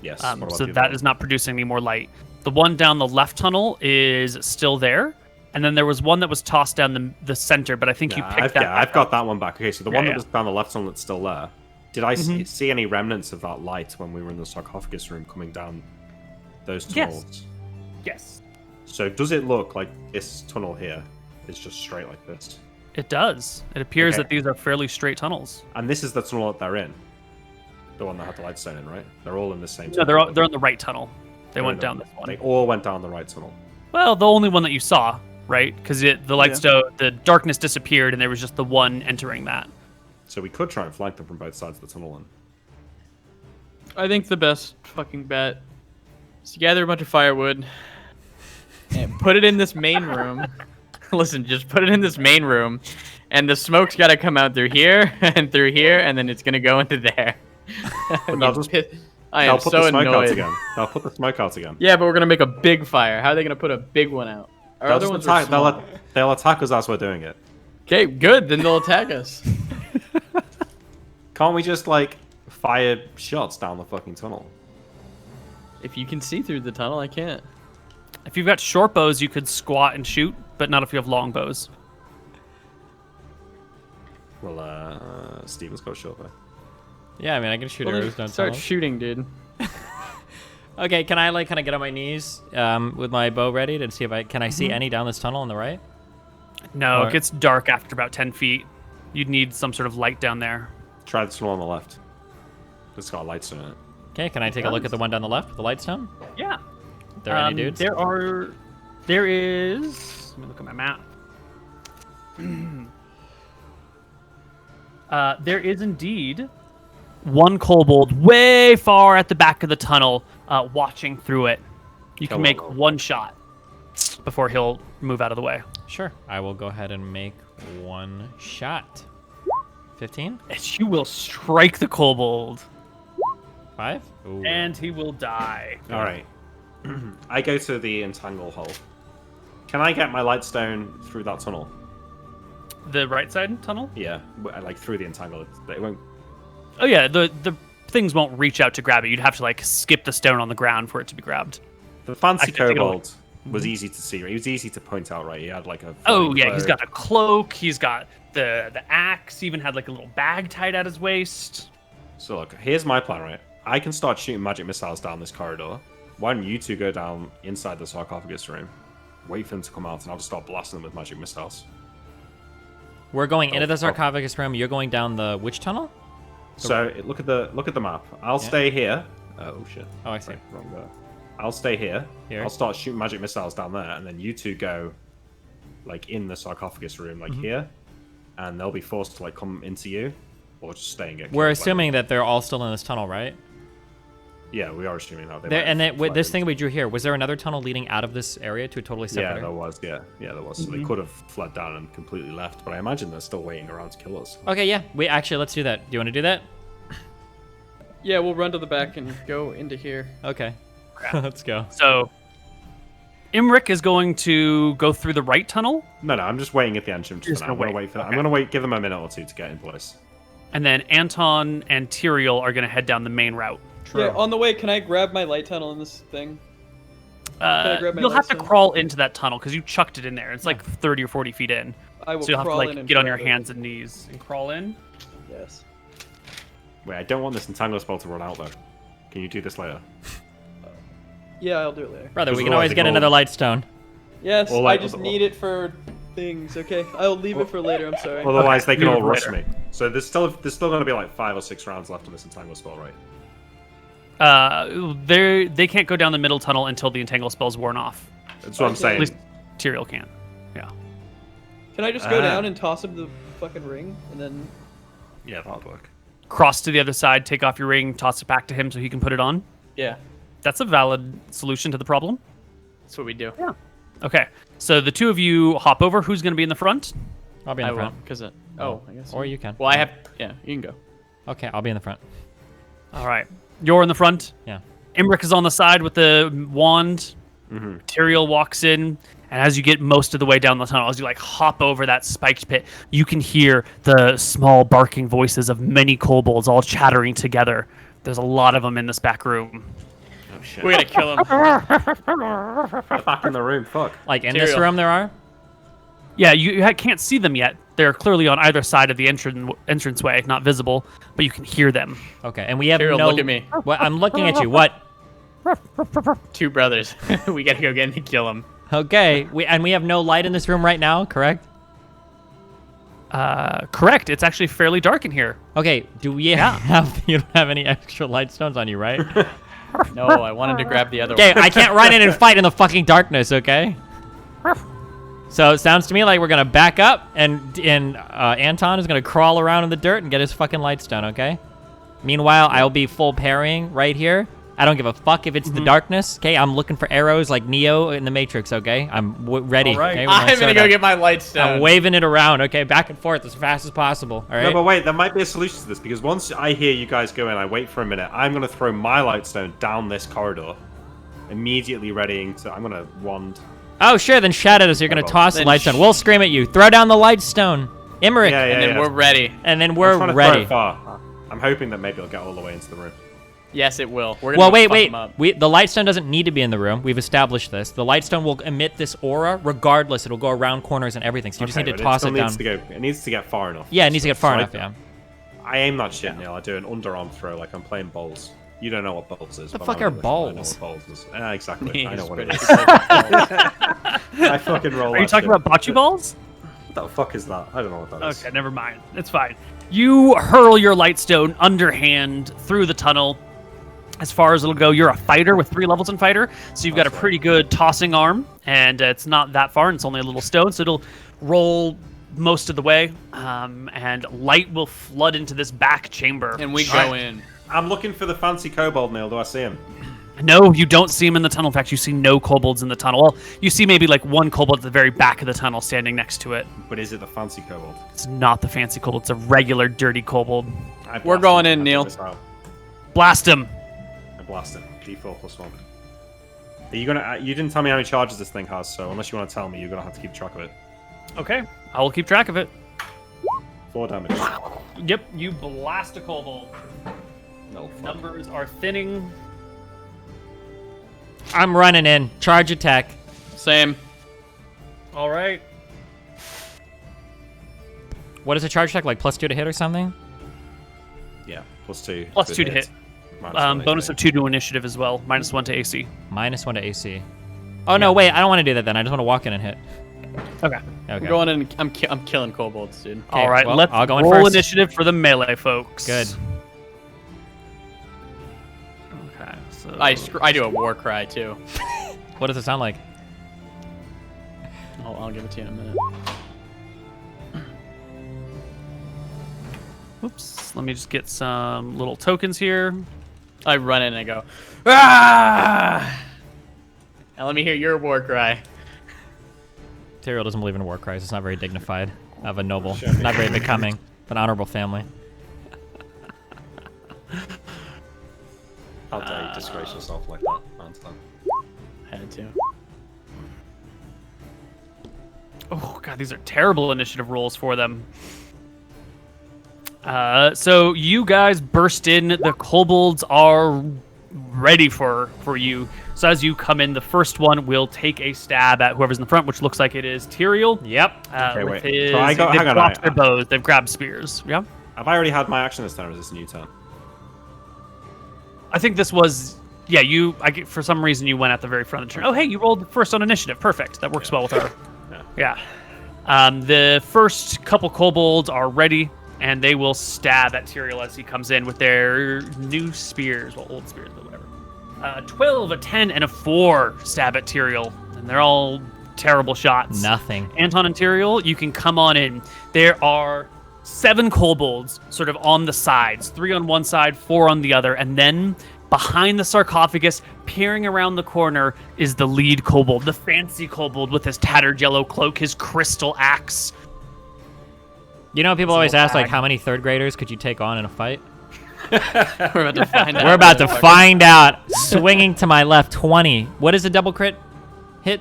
Yes. So that is not producing any more light. The one down the left tunnel is still there, and then there was one that was tossed down the center, but I think you picked that. I've got that one back. Okay, so the one Yeah. that was down the left tunnel that's still there. Did I see any remnants of that light when we were in the sarcophagus room coming down those tunnels? Yes. So does it look like this tunnel here is just straight like this? It does. It appears Okay. that these are fairly straight tunnels. And this is the tunnel that they're in? The one that had the light stone in, right? They're all in the same No, tunnel. they're on the right tunnel. They They're went in down the- this one. They all went down the right tunnel. Well, the only one that you saw, right? Because the light stone, the darkness disappeared, and there was just the one entering that. So we could try and flank them from both sides of the tunnel. And I think the best fucking bet is to gather a bunch of firewood and put it in this main room, Listen, just put it in this main room, and the smoke's got to come out through here and through here, and then it's gonna go into there. I am put so the smoke out annoyed. again. They'll put the smoke out again. Yeah, but we're gonna make a big fire. How are they gonna put a big one out? Our They'll other just ones attack. are small. They'll attack us as we're doing it. Okay, good. Then they'll attack us. Can't we just like fire shots down the fucking tunnel? If you can see through the tunnel, I can't. If you've got short bows, you could squat and shoot, but not if you have long bows. Well, Steven's got short bow. Yeah, I mean, I can shoot Well, then arrows down start tunnels. shooting, dude. Okay, can I like kind of get on my knees with my bow ready to see if I can I Mm-hmm. see any down this tunnel on the right? No, Or- it gets dark after about 10 feet. You'd need some sort of light down there. Try the tunnel on the left. It's got lights in it. Okay, can I take a look at the one down the left with the lights down? Yeah. There any dudes? There is. Let me look at my map. There is indeed one kobold way far at the back of the tunnel, watching through it. You can make one shot before he'll move out of the way. Sure. I will go ahead and make one shot. 15? And you will strike the kobold, 5? Ooh. and he will die. All right. I go to the entangle hole. Can I get my lightstone through that tunnel? The right side tunnel? Yeah, like through the entangle. It won't. Oh yeah, the things won't reach out to grab it. You'd have to like skip the stone on the ground for it to be grabbed. The fancy Actually, take it away. kobold was easy to see. Right? He was easy to point out. Right? He had like a. Oh flying yeah, he's cloak. got a cloak. He's got the axe. He even had like a little bag tied at his waist. So look, here's my plan. Right? I can start shooting magic missiles down this corridor. Why don't you two go down inside the sarcophagus room, wait for them to come out, and I'll just start blasting them with magic missiles. We're going into the oh. sarcophagus room. You're going down the which tunnel? So look at the map. I'll stay here. Oh shit. Oh, I see. Right, wrong there. I'll stay here. Here. I'll start shooting magic missiles down there, and then you two go, like in the sarcophagus room, like here, and they'll be forced to like come into you, or just stay and get. We're killed by assuming that they're all still in this tunnel, right? them. Yeah, we are assuming that. They There, might and have then with fled this in. thing we drew here, was there another tunnel leading out of this area to a totally separate Yeah, area? there was. Yeah, there was. So they could have fled down and completely left, but I imagine they're still waiting around to kill us. Okay, yeah. We actually let's do that. Do you want to do that? Yeah, we'll run to the back and go into here. Okay. Let's go. So Imrik is going to go through the right tunnel, No, I'm just waiting at the entrance. Just For now. I'm gonna gonna wait. wait for that. Okay. I'm gonna wait. Give them a minute or two to get in place. and then Anton and Tyrael are going to head down the main route. Yeah, on the way, can I grab my light tunnel in this thing? I grab my You'll have to lightstone? crawl into that tunnel because you chucked it in there. It's like 30 or 40 feet in. I will So you'll have to crawl in like and get on your grab it. hands and knees and crawl in. Yes. Wait, I don't want this entangle spell to run out though. Can you do this later? Yeah, I'll do it later. Brother, Just we can otherwise always they get go- another light stone. Yes, Or I like- just need it for things, okay? I'll leave it for later, I'm sorry. Otherwise, they can leave all it for rush later. me. So there's still going to be like 5 or 6 rounds left on this entangle spell, right? They can't go down the middle tunnel until the entangle spell's worn off. That's what I'm Okay. saying. At least Tyrael can. Yeah. Can I just go Ah. down and toss him the fucking ring, and then... Yeah, that'll work. Cross to the other side, take off your ring, toss it back to him so he can put it on. Yeah, That's a valid solution to the problem. that's what we do. Yeah. Okay. So the two of you hop over. Who's going to be in the front? I'll be in I the will, front. because... Oh, I guess. Or you can. Well, I have... Yeah, you can go. Okay, I'll be in the front. All right. You're in the front. Yeah. Imrik is on the side with the wand. Tyrael walks in, and as you get most of the way down the tunnel, as you like hop over that spiked pit, you can hear the small barking voices of many kobolds all chattering together. There's a lot of them in this back room. Oh shit. We're gonna kill him. Get back in the room. Fuck. Like in this Tyrael. room there are? Yeah, you can't see them yet. They're clearly on either side of the entranceway, not visible, but you can hear them. Okay, and we have Tyrael, no... look at me. What? I'm looking at you. What? 2 brothers. We gotta go get him and kill him. Okay, we have no light in this room right now, correct? Correct. It's actually fairly dark in here. Okay, do we have... You don't have any extra light stones on you, right? No, I wanted to grab the other Okay, one. I can't run in and fight in the fucking darkness, okay? So it sounds to me like we're gonna back up, and Anton is gonna crawl around in the dirt and get his fucking light stone, okay? Meanwhile, I'll be full parrying right here, I don't give a fuck if it's the darkness. Okay, I'm looking for arrows like Neo in the Matrix. Okay, I'm ready. All right. Okay, with my I'm gonna sword go out. get my light stone. I'm waving it around. Okay, back and forth as fast as possible. All right. No, but wait, there might be a solution to this because once I hear you guys go in, I wait for a minute. I'm gonna throw my lightstone down this corridor, immediately readying to. I'm gonna wand. Oh, sure. Then shout at us. You're gonna Well, toss the then lightstone. We'll scream at you. Throw down the lightstone, Imrik. Yeah, And then we're ready. And then I'm we're trying to ready. throw it far. I'm hoping that maybe it'll get all the way into the room. Yes, it will. We're gonna Well, go wait, fuck wait. 'em up. The lightstone doesn't need to be in the room. We've established this. The lightstone will emit this aura regardless. It'll go around corners and everything. So you just Okay, need to but toss still it down. needs to go. It needs to get far enough. Yeah, it needs to get far So enough. Yeah. I aim that shit, Neil. I do an underarm throw like I'm playing bowls. You don't know what bowls is. The but fuck I'm are English, and I know bowls? what bowls is. Yeah, exactly. I know what it Pretty is. good. I fucking roll. Are you that talking shit. about bocce balls? What the fuck is that? I don't know what that is. Okay, never mind. It's fine. You hurl your lightstone underhand through the tunnel. As far as it'll go, you're a fighter with 3 levels in fighter, so you've got a That's pretty good tossing arm, and it's not that far, and it's only a little stone, so it'll roll most of the way, and light will flood into this back chamber. And we go in. I'm looking for the fancy kobold, Neil. Do I see him? No, you don't see him in the tunnel. In fact, you see no kobolds in the tunnel. Well, you see maybe like one kobold at the very back of the tunnel standing next to it. But is it the fancy kobold? It's not the fancy kobold. It's a regular dirty kobold. I We're blast going him. in, I Neil. miss out. Blast him. I blast him. D4 +1. Are you gonna? You didn't tell me how many charges this thing has, so unless you want to tell me, you're gonna have to keep track of it. Okay, I will keep track of it. 4 damage. Yep, you blast a kobold. No fuck. Numbers are thinning. I'm running in. Charge attack. Same. All right. What is a charge attack like? +2 to hit or something? Yeah, +2. +2 to hit. -1 Bonus HP. of 2 to initiative as well. -1 to AC. -1 to AC. Oh no, wait. I don't want to do that then. I just want to walk in and hit. Okay. Okay. I'm going in. I'm killing kobolds, dude. All right. well, let's I'll go in roll first. initiative for the melee folks. Good. Okay. So I do a war cry too. What does it sound like? I'll give it to you in a minute. Oops. Let me just get some little tokens here. I run in and I go, ah! Now let me hear your war cry. Tyrael doesn't believe in war cries. It's not very dignified of a noble. Not very becoming of an honorable family. How dare you disgrace yourself like that, Anton? Had to. Oh god, these are terrible initiative rolls for them. So you guys burst in. The kobolds are ready for you. So as you come in, the first one will take a stab at whoever's in the front, which looks like it is Tyrael. Yep. Okay, With wait. his, So I got- they've hang on, dropped I- their bows. They've grabbed spears. Yeah. Have I already had my action this time, or is this a new turn? I think this was. Yeah, for some reason you went at the very front of the turn. Oh, hey, you rolled first on initiative. Perfect. That works well with her. Yeah. Yeah. The first couple kobolds are ready, and they will stab at Tyrael as he comes in with their new spears. Well, old spears, but whatever. 12, a 10, and a 4 stab at Tyrael, and they're all terrible shots. Nothing. Anton and Tyrael, you can come on in. There are 7 kobolds sort of on the sides, 3 on one side, 4 on the other, and then behind the sarcophagus, peering around the corner, is the lead kobold, the fancy kobold with his tattered yellow cloak, his crystal axe. You know, people a always little ask, like, bag. how many 3rd graders could you take on in a fight? We're about to find out. We're about to find out. Swinging to my left, 20. What is a double crit hit?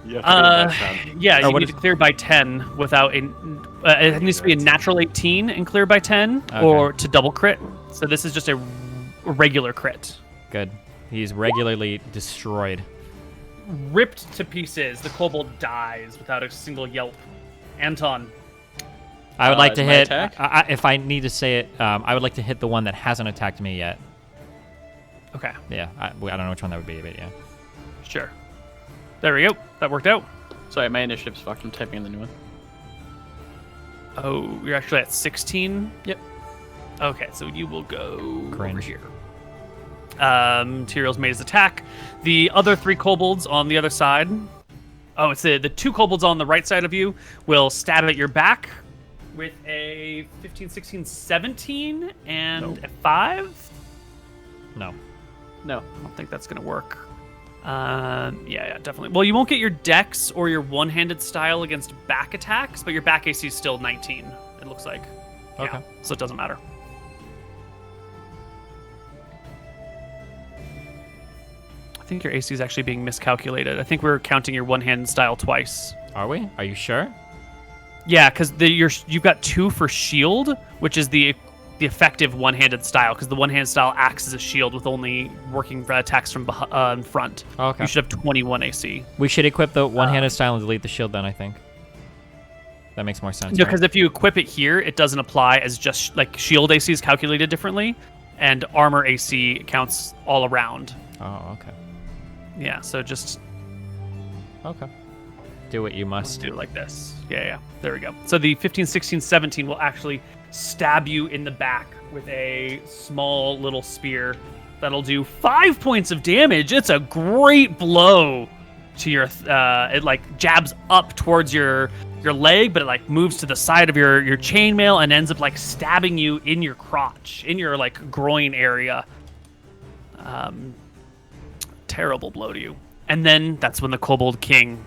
You have to do that, Sam. Yeah, Or you what need is- to clear by 10 without a. It needs to be a natural 18 and clear by 10, Okay. or to double crit. So this is just a regular crit. Good. He's regularly destroyed. Ripped to pieces, the kobold dies without a single yelp. Anton. I would like to my hit, attack? if I need to say it, I would like to hit the one that hasn't attacked me yet. Okay, Yeah, I don't know which one that would be, but yeah. sure. There we go. That worked out. Sorry, my initiative's fucked. I'm typing in the new one. Oh, you're actually at 16? Yep. Okay, so you will go over Cringe. here. Tyrael's made his attack. The other 3 kobolds on the other side. Oh, it's the 2 kobolds on the right side of you will stab at your back with a 15, 16, 17, and Nope. a 5. No. No. I don't think that's gonna work. Yeah, definitely. Well, you won't get your dex or your one-handed style against back attacks, but your back AC is still 19. It looks like. Okay. Yeah, so it doesn't matter. I think your AC is actually being miscalculated. I think we're counting your one-handed style twice. Are we? Are you sure? Yeah, because you've got 2 for shield, which is the effective one-handed style, because the one-handed style acts as a shield with only working attacks from in front. Oh, okay. You should have 21 AC. We should equip the one-handed style and delete the shield then, I think. That makes more sense. No, because if you equip it here, it doesn't apply as just like shield AC is calculated differently, and armor AC counts all around. Oh, okay. Yeah, so just Okay. Do what you must. do it like this. Yeah, there we go. So the 15, 16, 17 will actually stab you in the back with a small little spear that'll do 5 points of damage. It's a great blow to your it like jabs up towards your leg, but it like moves to the side of your chainmail and ends up like stabbing you in your crotch, in your like groin area. Terrible blow to you. And then that's when the Kobold King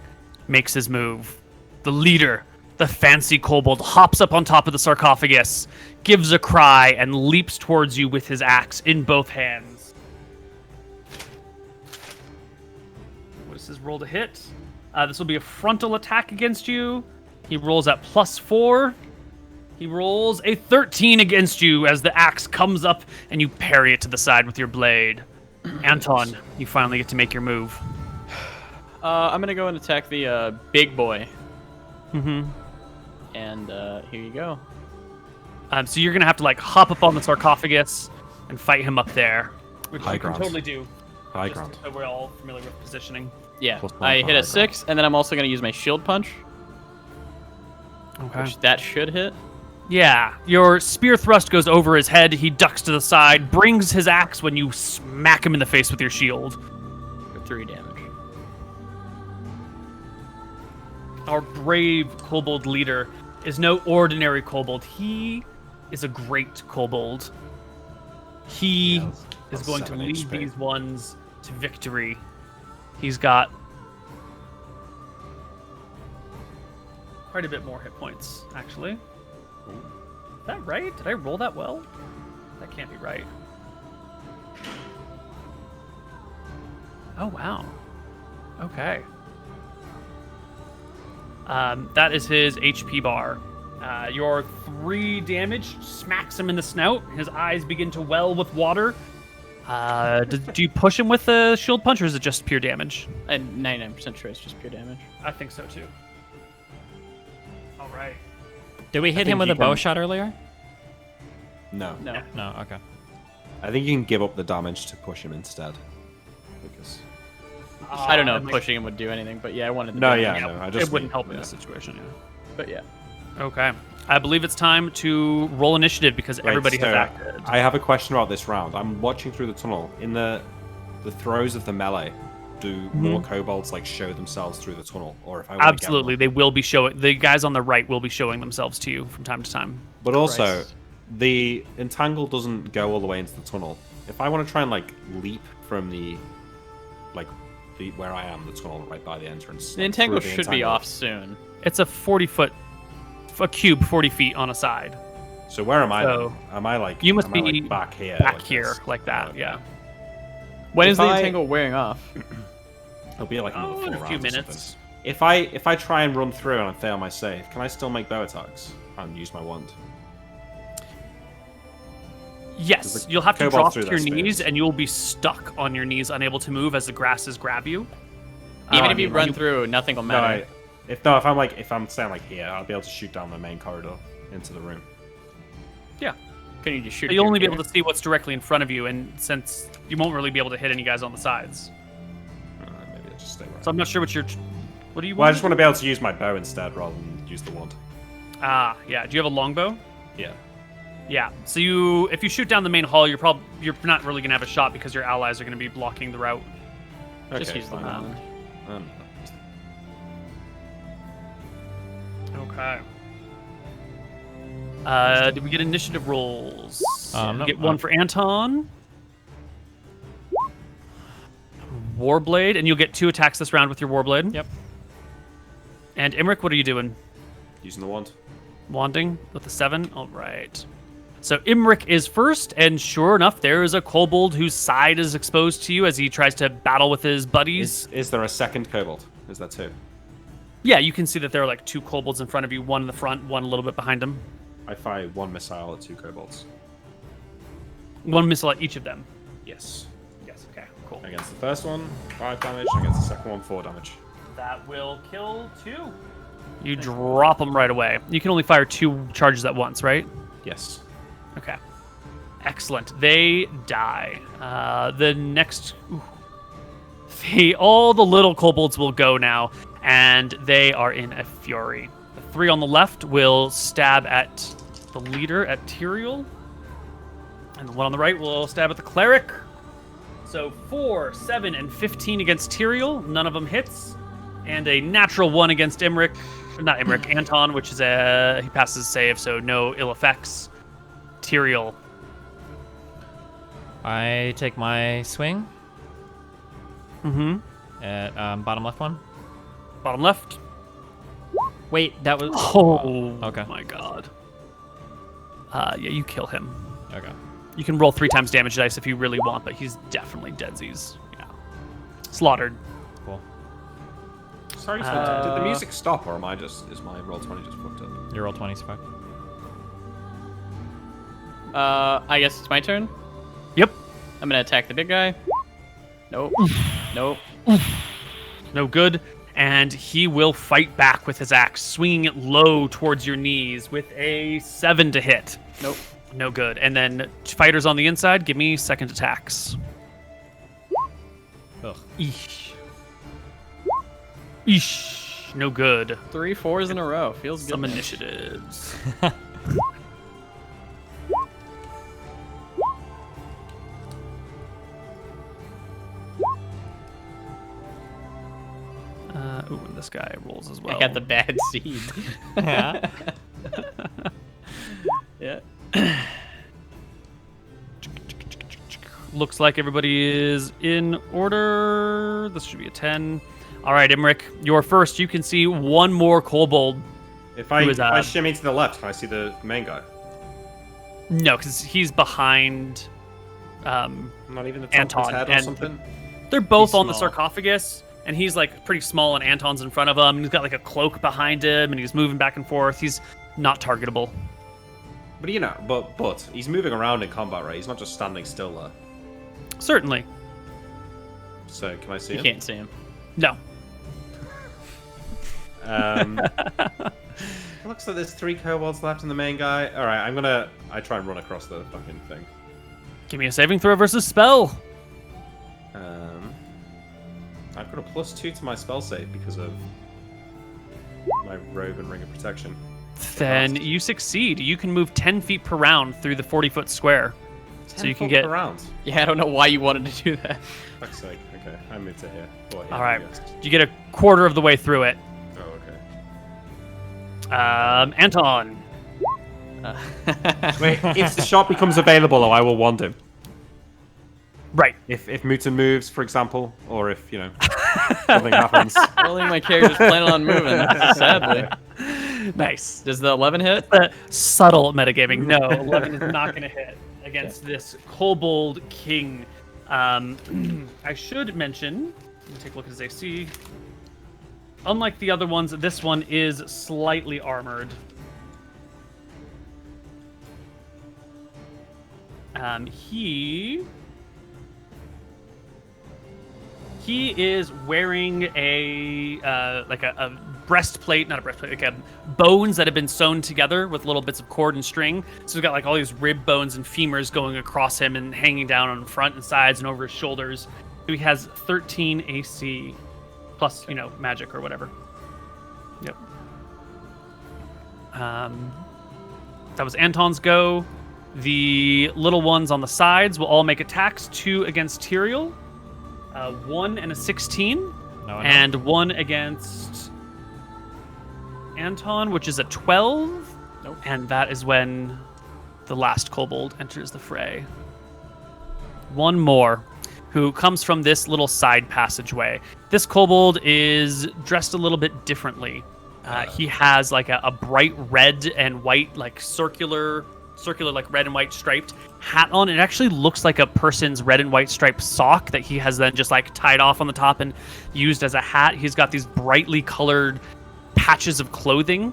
makes his move. The leader, the fancy kobold, hops up on top of the sarcophagus, gives a cry, and leaps towards you with his axe in both hands. What is his roll to hit? This will be a frontal attack against you. He rolls at +4. He rolls a 13 against you as the axe comes up and you parry it to the side with your blade. Anton, you finally get to make your move. I'm gonna go and attack the big boy. Mm-hmm. And here you go. So you're gonna have to like hop up on the sarcophagus and fight him up there, which High you can ground. totally do. High just ground. So we're all familiar with positioning. Yeah, +1 I for hit high a 6, and then I'm also gonna use my shield punch, Okay. which that should hit. Yeah, your spear thrust goes over his head. He ducks to the side, brings his axe when you smack him in the face with your shield. For 3 damage. Our brave kobold leader is no ordinary kobold. He is a great kobold. He Yeah, is that's going to 7 lead HP. these ones to victory. He's got quite a bit more hit points, actually. Is that right? Did I roll that well? That can't be right. Oh, wow. Okay. That is his HP bar. Your 3 damage smacks him in the snout. His eyes begin to well with water. Do you push him with the shield punch, or is it just pure damage? I'm 99% sure it's just pure damage. I think so too. All right. Did we hit think him with you a bow can- shot earlier? No. No. No. Okay. I think you can give up the damage to push him instead. Because I don't know if pushing him would do anything, but yeah, I wanted to. No, do it. yeah, no, I just it wouldn't mean- help in yeah. this situation. Yeah. But yeah. Okay. I believe it's time to roll initiative because Right, everybody has so acted. I have a question about this round. I'm watching through the tunnel. In the throes of the melee, do more kobolds like show themselves through the tunnel, or if I want Absolutely, they will be showing. The guys on the right will be showing themselves to you from time to time. But also, Christ. the entangle doesn't go all the way into the tunnel. If I want to try and like leap from the where I am, the tunnel right by the entrance. The like, entangle through the should be entangle. off soon. It's a 40-foot, a cube, 40 feet on a side. So where am I? So, then? Am I like? you must am I, be like, back here. Back like here, this? like that. Okay. Yeah. When If is the I- entangle wearing off? It'll be like another Oh, 4 in a few rounds or minutes. something. If I try and run through and I fail my save, can I still make bow attacks and use my wand? Yes, Does the you'll have to kobold drop through to your that knees, space? and you'll be stuck on your knees, unable to move as the grasses grab you. Even I if you mean, run through, nothing will matter. If I'm staying like here, I'll be able to shoot down the main corridor into the room. Yeah. Can you just shoot? You'll only be able to see what's directly in front of you, and since you won't really be able to hit any guys on the sides. Maybe I'll just stay right. So I'm not sure what do you Well, I want? just want to be able to use my bow instead rather than use the wand. Yeah. Do you have a longbow? Yeah. Yeah. So if you shoot down the main hall, you're not really gonna have a shot because your allies are gonna be blocking the route. Just Okay, use the fine. wand. Okay. Did we get initiative rolls? No, Get one for Anton. Warblade, and you'll get 2 attacks this round with your Warblade. Yep. And Imrik, what are you doing? Using the wand. Wanding with the 7. All right. So Imrik is first, and sure enough, there is a kobold whose side is exposed to you as he tries to battle with his buddies. Is there a second kobold? Is that 2? Yeah, you can see that there are like 2 kobolds in front of you, one in the front, one a little bit behind him. I fire 1 missile at 2 kobolds. 1 missile at each of them. Yes. Yes, okay, cool. Against the first one, 5 damage. Against the second one, 4 damage. That will kill 2. You drop them right away. You can only fire 2 charges at once, right? Yes. Okay. Excellent. They die. The next... all the little kobolds will go now, and they are in a fury. The 3 on the left will stab at the leader, at Tyrael. And the 1 on the right will stab at the cleric. So 4, 7, and 15 against Tyrael. None of them hits. And a natural 1 against Imrik. Not Imrik, Anton, which is he passes save, so no ill effects. Tyrael. I take my swing Mm-hmm. at bottom left one. Bottom left. Wait, that was... Oh, okay. My God. Yeah, you kill him. Okay. You can roll 3 times damage dice if you really want, but he's definitely deadsies. Yeah. Slaughtered. Cool. Sorry, did the music stop, or is my roll 20 just fucked up? Your roll 20 is fine. I guess it's my turn. Yep. I'm gonna attack the big guy. Nope. Nope. No good. And he will fight back with his axe, swinging it low towards your knees with a 7 to hit. Nope. No good. And then fighters on the inside, give me second attacks. Ugh. Eesh. Eesh. No good. 3 4s in a row. Feels good. Some initiatives. Ooh, and this guy rolls as well. I got the bad seed. Yeah. Yeah. Looks like everybody is in order. This should be a 10. All right, Imrik, you're first. You can see 1 more kobold. If I, Who is, if I shimmy to the left, can I see the main guy? No, because he's behind Not even the top Anton. of his head or And something? they're both He's on the small. sarcophagus, and he's like pretty small, and Anton's in front of him. And he's got like a cloak behind him, and he's moving back and forth. He's not targetable. But you know, but he's moving around in combat, right? He's not just standing still there. Certainly. So can I see You him? can't see him. No. It looks like there's 3 kobolds left in the main guy. All right, I try and run across the fucking thing. Give me a saving throw versus spell. I've got a +2 to my spell save because of my robe and ring of protection. Then you succeed. You can move 10 feet per round through the 40-foot square. 10 So you can foot get... per round. Yeah, I don't know why you wanted to do that. Fuck's sake. Okay, I moved to here. Well, here, All right. yes. You get a quarter of the way through it. Oh, okay. Anton. Wait, if the shot becomes available, I will wand him. Right. If Muton moves, for example, or if, you know, something happens. I don't think my character's planning on moving, sadly. Nice. Does the 11 hit? Subtle metagaming. No, 11 is not going to hit against this Kobold King. I should mention, let me take a look at his AC. Unlike the other ones, this one is slightly armored. He is wearing a like a breastplate, not a breastplate, like a bones that have been sewn together with little bits of cord and string. So he's got like all these rib bones and femurs going across him and hanging down on the front and sides and over his shoulders. He has 13 AC plus, you know, magic or whatever. Yep. That was Anton's go. The little ones on the sides will all make attacks. 2 against Tyrael. 1 and a 16. No, and 1 against Anton, which is a 12. Nope. And that is when the last kobold enters the fray. 1 more. who comes from this little side passageway. This kobold is dressed a little bit differently. He has like a bright red and white, like circular like red and white striped hat on. It actually looks like a person's red and white striped sock that he has then just like tied off on the top and used as a hat. He's got these brightly colored patches of clothing.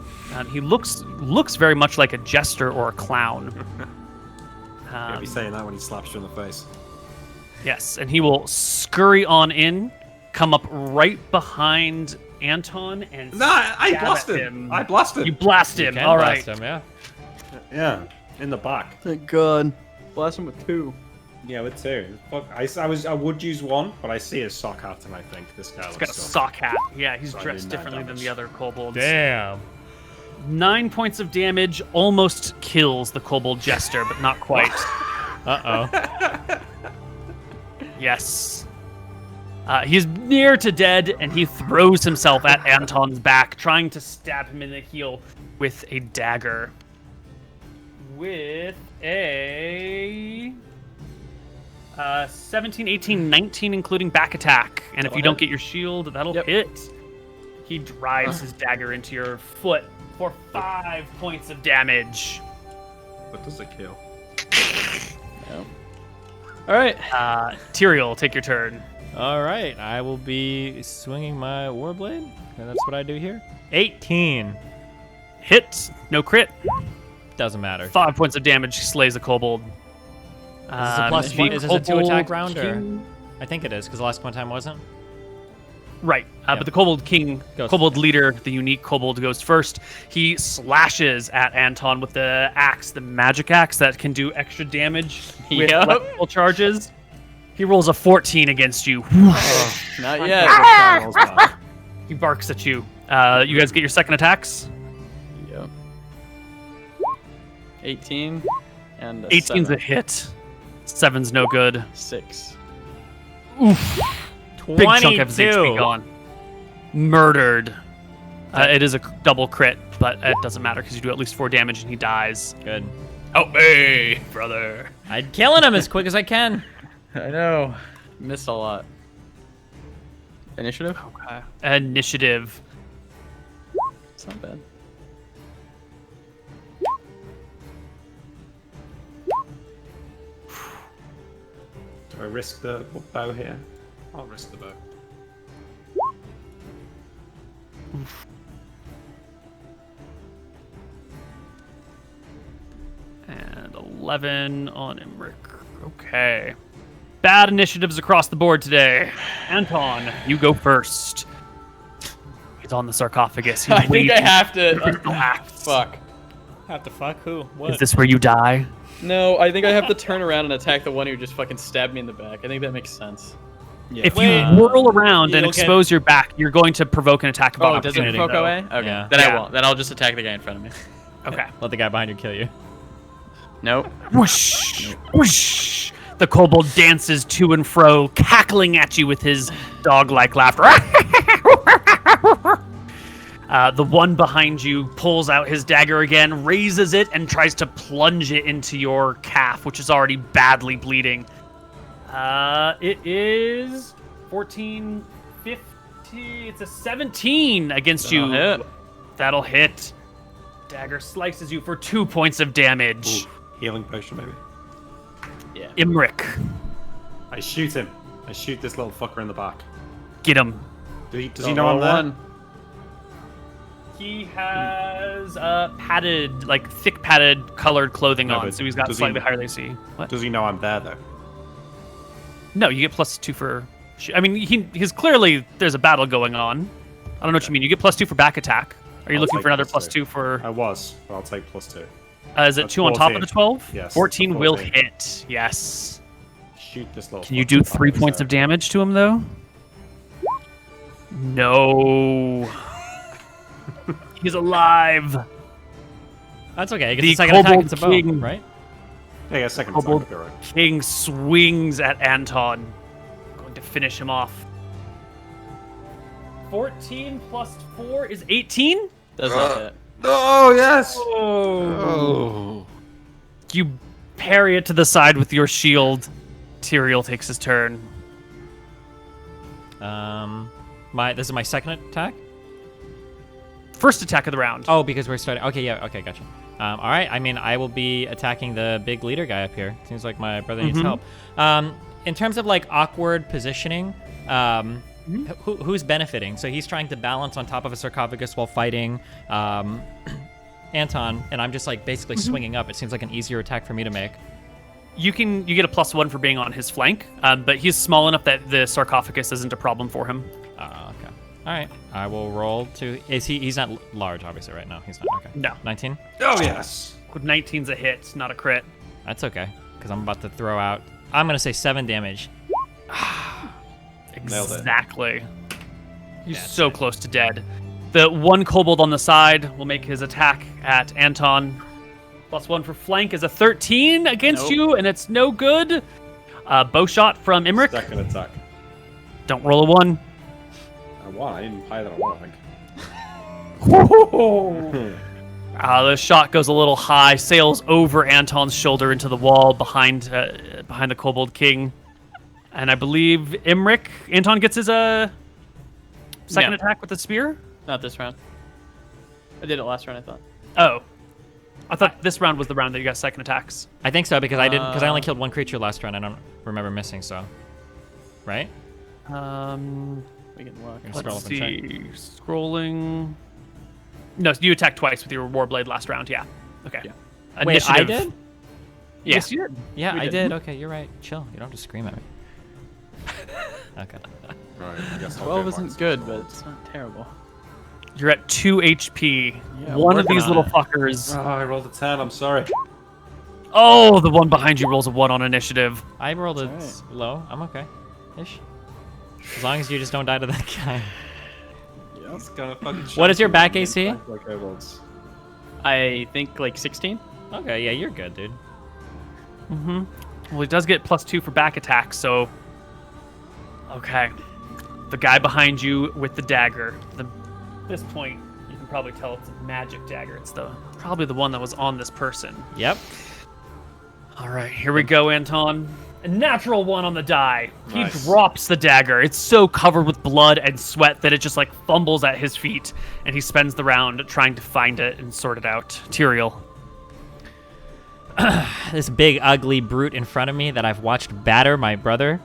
He looks very much like a jester or a clown. He'll be saying that when he slaps you in the face. Yes, and he will scurry on in, come up right behind Anton, and I blast him. I blast him. You blast him. All right. Blast him, yeah. Yeah, in the back. Thank God. Blast him with 2. Yeah, with 2. Fuck, I would use 1, but I see his sock hat, and I think this guy He's got a sock hat. Yeah, he's So I dressed do 9 differently than damage. the other kobolds. Damn. 9 points of damage almost kills the kobold jester, but not quite. Uh-oh. Yes. He's near to dead, and he throws himself at Anton's back, trying to stab him in the heel with a dagger. With a 17, 18, 19, including back attack. And if you don't get your shield, that'll hit. He drives his dagger into your foot for 5 points of damage. What does it kill? All right. Tyrael, take your turn. All right, I will be swinging my warblade, and that's what I do here. 18. Hit, no crit. Doesn't matter. 5 points of damage, slays a kobold. Is this a plus the one? Is this a 2 attack Kobold round, or? King- I think it is, because the last one time wasn't. Right, but the kobold king, Goes kobold leader, the unique kobold goes first. He slashes at Anton with the axe, the magic axe that can do extra damage with Yep. electrical charges. He rolls a 14 against you. Not yet. He barks at you. You guys get your second attacks. Yep. 18 and a 18's 7. a hit. 7's no good. 6. Big chunk of his HP gone. Murdered. It is a double crit, but it doesn't matter because you do at least 4 damage and he dies. Good. Help me, brother. I'm killing him as quick as I can. I know. Missed a lot. Initiative? Okay. Initiative. It's not bad. Do I risk the bow here? I'll risk the bow. And 11 on Imrik. Okay. Bad initiatives across the board today. Anton, you go first. He's on the sarcophagus. He's I think I waiting. have to. Fuck. Have to fuck who? What? Is this where you die? No, I think I have to turn around and attack the one who just fucking stabbed me in the back. I think that makes sense. Yeah. If Wait. you whirl around and You'll get- expose your back, you're going to provoke an attack of Oh, does it opportunity. poke though. away? Okay. Yeah. Then Yeah. I won't. Then I'll just attack the guy in front of me. Okay. Let the guy behind you kill you. Nope. Whoosh, whoosh. The kobold dances to and fro, cackling at you with his dog-like laughter. The one behind you pulls out his dagger again, raises it, and tries to plunge it into your calf, which is already badly bleeding. It is 14, 15. It's a 17 against you. That'll hit. That'll hit. Dagger slices you for 2 points of damage. Ooh, healing potion, maybe. Yeah. Imrik, I shoot him. I shoot this little fucker in the back. get him. Does he know I'm there? One. He has padded, like thick padded colored clothing No, on, but so he's got does slightly he- higher AC. What? Does he know I'm there though? No, you get +2 for. I mean, he's clearly there's a battle going on. I don't know what you mean. You get +2 for back attack. Are you I'll looking take for another +2. +2 for? I was, but I'll take +2. Is it That's 2 on top of 14. the 12? Yes, 14 that's will 14. hit. Yes. Shoot this little. Can you fucker do in the back 3 his points head. of damage to him though? No. He's alive. That's okay. He The gets a second attack. Kobold It's a bow, King. right? Yeah, yeah, second Kobold attack, you're right. King swings at Anton, going to finish him off. 14 plus 4 is 18. Does not hit. Oh yes. Oh. You parry it to the side with your shield. Tyrael takes his turn. This is my second attack. First attack of the round. Oh, because we're starting. Okay, yeah, okay, gotcha. All right. I mean, I will be attacking the big leader guy up here. Seems like my brother needs help. In terms of like awkward positioning, who's benefiting? So he's trying to balance on top of a sarcophagus while fighting Anton, and I'm just like basically swinging up. It seems like an easier attack for me to make. You get a +1 for being on his flank, but he's small enough that the sarcophagus isn't a problem for him. Okay. All right. I will roll to. He's not large, obviously, right now. He's not. Okay. No. 19. Oh yes. 19's a hit, not a crit. That's okay, because I'm about to throw out. I'm gonna say 7 damage. Nailed it. Exactly. He's so close to dead. The one kobold on the side will make his attack at Anton. +1 for flank is a 13 against you, and it's no good. Bow shot from Imrik. Second attack. Don't roll a 1. I won. I didn't higher than a 1, I think. The shot goes a little high, sails over Anton's shoulder into the wall behind the Kobold King. And I believe Anton gets his second attack with the spear? Not this round. I did it last round, I thought. Oh. I thought this round was the round that you got second attacks. I think so, because I only killed 1 creature last round. I don't remember missing, so. Right? We can look. Let's see. Scrolling. No, you attacked twice with your Warblade last round, yeah. Okay. Yeah. Wait, I did? Yes, you did. Yeah, We I did. did. Okay, you're right. Chill. You don't have to scream at me. Okay. Right. I guess I'll 12 go isn't back. good, but it's not terrible. You're at 2 HP. Yeah, One of working these on little it. fuckers. Oh, I rolled a 10. I'm sorry. Oh, the one behind you rolls a 1 on initiative. I rolled it That's low. I'm okay. Ish. As long as you just don't die to that guy. That's gonna fucking What is your shock back me. AC? Like I was. I think like 16. Okay, yeah, you're good, dude. Well, he does get +2 for back attacks, so... Okay. The guy behind you with the dagger. At this point, you can probably tell it's a magic dagger. It's probably the one that was on this person. Yep. All right, here we go, Anton. A natural 1 on the die. He Nice. drops the dagger. It's so covered with blood and sweat that it just like fumbles at his feet, and he spends the round trying to find it and sort it out. Tyrael. This big, ugly brute in front of me that I've watched batter my brother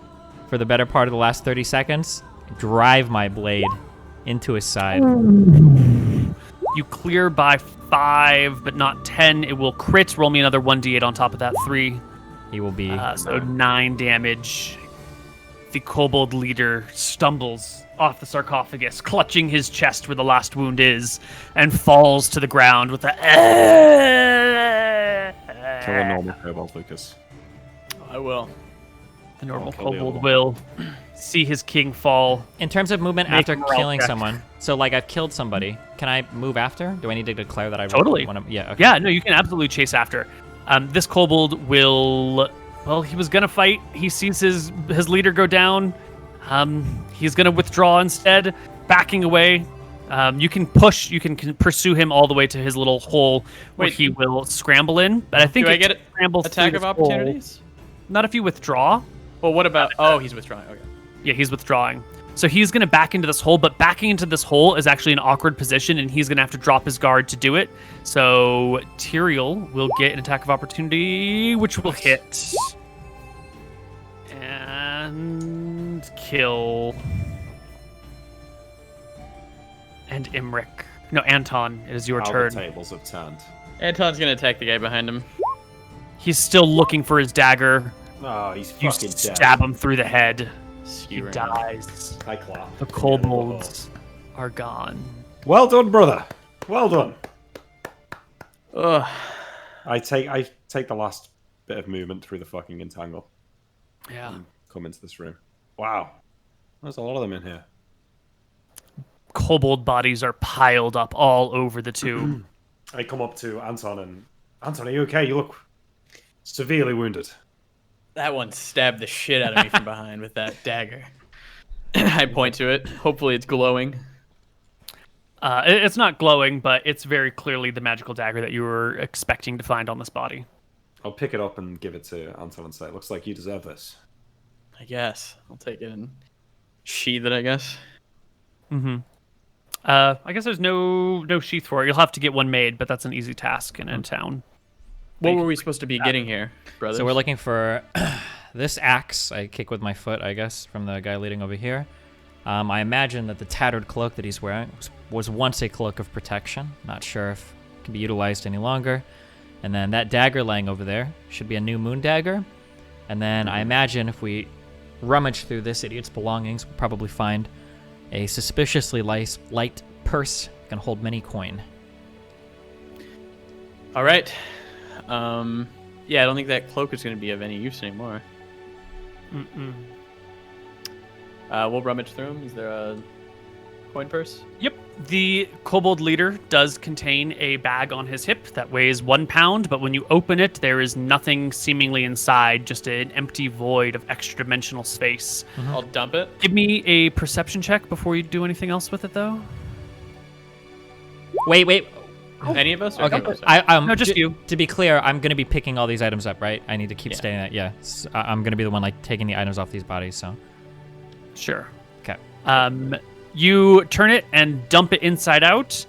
for the better part of the last 30 seconds, drive my blade into his side. You clear by 5, but not 10. It will crit. Roll me another 1d8 on top of that 3. He will be... So 9 damage. The kobold leader stumbles off the sarcophagus, clutching his chest where the last wound is, and falls to the ground with a... Kill a normal kobold, Lucas. I will. The normal Kill the kobold other will see his king fall. In terms of movement Make after a morale killing check. someone, so like I've killed somebody, can I move after? Do I need to declare that I Totally. Yeah, okay. Yeah, no, you can absolutely chase after. This kobold will... Well, he was going to fight. He sees his leader go down. He's going to withdraw instead, backing away. You can pursue him all the way to his little hole where Wait. he will scramble in. But I think Do I it get scrambles attack through of this hole. opportunities? Not if you withdraw. Well, what about... Oh, he's withdrawing. Okay. Yeah, he's withdrawing. So he's going to back into this hole, but backing into this hole is actually an awkward position, and he's going to have to drop his guard to do it. So Tyrael will get an attack of opportunity, which will hit. And kill. And Imrik. No, Anton, it is your How turn. the tables have turned. Anton's gonna attack the guy behind him. He's still looking for his dagger. Oh, he's You fucking dead. stab him through the head. He Skewering. dies. I clap. The kobolds are gone. Well done, brother. Well done. Ugh. I take the last bit of movement through the fucking entangle. Yeah. Come into this room. Wow. There's a lot of them in here. Kobold bodies are piled up all over the tube. I come up to Anton and... Anton, are you okay? You look severely wounded. That one stabbed the shit out of me from behind with that dagger. I point to it. Hopefully it's glowing. It's not glowing, but it's very clearly the magical dagger that you were expecting to find on this body. I'll pick it up and give it to Anton and say, looks like you deserve this. I guess. I'll take it and sheath it, I guess. Mm-hmm. I guess there's no sheath for it. You'll have to get one made, but that's an easy task in town. What were we supposed to be getting here, brothers? So we're looking for this axe I kick with my foot, I guess, from the guy leading over here. I imagine that the tattered cloak that he's wearing was once a cloak of protection. Not sure if it can be utilized any longer. And then that dagger laying over there should be a new moon dagger. And then I imagine if we rummage through this idiot's belongings, we'll probably find a suspiciously light purse that can hold many coin. All right. Yeah, I don't think that cloak is going to be of any use anymore. We'll rummage through them. Is there a coin purse? Yep. The kobold leader does contain a bag on his hip that weighs 1 pound, but when you open it, there is nothing seemingly inside, just an empty void of extra-dimensional space. I'll dump it. Give me a perception check before you do anything else with it, though. Wait. Any of us? Or Okay. No, just you. To be clear, I'm going to be picking all these items up, right? I need to keep Yeah. stating that. Yeah. I'm going to be the one like taking the items off these bodies, so. Sure. Okay. You turn it and dump it inside out,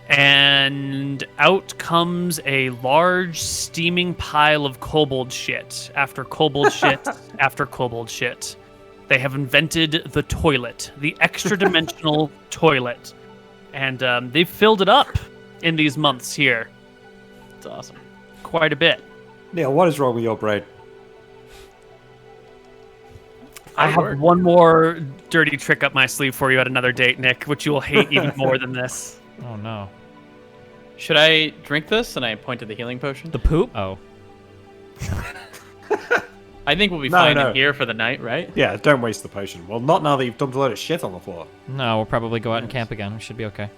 and out comes a large steaming pile of kobold shit after kobold shit after kobold shit. They have invented the toilet, the extra-dimensional toilet, and they've filled it up in these months here. It's awesome. Quite a bit. Neil, what is wrong with your brain? I have one more dirty trick up my sleeve for you at another date, Nick, which you will hate even more than this. Oh, no. Should I drink this? And I point to the healing potion. The poop? Oh. I think we'll be No, fine no. in here for the night, right? Yeah, don't waste the potion. Well, not now that you've dumped a load of shit on the floor. No, we'll probably go out and camp again. We should be okay.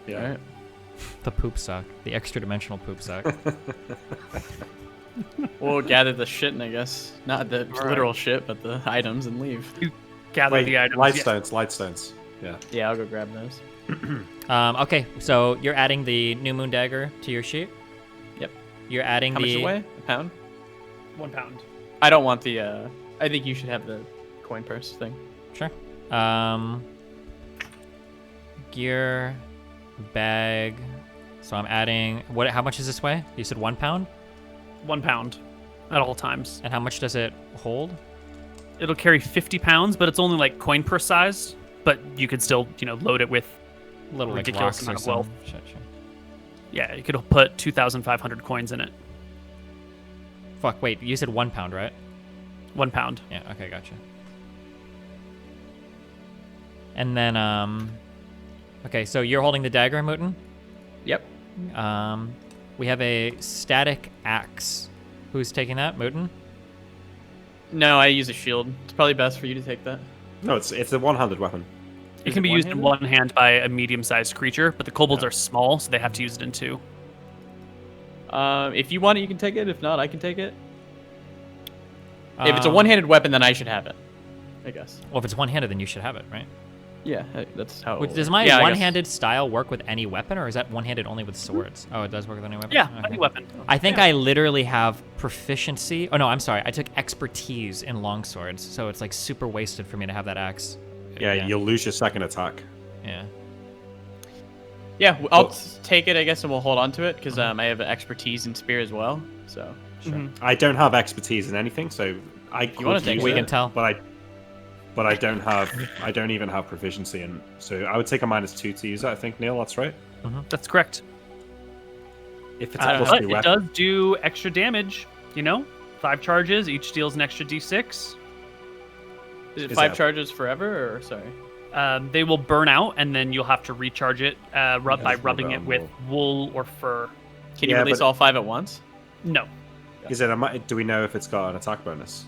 Yeah. All right. The poop sack. The extra-dimensional poop sack. We'll gather the shit, and I guess not the literal shit, but the items, and leave. Gather Wait, the items. light stones. Yeah. Yeah, I'll go grab those. Okay, so you're adding the new moon dagger to your sheet? Yep. You're adding How the... much does it weigh? A pound? 1 pound. I don't want the. I think you should have the coin purse thing. Sure. Gear, bag. So I'm adding... How much does this weigh? You said 1 pound? 1 pound at all times. And how much does it hold? It'll carry 50 pounds, but it's only like coin purse size. But you could still, load it with Little like ridiculous rocks or amount of wealth. something. Sure. Yeah, you could put 2,500 coins in it. Fuck, wait, you said 1 pound, right? 1 pound. Yeah, okay, gotcha. And then, okay, so you're holding the dagger, Mooten? Yep. We have a static axe. Who's taking that, Mooten? No, I use a shield. It's probably best for you to take that. No, it's a one-handed weapon. It can be used in one hand by a medium-sized creature, but the kobolds are small, so they have to use it in 2. If you want it, you can take it. If not, I can take it. If it's a one-handed weapon, then I should have it. I guess. Well, if it's one-handed, then you should have it, right? Yeah, that's how. Does my I guess. one-handed style work with any weapon, or is that one-handed only with swords? Oh, it does work with any weapon? Yeah, Okay. any weapon. I think I literally have proficiency. Oh, no, I'm sorry. I took expertise in longswords, so it's like super wasted for me to have that axe. Yeah, you'll lose your second attack. Yeah. Yeah, I'll take it, I guess, and we'll hold on to it because I have expertise in spear as well. So. Sure. I don't have expertise in anything, so I could wanna take use We it, can tell. but I don't have. I don't even have proficiency in. So I would take a -2 to use it. I think, Neil, that's right. That's correct. If it's a plus But 2 it weapon. does do extra damage, 5 charges, each deals an extra d6. Is it Is 5 that- charges forever, or sorry? They will burn out, and then you'll have to recharge it by just rubbing rub it it on with wool or fur. Can you Yeah, release but- all 5 at once? No. Is it? Do we know if it's got an attack bonus?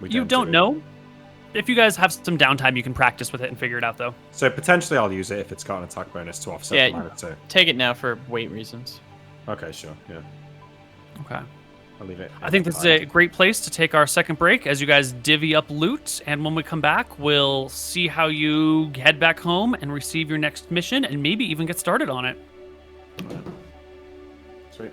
We You don't know. If you guys have some downtime, you can practice with it and figure it out, though. So potentially, I'll use it if it's got an attack bonus to offset Yeah. the -2. Take it now for weight reasons. Okay, sure. Yeah, Okay. I'll leave it. I think this is a great place to take our second break as you guys divvy up loot. And when we come back, we'll see how you head back home and receive your next mission and maybe even get started on it. Sweet.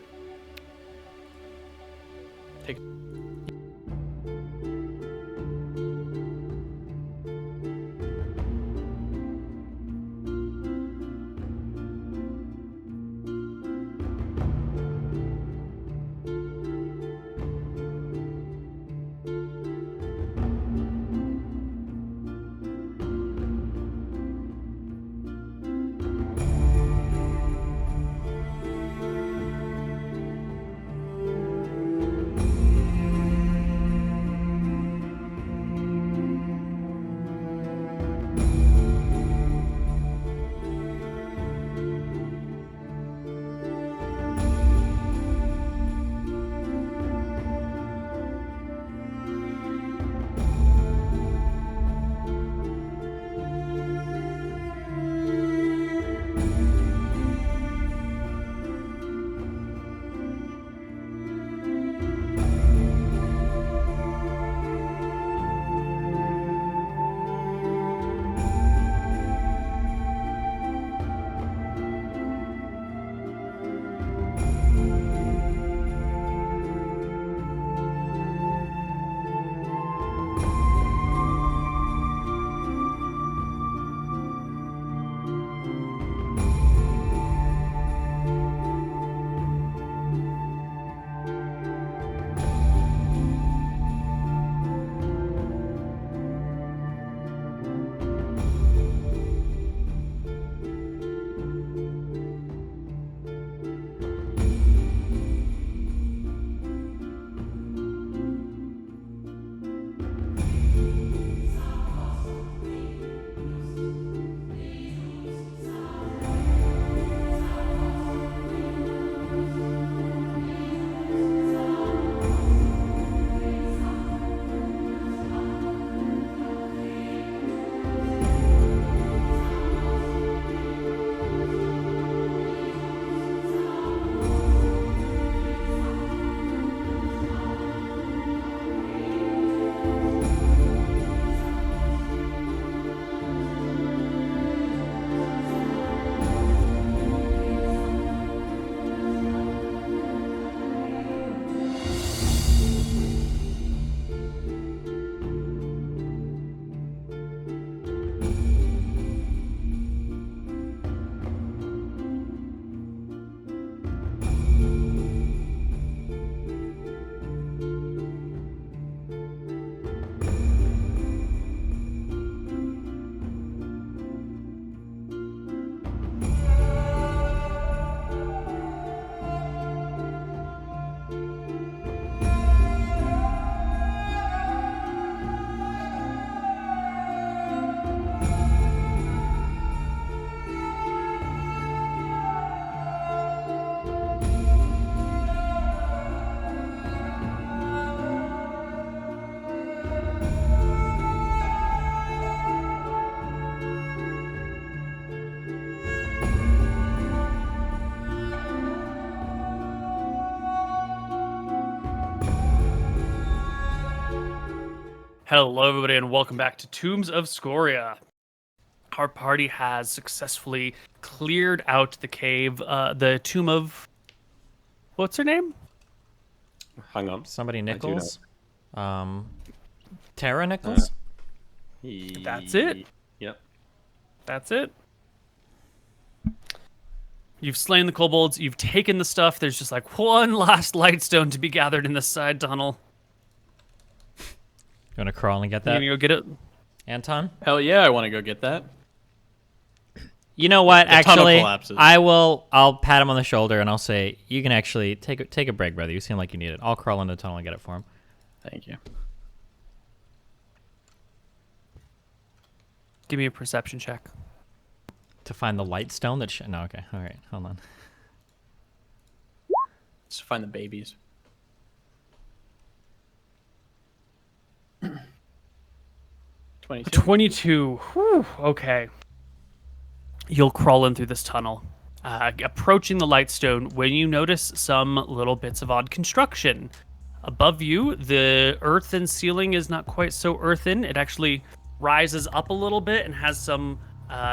Hello, everybody, and welcome back to Tombs of Scoria. Our party has successfully cleared out the cave, the tomb of... What's her name? Hang on. Somebody Nichols? Tara Nichols? That's it. Yep. That's it. You've slain the kobolds, you've taken the stuff, there's just like one last lightstone to be gathered in this side tunnel. You want to crawl and get You that? gonna go get it? Anton? Hell yeah, I want to go get that. You know what? The tunnel Actually, collapses. I'll pat him on the shoulder and I'll say, you can actually take a break, brother. You seem like you need it. I'll crawl into the tunnel and get it for him. Thank you. Give me a perception check. To find the light stone that no, okay. All right. Hold on. Let's find the babies. 22. 22. Whew, okay. You'll crawl in through this tunnel. Approaching the lightstone when you notice some little bits of odd construction. Above you, the earthen ceiling is not quite so earthen. It actually rises up a little bit and has some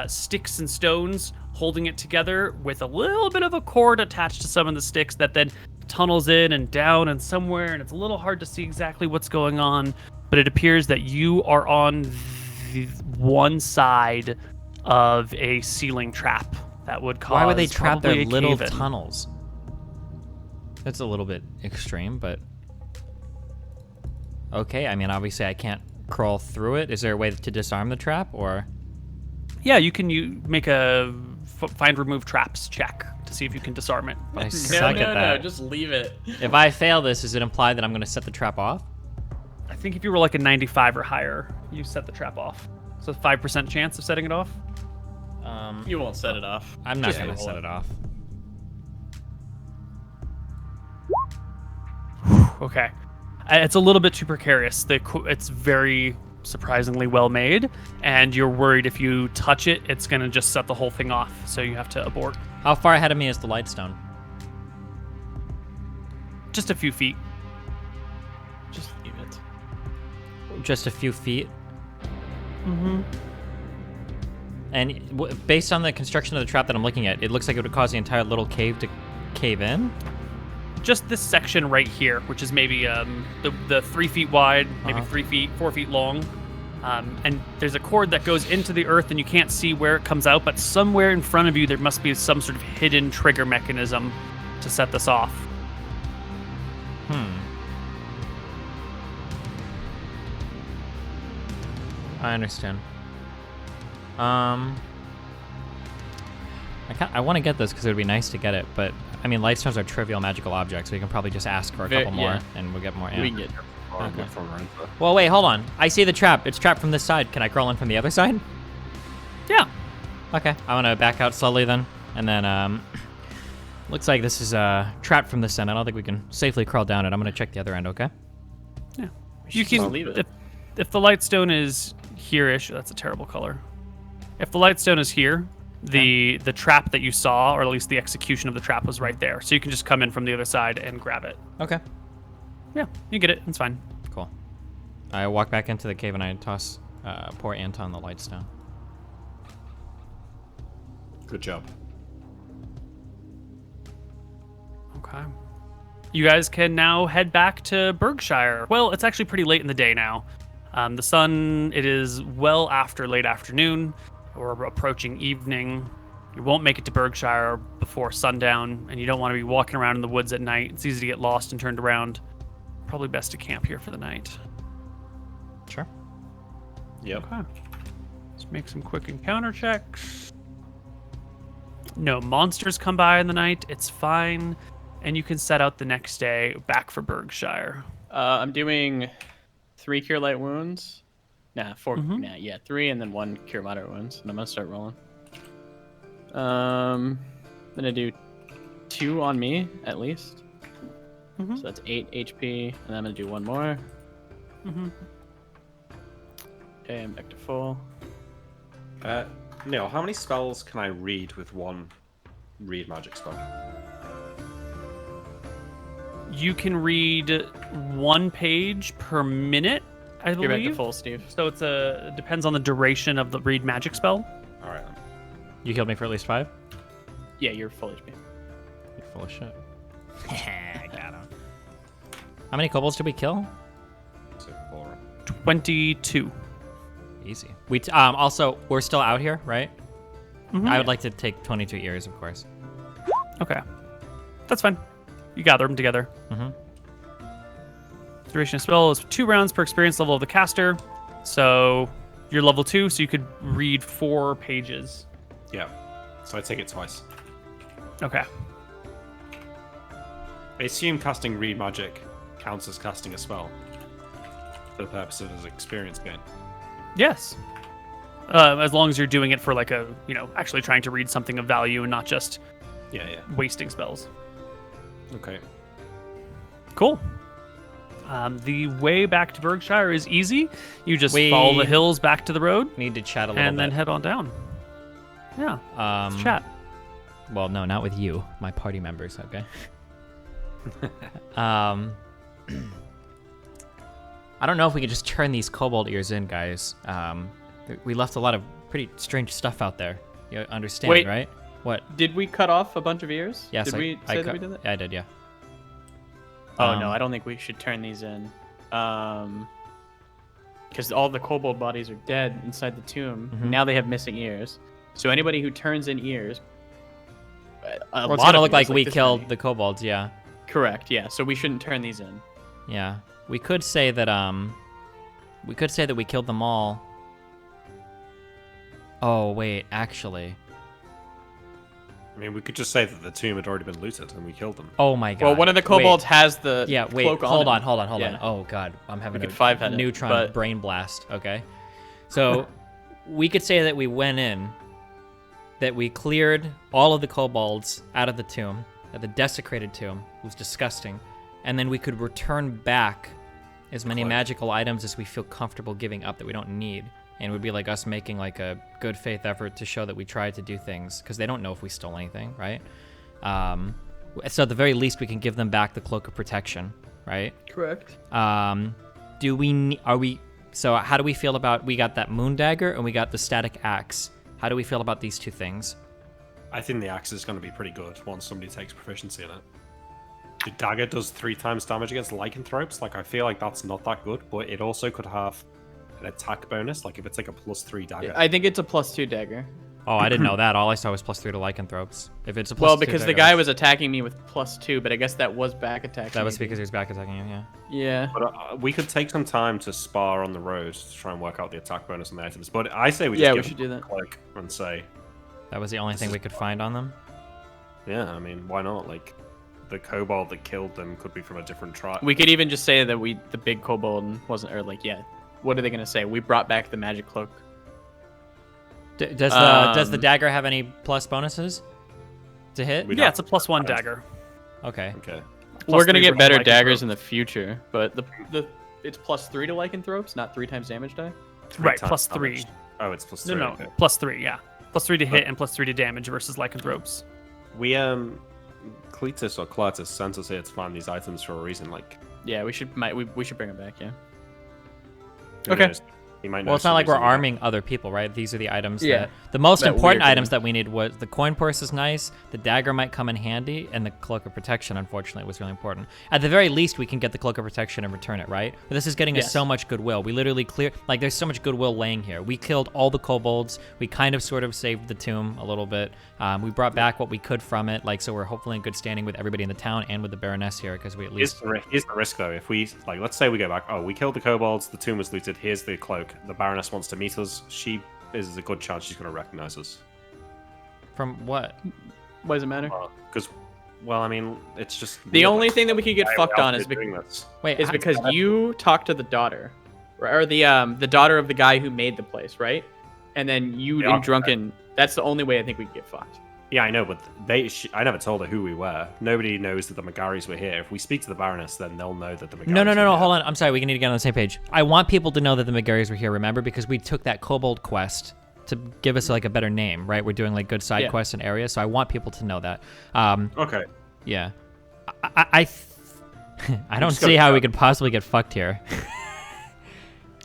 sticks and stones holding it together with a little bit of a cord attached to some of the sticks that then tunnels in and down and somewhere, and it's a little hard to see exactly what's going on, but it appears that you are on the one side of a ceiling trap that would cause Why would they trap their probably a little cave-in. tunnels? That's a little bit extreme, but okay. I mean, obviously, I can't crawl through it. Is there a way to disarm the trap, or? Yeah, you make a find remove traps check to see if you can disarm it. I No, suck no, at no, that. just leave it. If I fail this, is it implied that I'm going to set the trap off? I think if you were like a 95 or higher, you set the trap off. So 5% chance of setting it off. You won't set it off. I'm not Just going to roll set it off. Okay. It's a little bit too precarious. It's very surprisingly well made, and you're worried if you touch it, it's going to just set the whole thing off, so you have to abort. How far ahead of me is the light stone? Just a few feet. Just leave it. Just a few feet. Mm-hmm. And based on the construction of the trap that I'm looking at, it looks like it would cause the entire little cave to cave in. Just this section right here, which is maybe the 3 feet wide, maybe 4 feet long. And there's a cord that goes into the earth and you can't see where it comes out, but somewhere in front of you there must be some sort of hidden trigger mechanism to set this off. I understand. I want to get this because it would be nice to get it, but I mean, light stones are trivial magical objects, so you can probably just ask for a couple more, yeah. and we'll get more. Yeah. We can get. Okay. From around there. Well, wait, hold on. I see the trap. It's trapped from this side. Can I crawl in from the other side? Yeah. Okay. I want to back out slowly then, and then looks like this is trapped from this end. I don't think we can safely crawl down it. I'm gonna check the other end. Okay. Yeah. You Just can leave it. If the light stone is here-ish, that's a terrible color. If the light stone is here, the trap that you saw, or at least the execution of the trap, was right there. So you can just come in from the other side and grab it. Okay. Yeah, you get it. It's fine. Cool. I walk back into the cave and I toss poor Anton the light stone. Good job. Okay. You guys can now head back to Berkshire. Well, it's actually pretty late in the day now. The sun, it is well after late afternoon. We're approaching evening. You won't make it to Berkshire before sundown, and you don't want to be walking around in the woods at night. It's easy to get lost and turned around. Probably best to camp here for the night. Sure. Yep. Okay. Let's make some quick encounter checks. No monsters come by in the night. It's fine. And you can set out the next day back for Berkshire. I'm doing 3 cure light wounds. Nah, 4. Mhm. Nah, yeah, 3 and then 1 cure moderate wounds. And I'm gonna start rolling. Then I do 2 on me at least. Mhm. So that's 8 HP, and then I'm gonna do 1 more. Mm-hmm. Okay, I'm back to full. Neil, how many spells can I read with one read magic spell? You can read 1 page per minute, I You're back to believe. full, Steve. So it depends on the duration of the read magic spell. All right. You healed me for at least 5? Yeah, you're full HP. You're full of shit. Got him. How many kobolds did we kill? So 4. 22. Easy. Also, we're still out here, right? Mhm. I would like to take 22 ears, of course. Okay, that's fine. You gather them together. Mm-hmm. Duration of spell is 2 rounds per experience level of the caster. So you're level 2, so you could read 4 pages. Yeah. So I take it twice. Okay. I assume casting read magic counts as casting a spell for the purpose of his experience gain. Yes. As long as you're doing it for like actually trying to read something of value and not just Yeah. wasting spells. Okay. Cool. The way back to Berkshire is easy. You just follow the hills back to the road Need to chat a little and bit. then head on down. Yeah. Let's chat. Well, no, not with you, my party members, okay? I don't know if we could just turn these kobold ears in, guys. We left a lot of pretty strange stuff out there. You understand, Wait. right? What? Did we cut off a bunch of ears? Yes, Did we say that we did that? I did, yeah. Oh no, I don't think we should turn these in. Because all the kobold bodies are dead inside the tomb. Mhm. Now they have missing ears. So anybody who turns in ears, Well, it's gonna look like we killed the kobolds, yeah. Correct. Yeah. So we shouldn't turn these in. Yeah. We could say that we killed them all. Oh wait, actually. I mean, we could just say that the tomb had already been looted and we killed them. Oh my god. Well, one of the kobolds has the cloak hold on. on. Yeah. Oh god, I'm having We a could five-head it, neutron but- brain blast. Okay, so we could say that we went in, that we cleared all of the kobolds out of the tomb, the desecrated tomb. It was disgusting, and then we could return back as many Cloak. magical items as we feel comfortable giving up that we don't need. And it would be like us making like a good faith effort to show that we tried to do things, because they don't know if we stole anything, right? So at the very least, we can give them back the cloak of protection, right? Correct. So how do we feel about, we got that moon dagger and we got the static axe. How do we feel about these two things? I think the axe is going to be pretty good once somebody takes proficiency in it. The dagger does 3 times damage against lycanthropes. Like, I feel like that's not that good, but it also could have an attack bonus. Like, if it's like a +3 dagger. I think it's a +2 dagger. Oh, I didn't know that. All I saw was +3 to lycanthropes. If it's a +2 Well, because the dagger, guy was attacking me with +2, but I guess that was back attack. that was maybe. because he was back attacking you, yeah. Yeah. But we could take some time to spar on the road to try and work out the attack bonus on the items. But I say we just Yeah, we give should them do a that. cloak and say, That was the only thing we could find on them. yeah, I mean, why not? Like, the kobold that killed them could be from a different tribe. We could even just say that the big kobold wasn't, or like, yeah. What are they gonna say? We brought back the magic cloak. Does the dagger have any plus bonuses to hit? We Yeah, don't- it's a +1 dagger. Okay. Okay. We're gonna +3 get for better lycanthrope. daggers in the future, but it's +3 to lycanthropes, not 3 times damage die. Right, times +3. damage. Oh, it's +3. No, Okay. +3, yeah. +3 to hit and +3 to damage versus lycanthropes. We, Cletus or Cletus sent us here to find these items for a reason. Like, Yeah, we should bring them back. Yeah. who Okay. knows? He might know Well, it's not like we're some reason. arming other people, right? These are the items Yeah. that... The most That important weird items thing. that we need was the coin purse is nice, the dagger might come in handy, and the cloak of protection, unfortunately, was really important. At the very least, we can get the cloak of protection and return it, right? But this is getting us Yes. so much goodwill. We literally like, there's so much goodwill laying here. We killed all the kobolds. We kind of sort of saved the tomb a little bit. We brought back what we could from it, like, so we're hopefully in good standing with everybody in the town and with the Baroness here, because we at least... Here's the risk, though. If we, like, let's say we go back, oh, we killed the kobolds, the tomb was looted, here's the cloak. The Baroness wants to meet us. She is a good chance she's going to recognize us. From what? Why does it matter? Because, well, I mean, it's just... The weird, only like, thing that we could get why fucked else on are is they doing this? Wait, because you talked to the daughter, or the daughter of the guy who made the place, right? And then you Yeah, in drunken. That's the only way I think we could get fucked. Yeah, I know, but I never told her who we were. Nobody knows that the McGarys were here. If we speak to the Baroness, then they'll know that the McGarys No, were here. hold on. I'm sorry, we need to get on the same page. I want people to know that the McGarys were here, remember? Because we took that kobold quest to give us like a better name, right? We're doing like good side Yeah. quests in areas, so I want people to know that. Okay. Yeah. I don't just see gotta how go. we could possibly get fucked here.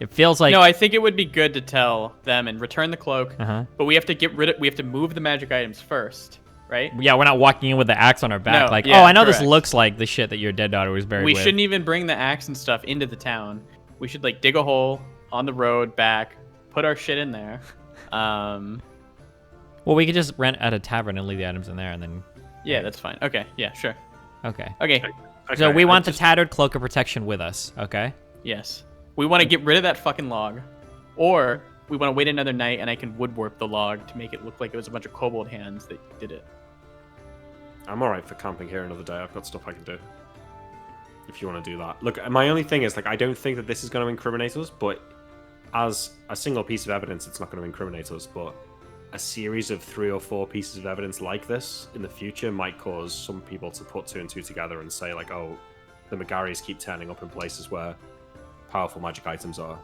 It feels like No, I think it would be good to tell them and return the cloak, Uh-huh. but we have to move the magic items first, right? Yeah, we're not walking in with the axe on our back. No, Like, yeah, oh, I know this correct. looks like the shit that your dead daughter was buried We with. shouldn't even bring the axe and stuff into the town. We should like dig a hole on the road back, put our shit in there. Well, we could just rent at a tavern and leave the items in there, and then. Yeah, that's fine. Okay, yeah, sure. Okay. Okay, So Okay, we I want the just- tattered cloak of protection with us. Okay. yes. We want to get rid of that fucking log, or we want to wait another night and I can woodwork the log to make it look like it was a bunch of kobold hands that did it. I'm alright for camping here another day. I've got stuff I can do. If you want to do that. Look, my only thing is, like, I don't think that this is going to incriminate us, but as a single piece of evidence, it's not going to incriminate us, but a series of 3 or 4 pieces of evidence like this in the future might cause some people to put 2 and 2 together and say, like, oh, the McGarys keep turning up in places where powerful magic items are.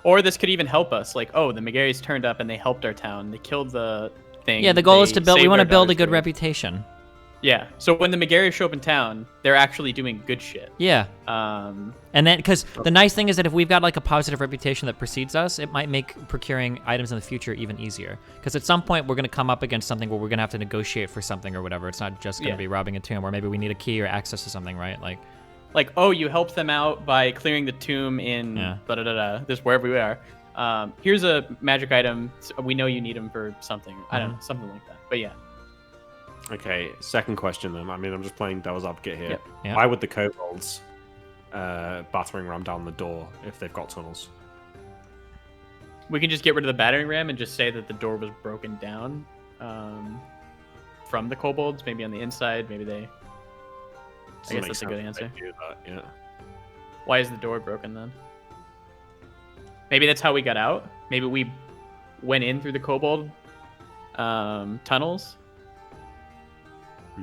Or this could even help us. Like, oh, the McGarys turned up and they helped our town. They killed the thing. Yeah, the goal is They to build. We saved want to our build a daughter's good grave. reputation. Yeah. So when the McGarys show up in town, they're actually doing good shit. Yeah. Um, And then, because the nice thing is that if we've got like a positive reputation that precedes us, it might make procuring items in the future even easier. Because at some point we're going to come up against something where we're going to have to negotiate for something or whatever. It's not just going to Yeah. be robbing a tomb, or maybe we need a key or access to something, right? Like, oh, you helped them out by clearing the tomb in Yeah. this wherever we are. Here's a magic item. We know you need them for something. I don't know, something like that. But yeah. Okay, second question then. I mean, I'm just playing devil's advocate here. Yep. Yeah. Why would the kobolds battering ram down the door if they've got tunnels? We can just get rid of the battering ram and just say that the door was broken down from the kobolds. Maybe on the inside. Maybe they. I guess that's a good answer. Do that, yeah. Why is the door broken then? Maybe that's how we got out. Maybe we went in through the kobold tunnels,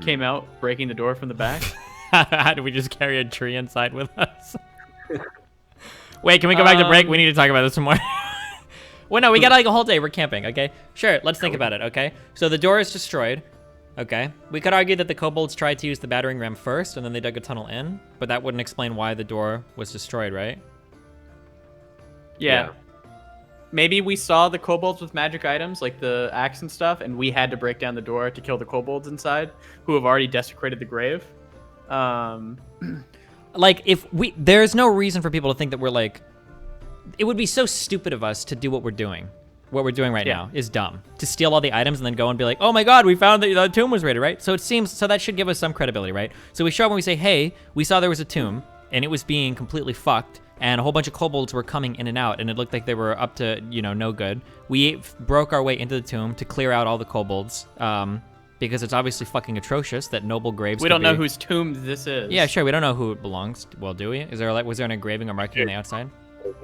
came out breaking the door from the back. how do we just carry a tree inside with us? Wait, can we go back to break? We need to talk about this some more. Well, no, we got like a whole day. We're camping, okay? Sure, let's think about it, okay? So the door is destroyed, okay? We could argue that the kobolds tried to use the battering ram first, and then they dug a tunnel in, but that wouldn't explain why the door was destroyed, right? Yeah. Maybe we saw the kobolds with magic items like the axe and stuff, and we had to break down the door to kill the kobolds inside, who have already desecrated the grave. Like, there's no reason for people to think that we're like, it would be so stupid of us to do what we're doing. What we're doing right now is dumb. To steal all the items and then go and be like, oh my god, we found that the tomb was raided, right? So that should give us some credibility, right? So we show up and we say, hey, we saw there was a tomb, and it was being completely fucked, and a whole bunch of kobolds were coming in and out, and it looked like they were up to, no good. We broke our way into the tomb to clear out all the kobolds, because it's obviously fucking atrocious that noble graves. We don't know whose tomb this is. Yeah, sure. We don't know who it belongs to. Well, do we? Was there an engraving or marking on the outside?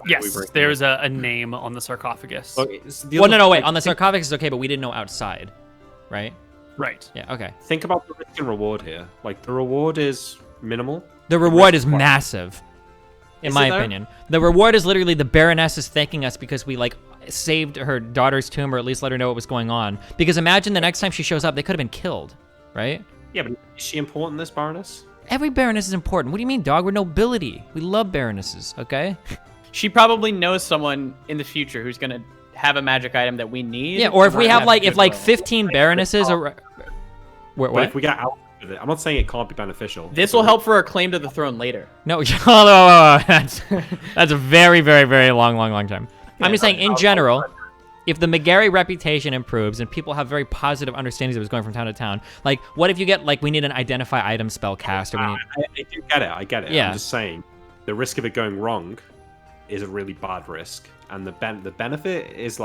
Yes, there's a name on the sarcophagus. Well, no, wait. On the sarcophagus is okay, but we didn't know outside, right? Right. Yeah. Okay. Think about the risk and reward here. Like, the reward is minimal. The reward is Risk- massive, in Is my it though? opinion. The reward is literally the Baroness is thanking us because we saved her daughter's tomb, or at least let her know what was going on. Because imagine the next time she shows up, they could have been killed, right? Yeah, but is she important, this Baroness? Every Baroness is important. What do you mean, dog? We're nobility. We love Baronesses, okay? She probably knows someone in the future who's gonna have a magic item that we need. Yeah, or if we Might have if goodwill. 15 Baronesses are. But What? if we get out of it, I'm not saying it can't be beneficial. This will help for our claim to the throne later. No, that's a very, very, very long time. I'm just saying, in general, if the McGary reputation improves and people have very positive understandings of what's going from town to town, what if you get we need an identify item spell cast, or we need. I do get it. I get it. Yeah. I'm just saying, the risk of it going wrong is a really bad risk, and the benefit is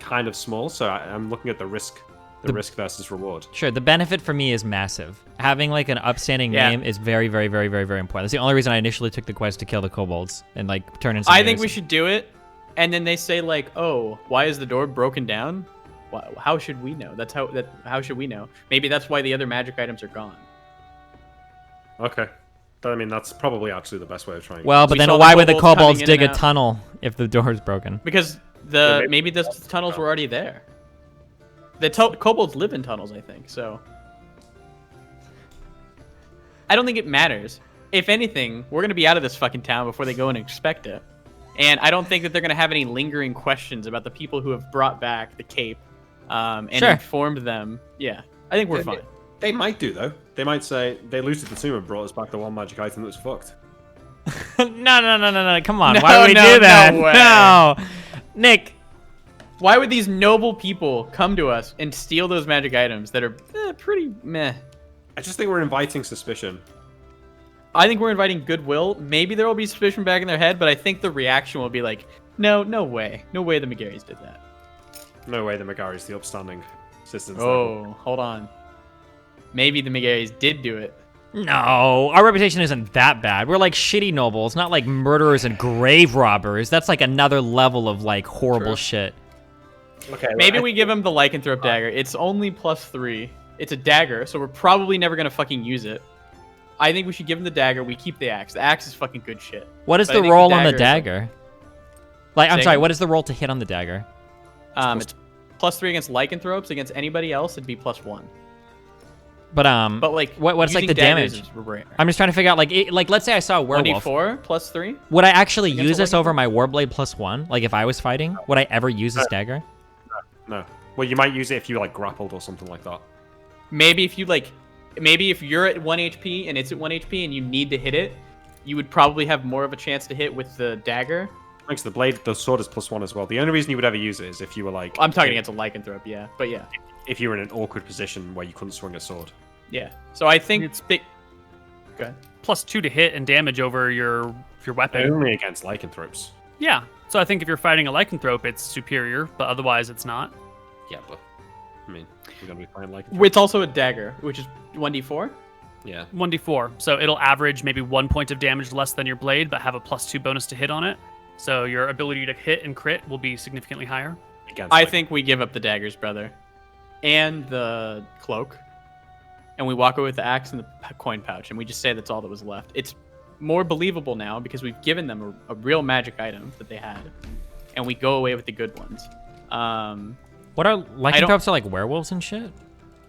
kind of small. So I'm looking at the risk. The risk versus reward. Sure, the benefit for me is massive. Having an upstanding name is very, very, very, very, very important. That's the only reason I initially took the quest to kill the kobolds and turn in. I think we should do it, and then they say oh, why is the door broken down? How should we know? How should we know? Maybe that's why the other magic items are gone. Okay. I mean, that's probably actually the best way of trying. Well, but We then saw the why would the kobolds kobolds coming in dig a and out. tunnel if the door is broken? Because maybe the tunnels were already there. The kobolds live in tunnels, I think. So I don't think it matters. If anything, we're gonna be out of this fucking town before they go and inspect it. And I don't think that they're going to have any lingering questions about the people who have brought back the cape and informed them. Yeah, I think we're fine. They might do, though. They might say, they looted the tomb and brought us back the one magic item that was fucked. No. Come on. Why would we do that? No. Nick. Why would these noble people come to us and steal those magic items that are pretty meh? I just think we're inviting suspicion. I think we're inviting goodwill. Maybe there will be suspicion back in their head, but I think the reaction will be like, no way. No way the McGarys did that. No way the McGary's the upstanding citizens. Oh, hold on. Maybe the McGarys did do it. No, our reputation isn't that bad. We're like shitty nobles, not like murderers and grave robbers. That's like another level of like horrible shit. Okay, Maybe we give him the lycanthrope dagger. It's only +3. It's a dagger, so we're probably never gonna fucking use it. I think we should give him the dagger. We keep the axe. The axe is fucking good shit. What is the roll on the dagger? Like, I'm sorry, what is the roll to hit on the dagger? It's +3 against lycanthropes. Against anybody else, it'd be +1. But like, what's like the damage? I'm just trying to figure out, like let's say I saw a werewolf. 1d4 +3. Would I actually use this over my warblade +1? Like if I was fighting, would I ever use this dagger? No. Well, you might use it if you like grappled or something like that. Maybe if you like, maybe if you're at 1 HP and it's at 1 HP and you need to hit it, you would probably have more of a chance to hit with the dagger. Thanks. The sword is +1 as well. The only reason you would ever use it is if you were like. I'm talking against a lycanthrope, yeah, but yeah. If you were in an awkward position where you couldn't swing a sword. Yeah. So I think it's big. Go ahead. +2 to hit and damage over your weapon. Only against lycanthropes. Yeah. So I think if you're fighting a lycanthrope, it's superior, but otherwise it's not. Yeah, but I mean, you're gonna be fighting lycanthropes. It's also a dagger, which is 1d4. Yeah. 1d4. So it'll average maybe 1 point of damage less than your blade, but have a +2 bonus to hit on it. So your ability to hit and crit will be significantly higher. I think we give up the daggers, brother, and the cloak, and we walk away with the axe and the coin pouch, and we just say that's all that was left. It's more believable now because we've given them a real magic item that they had, and we go away with the good ones. What are lycanthropes? Are like werewolves and shit?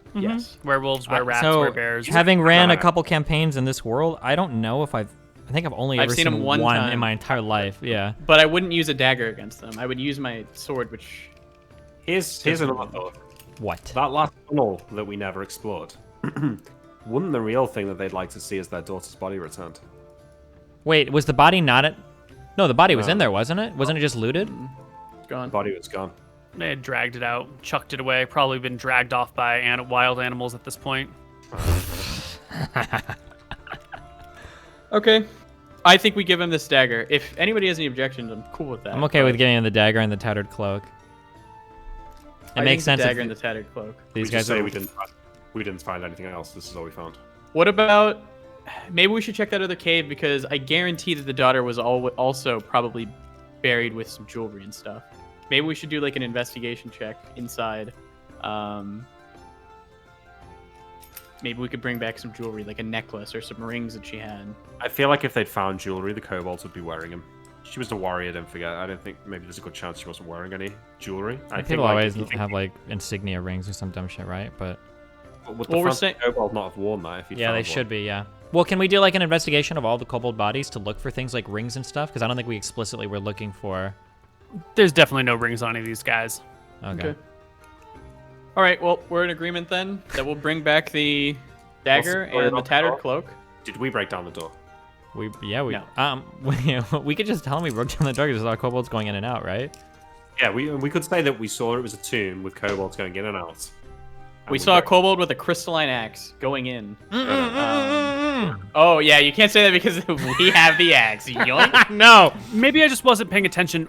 Mm-hmm. Yes. Werewolves, were-rats, so were-bears. Having ran a couple campaigns in this world, I don't know if I think I've only ever seen seen them one one time. in my entire life. Yeah. But I wouldn't use a dagger against them. I would use my sword, which... Here's another thought. What? That last tunnel that we never explored. Wouldn't the real thing that they'd like to see is their daughter's body returned? Wait, was the body not at... No, the body was in there, wasn't it? Wasn't it just looted? It's gone. The body was gone. They had dragged it out, chucked it away, probably been dragged off by wild animals at this point. Okay. I think we give him this dagger. If anybody has any objections, I'm cool with that. I'm okay with giving him the dagger and the tattered cloak. It makes sense. The dagger and the tattered cloak. These we guys say are... we didn't find anything else. This is all we found. What about... Maybe we should check that other cave because I guarantee that the daughter was also probably buried with some jewelry and stuff. Maybe we should do like an investigation check inside. Maybe we could bring back some jewelry, like a necklace or some rings that she had. I feel like if they'd found jewelry, the kobolds would be wearing them. She was a warrior, don't forget. I don't think maybe there's a good chance she wasn't wearing any jewelry. I think People always have like insignia rings or some dumb shit, right? But would the kobold not have worn that if he yeah, they should be. Yeah. Well, can we do like an investigation of all the kobold bodies to look for things like rings and stuff? Because I don't think we explicitly were looking for. There's definitely no rings on any of these guys. Okay. All right. Well, we're in agreement then that we'll bring back the dagger and the tattered cloak. Did we break down the door? We No. we could just tell them we broke down the door because there's a lot of kobolds going in and out, right? Yeah, we could say that we saw it was a tomb with kobolds going in and out. We saw a kobold with a crystalline axe going in. Oh yeah, you can't say that because we have the axe. Yoink. No. Maybe I just wasn't paying attention.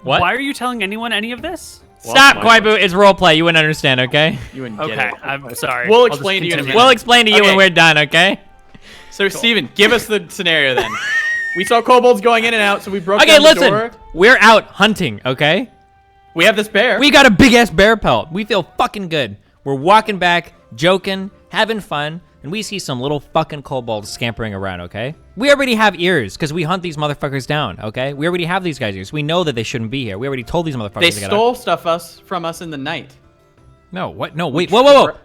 What? Why are you telling anyone any of this? Stop, Koibu. It's roleplay. You wouldn't understand, okay? You wouldn't get Okay, it. I'm sorry. We'll I'll explain just to you in a continue. minute. We'll explain to you when we're done, okay? So, Steven, give us the scenario then. We saw kobolds going in and out, so we broke Okay, down the listen. door. We're out hunting, okay? We have this bear. We got a big-ass bear pelt. We feel fucking good. We're walking back, joking, having fun, and we see some little fucking kobolds scampering around, okay? We already have ears, because we hunt these motherfuckers down, okay? We already have these guys' ears. We know that they shouldn't be here. We already told these motherfuckers They to get stole stuff from us in the night. No, what? No, wait. Whoa.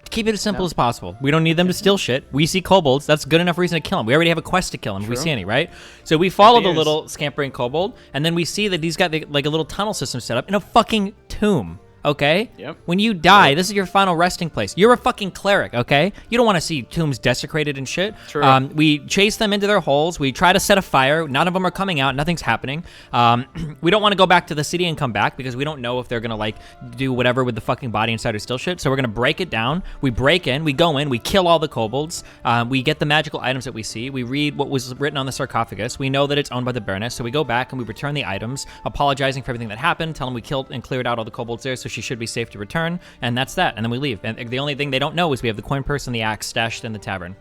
Keep it as simple as possible. We don't need them to steal shit. We see kobolds. That's good enough reason to kill them. We already have a quest to kill them if we see any, right? So we follow the little scampering kobold, and then we see that he's got like a little tunnel system set up in a fucking tomb. Okay? Yep. When you die, this is your final resting place. You're a fucking cleric, okay? You don't want to see tombs desecrated and shit. True. We chase them into their holes. We try to set a fire. None of them are coming out. Nothing's happening. We don't want to go back to the city and come back because we don't know if they're going to, like, do whatever with the fucking body inside or steal shit. So we're going to break it down. We break in. We go in. We kill all the kobolds. We get the magical items that we see. We read what was written on the sarcophagus. We know that it's owned by the Baroness. So we go back and we return the items, apologizing for everything that happened, tell them we killed and cleared out all the kobolds there, so she should be safe to return, and that's that. And then we leave. And the only thing they don't know is we have the coin purse and the axe stashed in the tavern.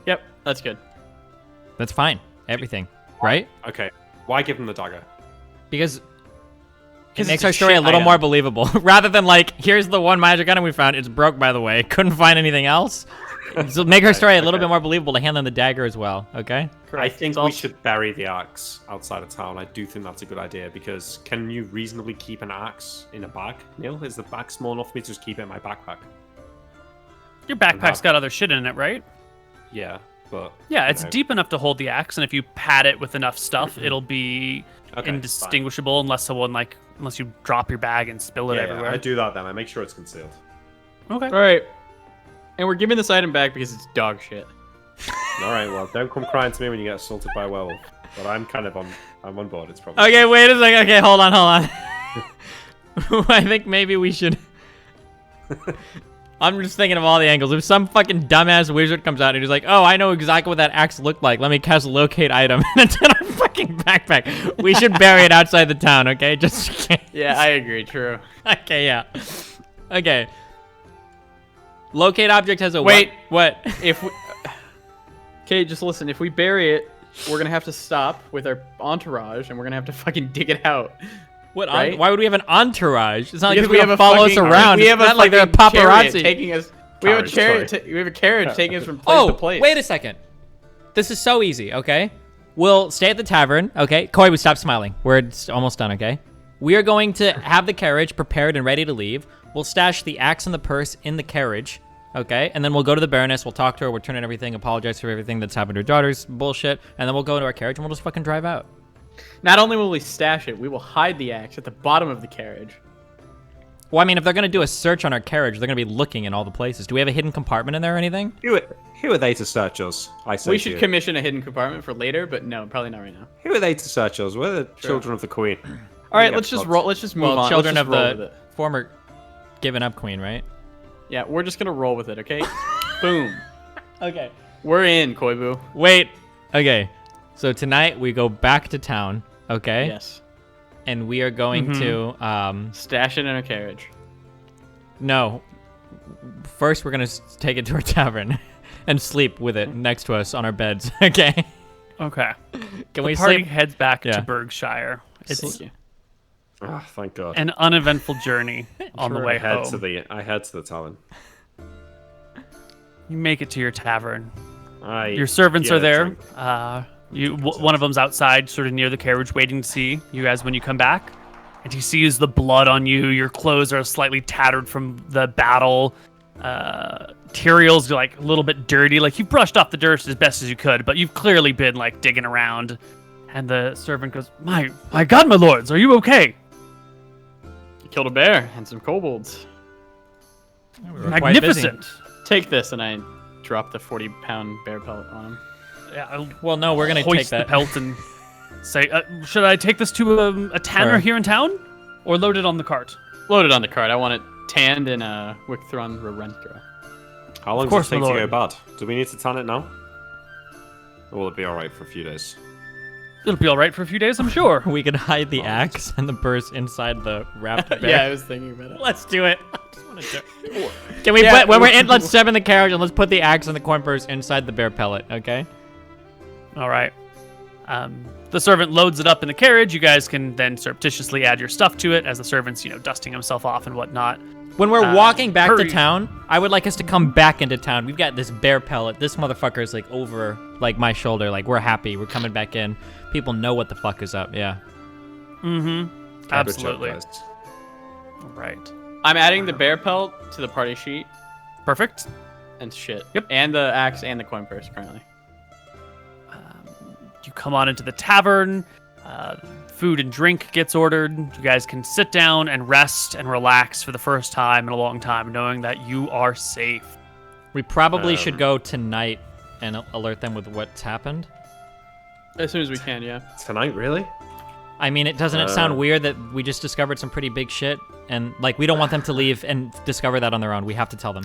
Yep, that's good. That's fine. Everything, right? Okay. Why give them the dagger? Because it it's makes a our story a shit little item. more believable, rather than like, here's the one magic item we found. It's broke, by the way. Couldn't find anything else. So make our story a little bit more believable to hand them the dagger as well. Okay. I think It's we also- should bury the axe outside of town. I do think that's a good idea because can you reasonably keep an axe in a bag? Neil, is the bag small enough for me to just keep it in my backpack? Your backpack's got other shit in it, right? Yeah, but Yeah, you it's know. deep enough to hold the axe, and if you pad it with enough stuff, it'll be Okay, indistinguishable unless you drop your bag and spill it Yeah, everywhere. I do that then. I make sure it's concealed. Okay. All right. And we're giving this item back because it's dog shit. All right, well, don't come crying to me when you get assaulted by a werewolf. But I'm on board. It's probably Okay, wait a second. Okay, hold on. I think maybe we should. I'm just thinking of all the angles. If some fucking dumbass wizard comes out and he's like, "Oh, I know exactly what that axe looked like. Let me cast locate item," and it's in our fucking backpack. We should bury it outside the town, okay? Just in case. Yeah, I agree. True. Okay, yeah. Okay. Locate object has a Wait. What? If we... Okay, just listen. If we bury it, we're gonna have to stop with our entourage, and we're gonna have to fucking dig it out. What? Right? Why would we have an entourage? It's not like Because people gonna follow us fucking- around. We It's have a not like they're fucking chariot paparazzi. taking us. We have a Carriage chariot. toy. We have a carriage taking us from place to place. Wait a second. This is so easy, okay? We'll stay at the tavern, okay? Koibu, stop smiling. We're almost done, okay? We are going to have the carriage prepared and ready to leave. We'll stash the axe and the purse in the carriage, okay? And then we'll go to the Baroness, we'll talk to her, we'll turn in everything, apologize for everything that's happened to her daughter's bullshit, and then we'll go into our carriage and we'll just fucking drive out. Not only will we stash it, we will hide the axe at the bottom of the carriage. Well, I mean, if they're gonna do a search on our carriage, they're gonna be looking in all the places. Do we have a hidden compartment in there or anything? Who are they to search us? I say We to should you. commission a hidden compartment for later, but no, probably not right now. Who are they to search us? We're the children of the Queen. All right, Yeah, let's just fuck. roll. Let's just move Well, on. children Let's of just roll with the it. former given up queen, right? Yeah, we're just gonna roll with it, okay? Boom. Okay. We're in, Koibu. Wait. Okay. So tonight we go back to town, okay? Yes. And we are going to Stash it in a carriage. no. First we're going to take it to our tavern and sleep with it next to us on our beds, okay? Okay. Can The we party sleep? heads back Yeah. to Berkshire. It's Thank you. Ah, thank God. an uneventful journey on the way I head home. to the tavern. You make it to your tavern. I Your servants get are a there. drink. One of them's outside, sort of near the carriage, waiting to see you guys when you come back. And he sees the blood on you. Your clothes are slightly tattered from the battle. Tyrael's like a little bit dirty. Like you brushed off the dirt as best as you could, but you've clearly been like digging around. And the servant goes, "My God, my lords, are you okay? You killed a bear and some kobolds. We were quite busy. Magnificent." Take this, and I drop the 40-pound bear pellet on him. Yeah, I'll Well, no, we're going to take hoist the that. pelt and say, "Should I take this to a tanner Sure. here in town, or load it on the cart?" Load it on the cart. I want it tanned in a Wickthrun Rerentra. How long course, does it take my to go lord. bad? Do we need to tan it now? Or will it be alright for a few days? It'll be all right for a few days, I'm sure. We could hide the axe and the purse inside the wrapped bear. Yeah, I was thinking about it. Let's do it. I just wanna do it. Can we put, when we're in, let's step in the carriage and let's put the axe and the corn purse inside the bear pellet, okay? All right. The servant loads it up in the carriage. You guys can then surreptitiously add your stuff to it as the servant's, dusting himself off and whatnot. When we're walking back to hurry. town, I would like us to come back into town. We've got this bear pellet. This motherfucker is like over like my shoulder. Like we're happy. We're coming back in. People know what the fuck is up. Yeah. Mm-hmm. Good job, Absolutely. guys. All right. I'm adding the bear pelt to the party sheet Perfect. and shit. Yep. And the axe and the coin purse currently. You come on into the tavern. Food and drink gets ordered. You guys can sit down and rest and relax for the first time in a long time, knowing that you are safe. We probably should go tonight and alert them with what's happened. As soon as we can, yeah. Tonight, really? I mean, doesn't it sound weird that we just discovered some pretty big shit? And, like, we don't want them to leave and discover that on their own. We have to tell them.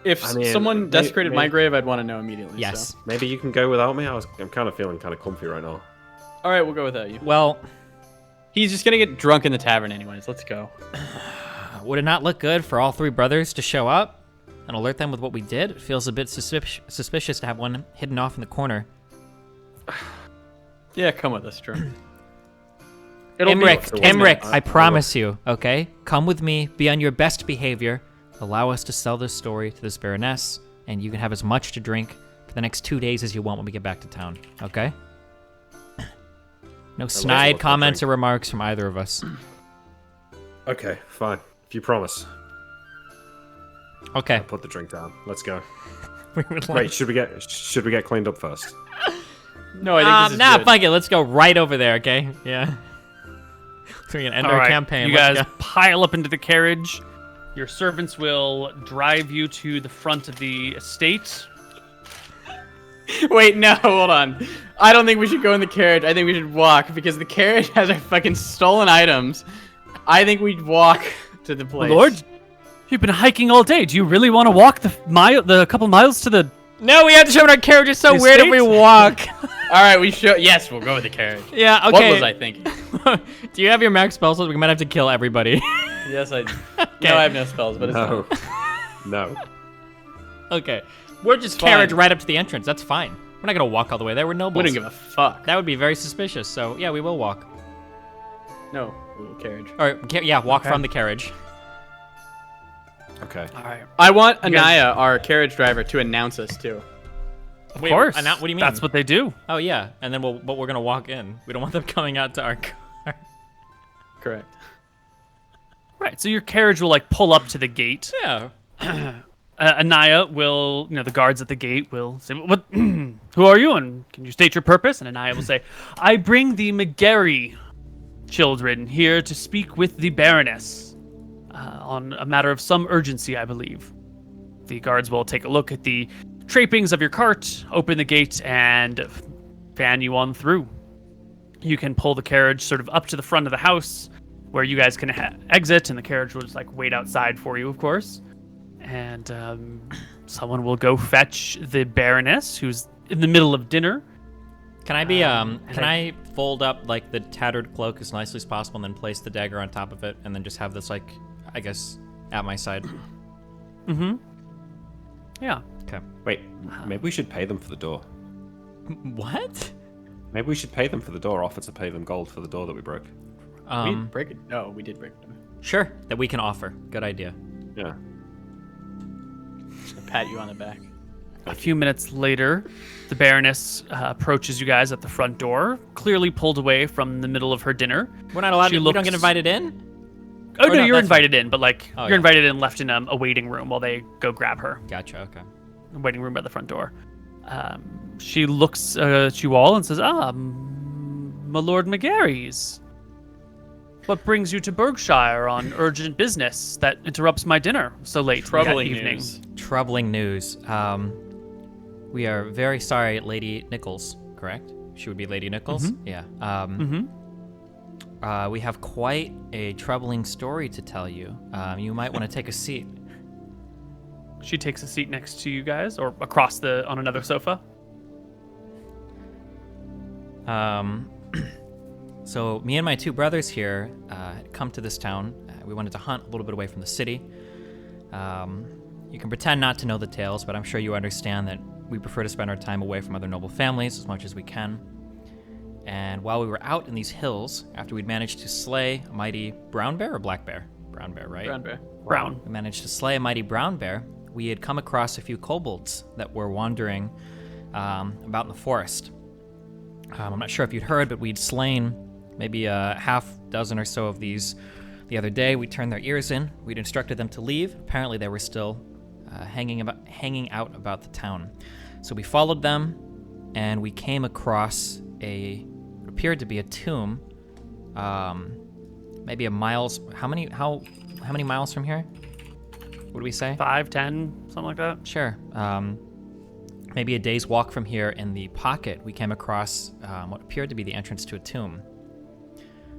If someone desecrated my grave, I'd want to know immediately. Yes. So. Maybe you can go without me. I'm kind of feeling kind of comfy right now. All right, we'll go without you. Well, He's just gonna get drunk in the tavern anyways. Let's go. would it not look good for all three brothers to show up and alert them with what we did? It feels a bit suspicious to have one hidden off in the corner. Yeah, come with us, Drew. Imrik, I promise you, okay? Come with me, be on your best behavior, allow us to sell this story to this baroness, and you can have as much to drink for the next 2 days as you want when we get back to town, okay? No snide comments or remarks from either of us. Okay, fine. If you promise. Okay. I'll put the drink down. Let's go. We would Wait, should we get cleaned up first? No, I think this is nah, good. fuck it. Let's go right over there, okay? Yeah. So we can end All our right, campaign. You Let's guys go. pile up into the carriage. Your servants will drive you to the front of the estate. Wait, no, hold on. I don't think we should go in the carriage. I think we should walk because the carriage has our fucking stolen items. I think we'd walk to the place. Lord, you've been hiking all day. Do you really want to walk the couple miles to the? No, we have to show our carriage. It's so The weird if we estate? walk. All right, we should. Yes, we'll go with the carriage. Yeah, okay. What was I thinking? Do you have your max spell slots? We might have to kill everybody. Yes, I. No, I have no spells, but it's No. fine. No. Okay. We're just Fine. carriage right up to the entrance. That's fine. We're not going to walk all the way there. We're nobles. We don't give a fuck. That would be very suspicious. So, yeah, we will walk. No, carriage. All right. Yeah, walk from the carriage. Okay. All right. I want You guys- Anaya, our carriage driver, to announce us too. Of Wait, course. what do you mean? That's what they do. Oh, yeah. And then we're going to walk in. We don't want them coming out to our car. Correct. Right. So your carriage will like pull up to the gate. Yeah. Anaya will, the guards at the gate will say, "What? Who are you? And can you state your purpose?" And Anaya will say, "I bring the McGary children here to speak with the Baroness on a matter of some urgency, I believe." The guards will take a look at the trappings of your cart, open the gate, and fan you on through. You can pull the carriage sort of up to the front of the house, where you guys can exit, and the carriage will just like wait outside for you, of course. And someone will go fetch the Baroness, who's in the middle of dinner. Can I be, can I fold up, like, the tattered cloak as nicely as possible and then place the dagger on top of it and then just have this, like, I guess, at my side? Mm-hmm. Yeah. Okay. Wait, maybe we should pay them for the door. What? Maybe we should pay them for the door, offer to pay them gold for the door that we broke. We didn't break it. No, we did break it. Sure, that we can offer. Good idea. Yeah. I'll pat you on the back. A few minutes later, the Baroness approaches you guys at the front door, clearly pulled away from the middle of her dinner. We're not allowed She to, we don't looks- get invited in? Oh, Or no, no, you're that's invited in, but like, Oh, you're yeah. invited in, left in a waiting room while they go grab her. Gotcha, okay. A waiting room by the front door. She looks at you all and says, my Lord McGary's. What brings you to Berkshire on urgent business that interrupts my dinner so late Troubling that evening? news. Troubling news. We are very sorry, Lady Nichols, correct? She would be Lady Nichols? Yeah. We have quite a troubling story to tell you. You might want to take a seat. She takes a seat next to you guys, or across on another sofa. So me and my two brothers here had come to this town. We wanted to hunt a little bit away from the city. You can pretend not to know the tales, but I'm sure you understand that we prefer to spend our time away from other noble families as much as we can. And while we were out in these hills, after we'd managed to slay a mighty brown bear or black bear? Brown bear, right? Brown bear. Brown. We managed to slay a mighty brown bear. We had come across a few kobolds that were wandering about in the forest. I'm not sure if you'd heard, but we'd slain maybe a half dozen or so of these The other day, we turned their ears in. We'd instructed them to leave. Apparently, they were still hanging out about the town. So we followed them, and we came across what appeared to be a tomb. Maybe a miles. How many miles from here? What do we say? 5, 10, something like that. Sure. Maybe a day's walk from here. In the pocket, we came across what appeared to be the entrance to a tomb.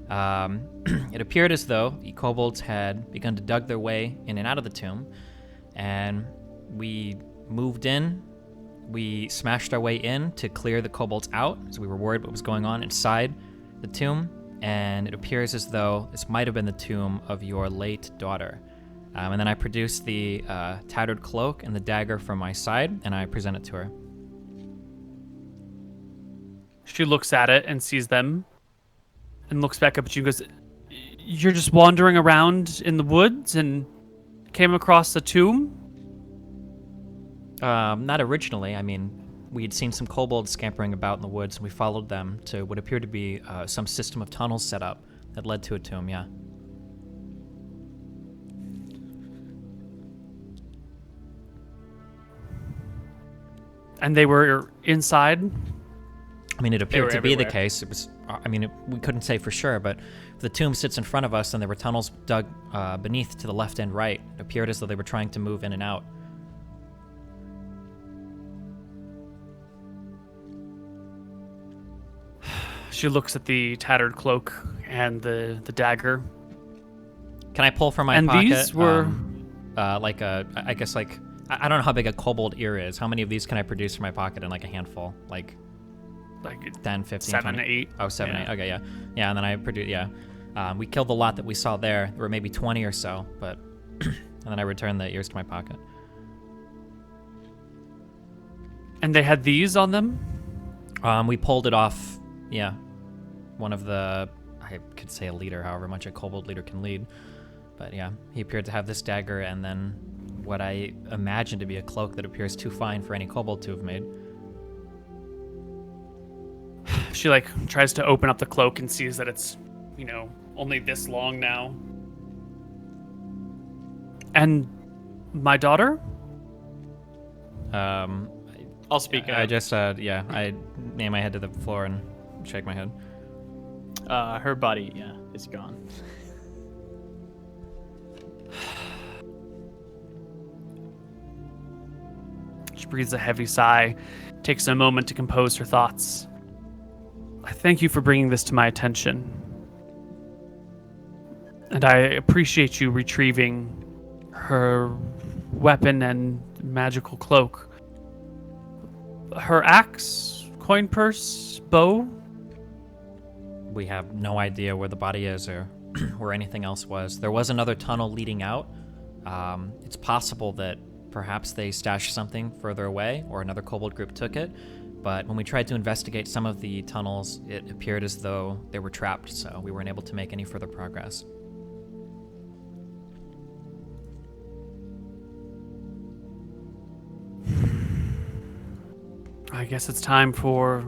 It appeared as though the kobolds had begun to dug their way in and out of the tomb, and we moved in. We smashed our way in to clear the kobolds out, as we were worried what was going on inside the tomb, and it appears as though this might have been the tomb of your late daughter. And then I produced the tattered cloak and the dagger from my side, and I present it to her. She looks at it and sees them and looks back up at you and goes, "You're just wandering around in the woods and came across a tomb?" Not originally. I mean, we had seen some kobolds scampering about in the woods, and we followed them to what appeared to be some system of tunnels set up that led to a tomb, yeah. And they were inside? I mean, it appeared to be the everywhere. case. It was. I mean, we couldn't say for sure, but if the tomb sits in front of us and there were tunnels dug beneath to the left and right, it appeared as though they were trying to move in and out. She looks at the tattered cloak and the dagger. Can I pull from my And pocket? these were- I guess I don't know how big a kobold ear is. How many of these can I produce from my pocket in like a handful? Like Like 10, 15, 7, 20? 8. Oh, 7, Yeah. 8. Okay, yeah. Yeah, and then I produced, yeah. We killed the lot that we saw there. There were maybe 20 or so, but... and then I returned the ears to my pocket. And they had these on them? We pulled it off, yeah. One of the... I could say a leader, however much a kobold leader can lead. But yeah, he appeared to have this dagger and then what I imagine to be a cloak that appears too fine for any kobold to have made. She tries to open up the cloak and sees that it's, only this long now. And my daughter? I'll speak. I just, yeah, I name my head to the floor and shake my head. Her body, is gone. She breathes a heavy sigh, takes a moment to compose her thoughts. I thank you for bringing this to my attention. And I appreciate you retrieving her weapon and magical cloak. Her axe, coin purse, bow? We have no idea where the body is or where anything else was. There was another tunnel leading out. It's possible that perhaps they stashed something further away or another kobold group took it. But when we tried to investigate some of the tunnels, it appeared as though they were trapped, so we weren't able to make any further progress. I guess it's time for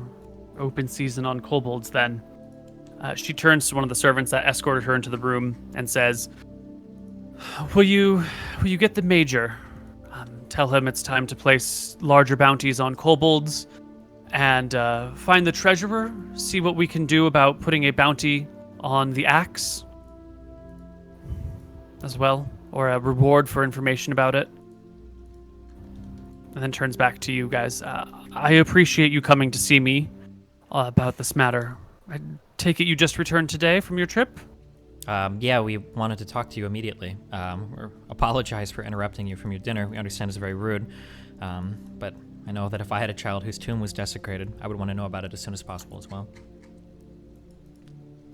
open season on kobolds then. She turns to one of the servants that escorted her into the room and says, Will you get the major? Tell him it's time to place larger bounties on kobolds and find the treasurer, see what we can do about putting a bounty on the axe as well, or a reward for information about it. And then turns back to you guys. I appreciate you coming to see me about this matter. I take it you just returned today from your trip? Yeah, we wanted to talk to you immediately. Or apologize for interrupting you from your dinner. We understand it's very rude. But I know that if I had a child whose tomb was desecrated, I would want to know about it as soon as possible as well.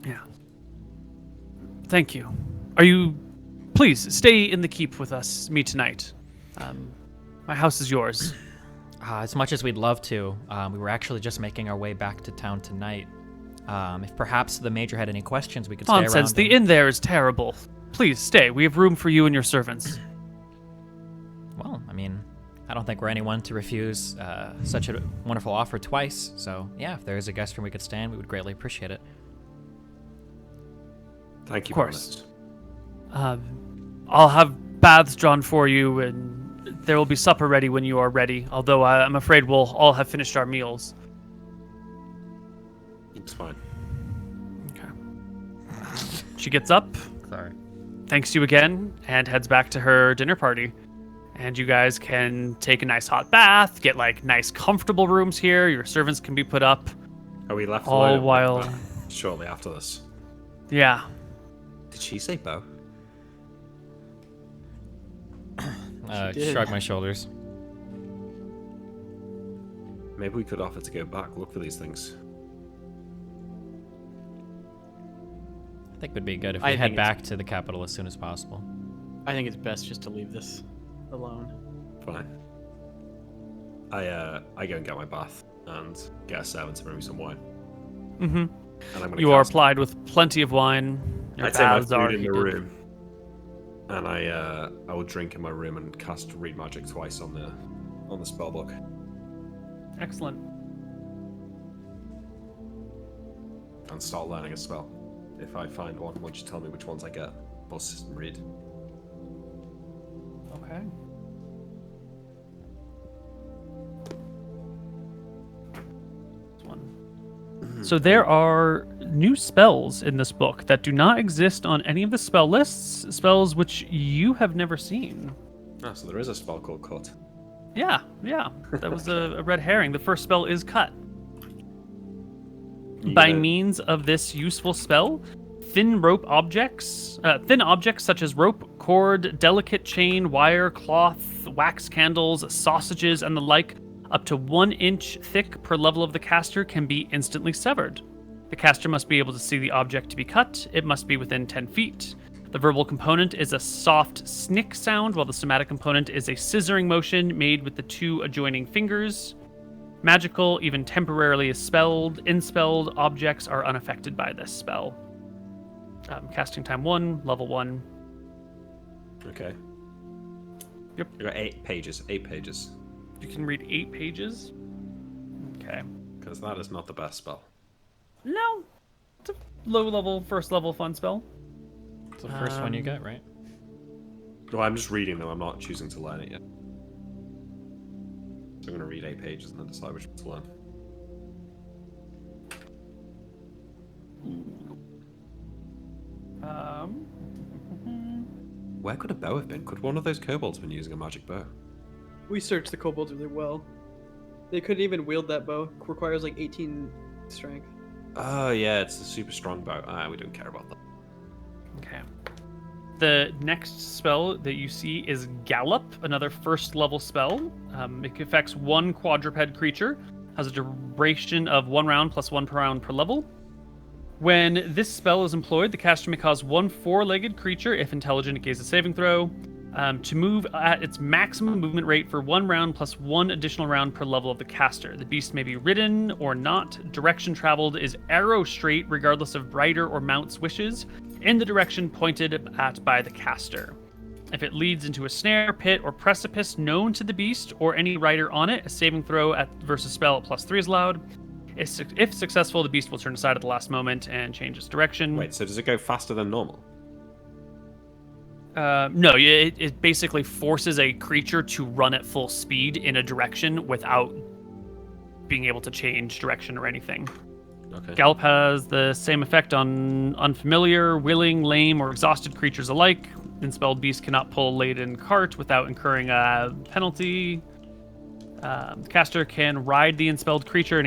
Yeah. Thank you. Please, stay in the keep with me tonight. My house is yours. As much as we'd love to, we were actually just making our way back to town tonight. If perhaps the major had any questions, we could stay around. Nonsense. The inn there is terrible. Please stay. We have room for you and your servants. Well, I mean, I don't think we're anyone to refuse such a wonderful offer twice. So, yeah, if there is a guest room we could stay in, we would greatly appreciate it. Thank you, Of course. I'll have baths drawn for you, and there will be supper ready when you are ready. Although I'm afraid we'll all have finished our meals. It's fine. Okay. She gets up, Sorry. thanks you again, and heads back to her dinner party. And you guys can take a nice hot bath, get like nice comfortable rooms here. Your servants can be put up. Are we left All alone while- shortly after this? Yeah. Did she say bow? did. Shrug my shoulders. Maybe we could offer to go back, look for these things. I think it would be good if I we head think it's- back to the capital as soon as possible. I think it's best just to leave this alone. Fine. I go and get my bath and get a servant to bring me some wine. Mm-hmm. And I'm gonna You are cast- plied with plenty of wine. Your I take my baths are food in the heated. room, and I will drink in my room and cast read magic twice on the spell book. Excellent. And start learning a spell. If I find one, once you tell me which ones I get, plus read. Okay. This one. So there are new spells in this book that do not exist on any of the spell lists, spells which you have never seen. Ah, so there is a spell called Cut. Yeah. That was a red herring. The first spell is cut. By Yeah. means of this useful spell, thin objects such as rope, cord, delicate chain, wire, cloth, wax candles, sausages, and the like, up to 1 inch thick per level of the caster, can be instantly severed. The caster must be able to see the object to be cut. It must be within 10 feet. The verbal component is a soft snick sound, while the somatic component is a scissoring motion made with the 2 adjoining fingers. Magical, even temporarily inspelled objects are unaffected by this spell. Casting time 1, level 1. Okay. Yep. You got 8 pages. 8 pages. You can read 8 pages. Okay. Because that is not the best spell. No, it's a low level, first level fun spell. It's the first one you get, right? Well, I'm just reading them. I'm not choosing to learn it yet. So I'm going to read 8 pages and then decide which one to learn. Where could a bow have been? Could one of those kobolds have been using a magic bow? We searched the kobolds really well. They couldn't even wield that bow. It requires like 18 strength. Oh, yeah, it's a super strong bow. We don't care about that. Okay. The next spell that you see is Gallop, another first level spell. It affects 1 quadruped creature, has a duration of 1 round plus 1 per round per level. When this spell is employed, the caster may cause 1 4-legged creature, if intelligent, it gains a saving throw, to move at its maximum movement rate for 1 round plus 1 additional round per level of the caster. The beast may be ridden or not. Direction traveled is arrow straight, regardless of rider or mount's wishes, in the direction pointed at by the caster. If it leads into a snare, pit, or precipice known to the beast or any rider on it, a saving throw versus spell at +3 is allowed. If successful, the beast will turn aside at the last moment and change its direction. Wait, so does it go faster than normal? No, it basically forces a creature to run at full speed in a direction without being able to change direction or anything. Okay. Gallop has the same effect on unfamiliar, willing, lame, or exhausted creatures alike. Inspelled beast cannot pull a laden cart without incurring a penalty. Caster can ride the inspelled creature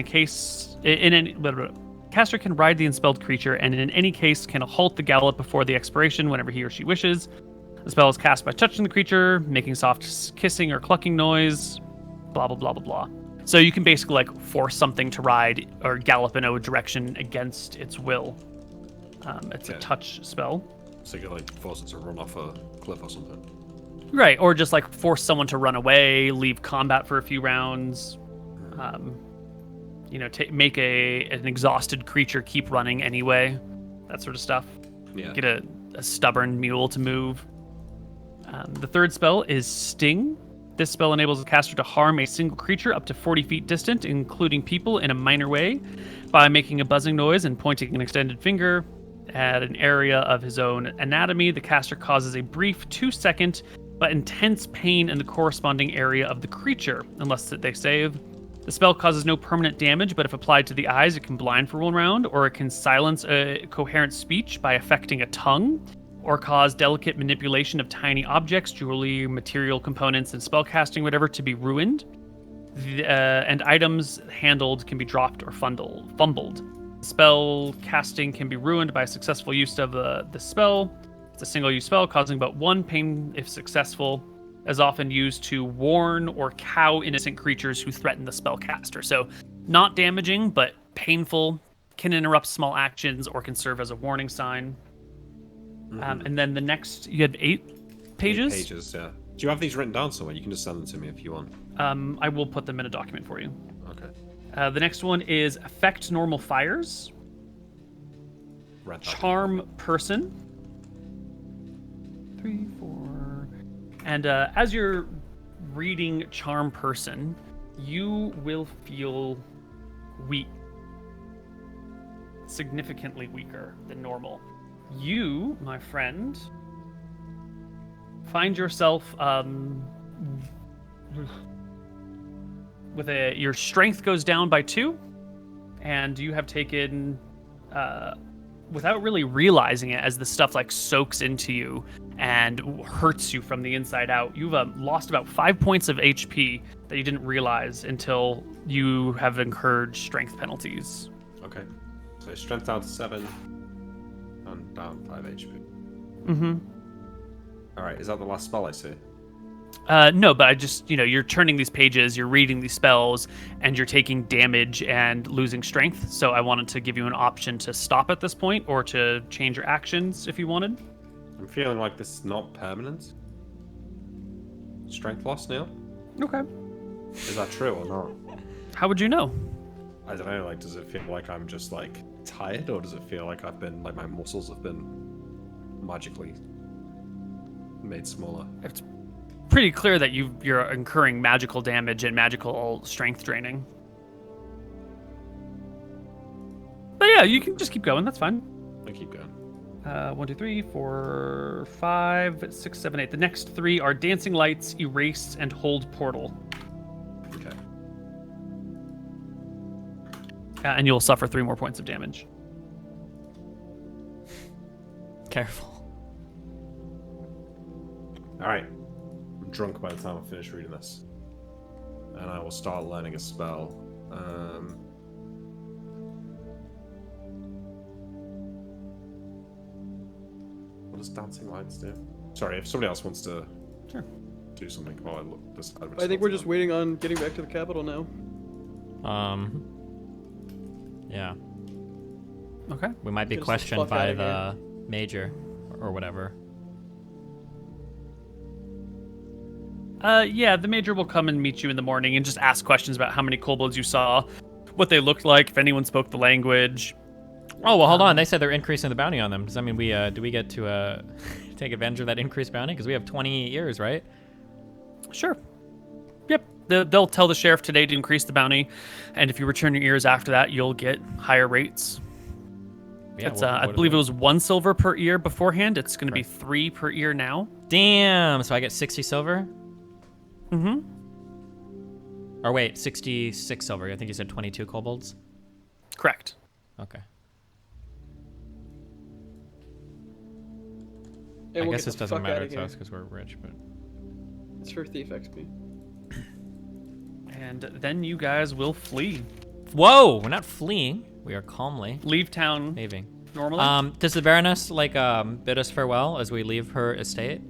Caster can ride the inspelled creature, and in any case can halt the gallop before the expiration whenever he or she wishes. The spell is cast by touching the creature, making soft kissing or clucking noise, blah blah blah blah blah. So you can basically like force something to ride or gallop in a direction against its will. It's a Okay. touch spell. So you can like force it to run off a cliff or something. Right, or just like force someone to run away, leave combat for a few rounds. Make an exhausted creature keep running anyway. That sort of stuff. Yeah. Get a stubborn mule to move. The third spell is Sting. This spell enables the caster to harm a single creature up to 40 feet distant, including people, in a minor way, by making a buzzing noise and pointing an extended finger. At an area of his own anatomy, the caster causes a brief 2-second but intense pain in the corresponding area of the creature, unless they save. The spell causes no permanent damage, but if applied to the eyes, it can blind for 1 round, or it can silence a coherent speech by affecting a tongue, or cause delicate manipulation of tiny objects, jewelry, material components, and spellcasting, whatever, to be ruined. And items handled can be dropped or fumbled. Spell casting can be ruined by successful use of the spell. It's a single-use spell, causing but 1 pain if successful, as often used to warn or cow innocent creatures who threaten the spellcaster. So, not damaging, but painful, can interrupt small actions, or can serve as a warning sign. And then the next, you had 8 pages? 8 pages, yeah. Do you have these written down somewhere? You can just send them to me if you want. I will put them in a document for you. Okay. The next one is affect normal fires. Read that. Charm person. 3, 4. And as you're reading charm person, you will feel weak. Significantly weaker than normal. You, my friend, find yourself with your strength goes down by 2, and you have taken without really realizing it, as the stuff like soaks into you and hurts you from the inside out, you've lost about 5 points of HP that you didn't realize until you have incurred strength penalties. Okay. So strength down to 7 and down 5 HP. Mm-hmm. Alright, is that the last spell I see? No, but I just, you're turning these pages, you're reading these spells, and you're taking damage and losing strength. So I wanted to give you an option to stop at this point or to change your actions if you wanted. I'm feeling like this is not permanent. Strength loss, Neil? Okay. Is that true or not? How would you know? I don't know, like, does it feel like I'm just, like, tired, or does it feel like I've been, like, my muscles have been magically made smaller? It's pretty clear that you're incurring magical damage and magical strength draining. But yeah, you can just keep going, that's fine. I keep going. 1, 2, 3, 4, 5, 6, 7, 8. The next 3 are dancing lights, erase, and hold portal. Okay. And you'll suffer 3 more points of damage. Careful. Alright. I'm drunk by the time I finish reading this. And I will start learning a spell. What does dancing lights do? Sorry, if somebody else wants to do something while I look this. I think we're just waiting on getting back to the capital now. Yeah. Okay. We might be Get us the questioned fuck by outta the major or whatever. Yeah, the major will come and meet you in the morning and just ask questions about how many kobolds you saw, what they looked like, if anyone spoke the language. Oh, well, hold on. They said they're increasing the bounty on them. Does that mean do we get to take advantage of that increased bounty? Because we have 20 years, right? Sure. Yep. They'll tell the sheriff today to increase the bounty, and if you return your ears after that, you'll get higher rates. Yeah, It's, I believe it was 1 silver per ear beforehand. It's going to be 3 per ear now. Damn. So I get 60 silver? Mm-hmm. Or wait, 66 silver. I think you said 22 kobolds? Correct. Okay. And I we'll guess get this the doesn't fuck matter outta to here. us because we're rich, but... It's for thief XP. And then you guys will flee. Whoa! We're not fleeing. We are calmly Leave town leaving. normally. Does the Baroness, bid us farewell as we leave her estate?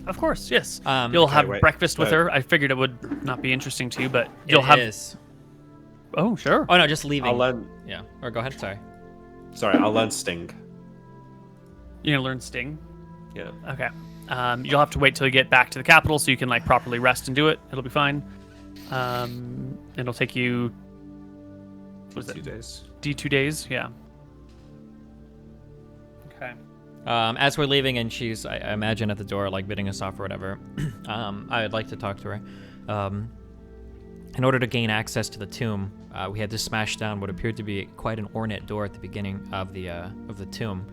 Of course, yes. Um, You'll okay, have wait. breakfast with So- her. I figured it would not be interesting to you, but you'll It have... is. Oh, sure. Oh, no, just leaving. I'll learn. Yeah. Or go ahead, sorry. Sorry, I'll learn Sting. You're going to learn Sting? Yeah. Okay. You'll have to wait till you get back to the capital so you can properly rest and do it. It'll be fine. It'll take you... What is 2 it? days. D2 days? Yeah. Okay. As we're leaving and she's, I imagine, at the door, bidding us off or whatever, I would like to talk to her. In order to gain access to the tomb, we had to smash down what appeared to be quite an ornate door at the beginning of the tomb.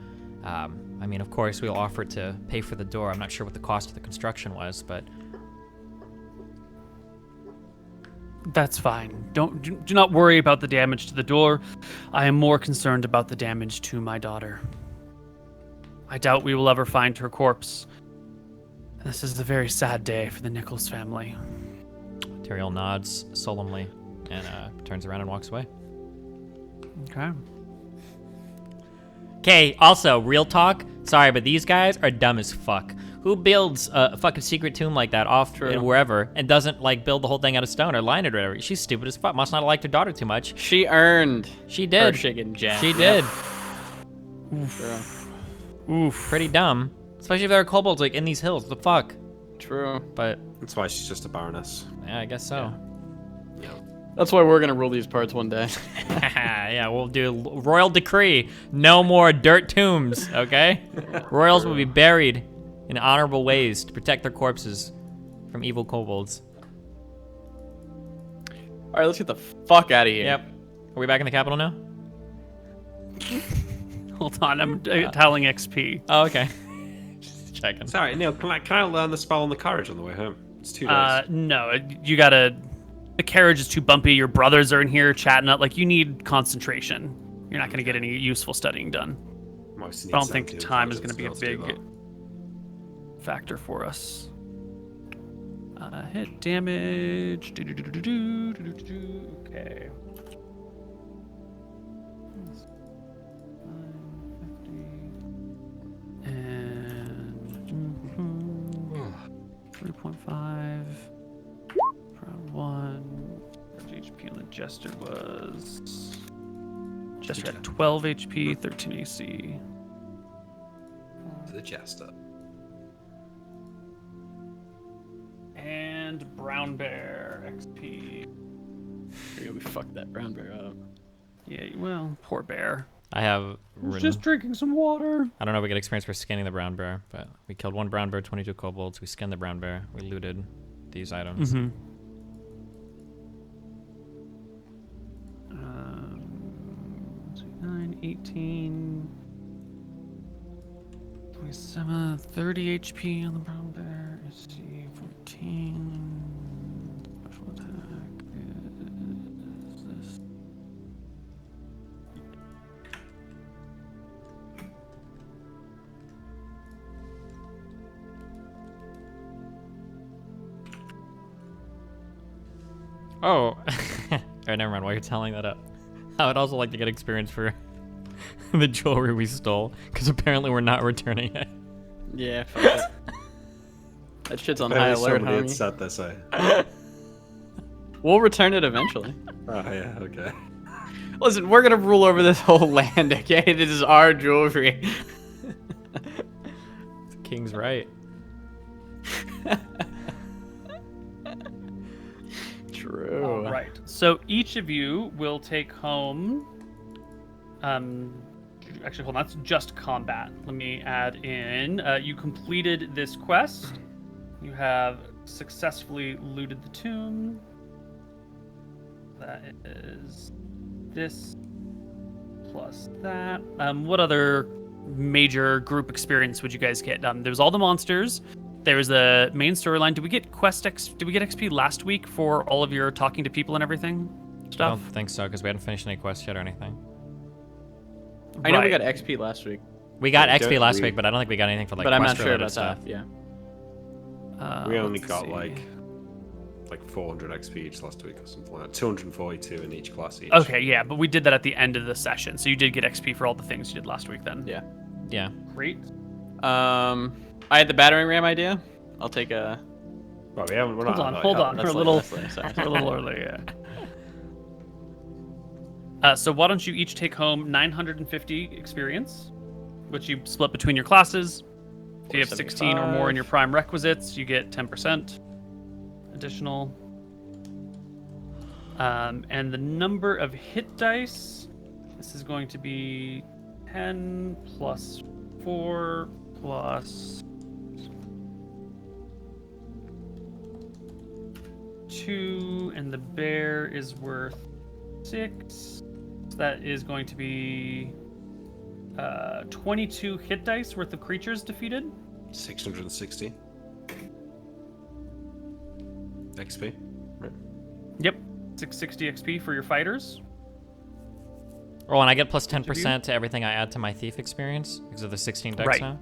I mean, of course, we'll offer to pay for the door. I'm not sure what the cost of the construction was, but That's fine. Do not worry about the damage to the door. I am more concerned about the damage to my daughter. I doubt we will ever find her corpse. This is a very sad day for the Nichols family. Tyrael nods solemnly and turns around and walks away. Okay. Okay, also, real talk. Sorry, but these guys are dumb as fuck. Who builds a fucking secret tomb like that off in wherever and doesn't like build the whole thing out of stone or line it or whatever? She's stupid as fuck. Must not have liked her daughter too much. She earned. She did. Her shit getting jacked. She did. True. Oof. Pretty dumb. Especially if there are kobolds like in these hills. What the fuck? True. But That's why she's just a baroness. yeah, I guess so. That's why we're gonna rule these parts one day. Yeah, we'll do royal decree. No more dirt tombs, okay? Royals will be buried in honorable ways to protect their corpses from evil kobolds. All right, let's get the fuck out of here. Yep. Are we back in the capital now? Hold on, I'm tallying XP. Oh, okay. Just checking. Sorry, Neil, can I learn the spell on the carriage on the way home? It's 2 days. No, you gotta. The carriage is too bumpy. Your brothers are in here chatting up. Like, you need concentration. You're not gonna get any useful studying done. I don't think time is gonna be a big factor for us. Hit damage. Okay. And 3.5. Round 1. HP on the Jester was. Jester had 12 HP, 13 AC. The Jester. And Brown Bear XP. Yeah, we fucked that brown bear up. Yeah, well, poor bear. I have Just drinking some water. I don't know if we get experience for skinning the brown bear, but we killed 1 brown bear, 22 kobolds. We skinned the brown bear. We looted these items. Mm-hmm. 9, 18, 27, 30 HP on the brown bear. AC 14. Special attack is this. Oh. All right, never mind. While you're telling that up, I would also like to get experience for the jewelry we stole, because apparently we're not returning it. Yeah, fuck it. That shit's on high alert, Somebody had homie. said this, eh? We'll return it eventually. Oh, yeah, okay. Listen, we're gonna rule over this whole land, okay? This is our jewelry. The king's right. True. All right. So each of you will take home. Actually, hold on. That's just combat. Let me add in. You completed this quest. You have successfully looted the tomb. That is this plus that. What other major group experience would you guys get? There's all the monsters. There was the main storyline. Did we get Did we get XP last week for all of your talking to people and everything I stuff? don't think so, because we hadn't finished any quests yet or anything. I know we Right. got XP last week, We got Yeah, XP last we- week, but I don't think we got anything for like but I'm not quest sure related about stuff. that. Yeah. We only Let's got see. like 400 XP each last week or something like that. 242 in each class each. Okay, yeah, but we did that at the end of the session, so you did get XP for all the things you did last week. Then, Yeah. Yeah. great. I had the battering ram idea. I'll take a. Well, we haven't. We're Hold not on, at hold that on. yet. We're a later, little, that's later, sorry. we're a little early. Yeah. So why don't you each take home 950 experience, which you split between your classes. If you have 16 or more in your prime requisites, you get 10% additional. And the number of hit dice, this is going to be 10 plus 4 plus 2, and the bear is worth 6. So that is going to be 22 hit dice worth of creatures defeated. 660 XP. Right. Yep. 660 XP for your fighters. Oh, and I get plus 10% to everything I add to my thief experience because of the 16 dex Right. now.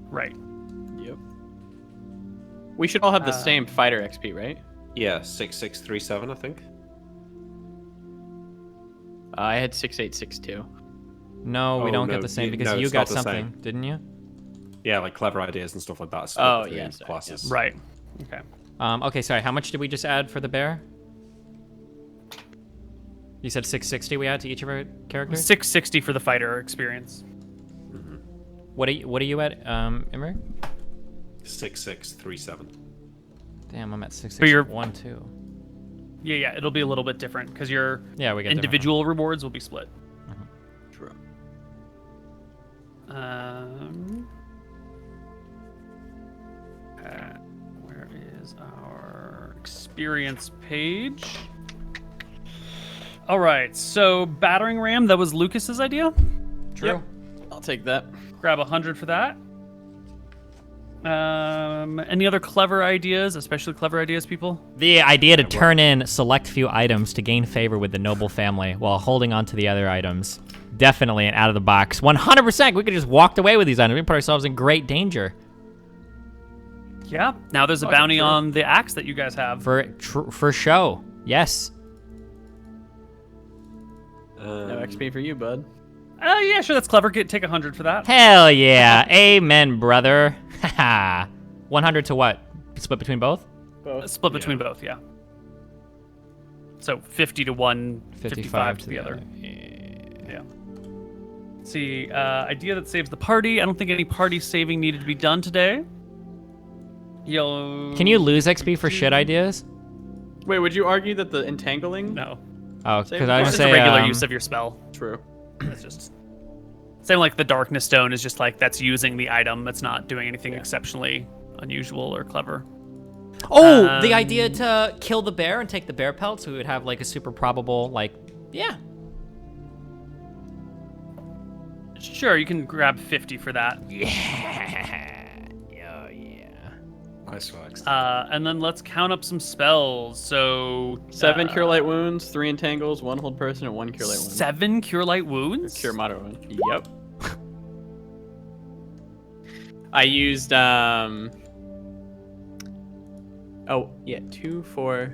Right. Yep. We should all have the same fighter XP, right? Yeah, 6637, I think. I had 6862. No, we Oh, don't no, get the same because no, you it's got not the something, same. didn't you? Yeah, like clever ideas and stuff like that. split Oh, between yeah, sorry, classes. Right. Okay. Okay, sorry. How much did we just add for the bear? You said 660 we add to each of our characters? 660 for the fighter experience. What are you at, Imrik? 6637. Damn, I'm at But you're- 661 too. Yeah, it'll be a little bit different because your Yeah, we get individual rewards will be split. True. Where is our experience page? All right, so battering ram, that was Lucas's idea. True. Yep. I'll take that. Grab 100 for that. Any other clever ideas, especially clever ideas, people? The idea to turn in select few items to gain favor with the noble family while holding on to the other items. Definitely an out of the box. 100%. We could just walked away with these items. We put ourselves in great danger. Yeah. Now there's a Fucking bounty true. on the axe that you guys have. For show. Yes. No XP for you, bud. Yeah, sure, that's clever. Take 100 for that. Hell yeah. Amen, brother. Haha. 100 to what? Split between both? Split between both, yeah. So 50 to one, 55 to the other. Yeah. Let's see, idea that saves the party. I don't think any party saving needed to be done today. Can you lose XP for shit ideas? Wait, would you argue that the entangling? No. Oh, Same because I was It's gonna just say a regular use of your spell. True. It's just same like the darkness stone is just like that's using the item. That's not doing anything exceptionally unusual or clever. Oh, the idea to kill the bear and take the bear pelt, so we would have like a super probable, like, yeah. Sure, you can grab 50 for that. Nice works. And then let's count up some spells. So 7 cure light wounds, 3 entangles, 1 hold person, and 1 cure light wound. 7 cure light wounds. Cure moderate wound. Yep. I used oh yeah, 2, 4,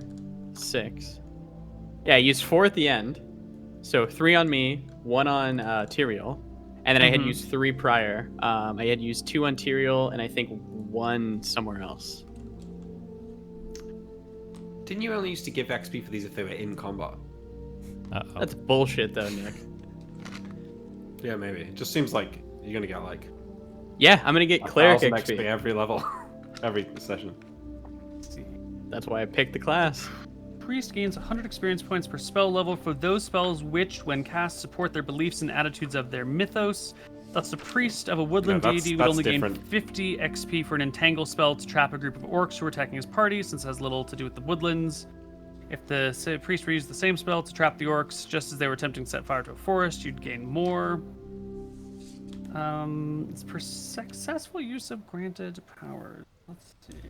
6. Yeah, I used 4 at the end. So 3 on me, 1 on Tyrael, and then I had used 3 prior. I had used 2 on Tyrael, and I think 1 somewhere else. Didn't you only used to give XP for these if they were in combat? Uh-oh. That's bullshit, though, Nick. Yeah, maybe. It just seems like you're gonna get like Yeah, I'm gonna get cleric 1,000 XP. XP every level, every session. That's why I picked the class. Priest gains 100 experience points per spell level for those spells which, when cast, support their beliefs and attitudes of their mythos. Thus, the priest of a woodland No, that's- deity would that's only different. gain 50 XP for an entangle spell to trap a group of orcs who are attacking his party, since it has little to do with the woodlands. If the priest reused the same spell to trap the orcs just as they were attempting to set fire to a forest, you'd gain more. It's for successful use of granted powers. Let's see.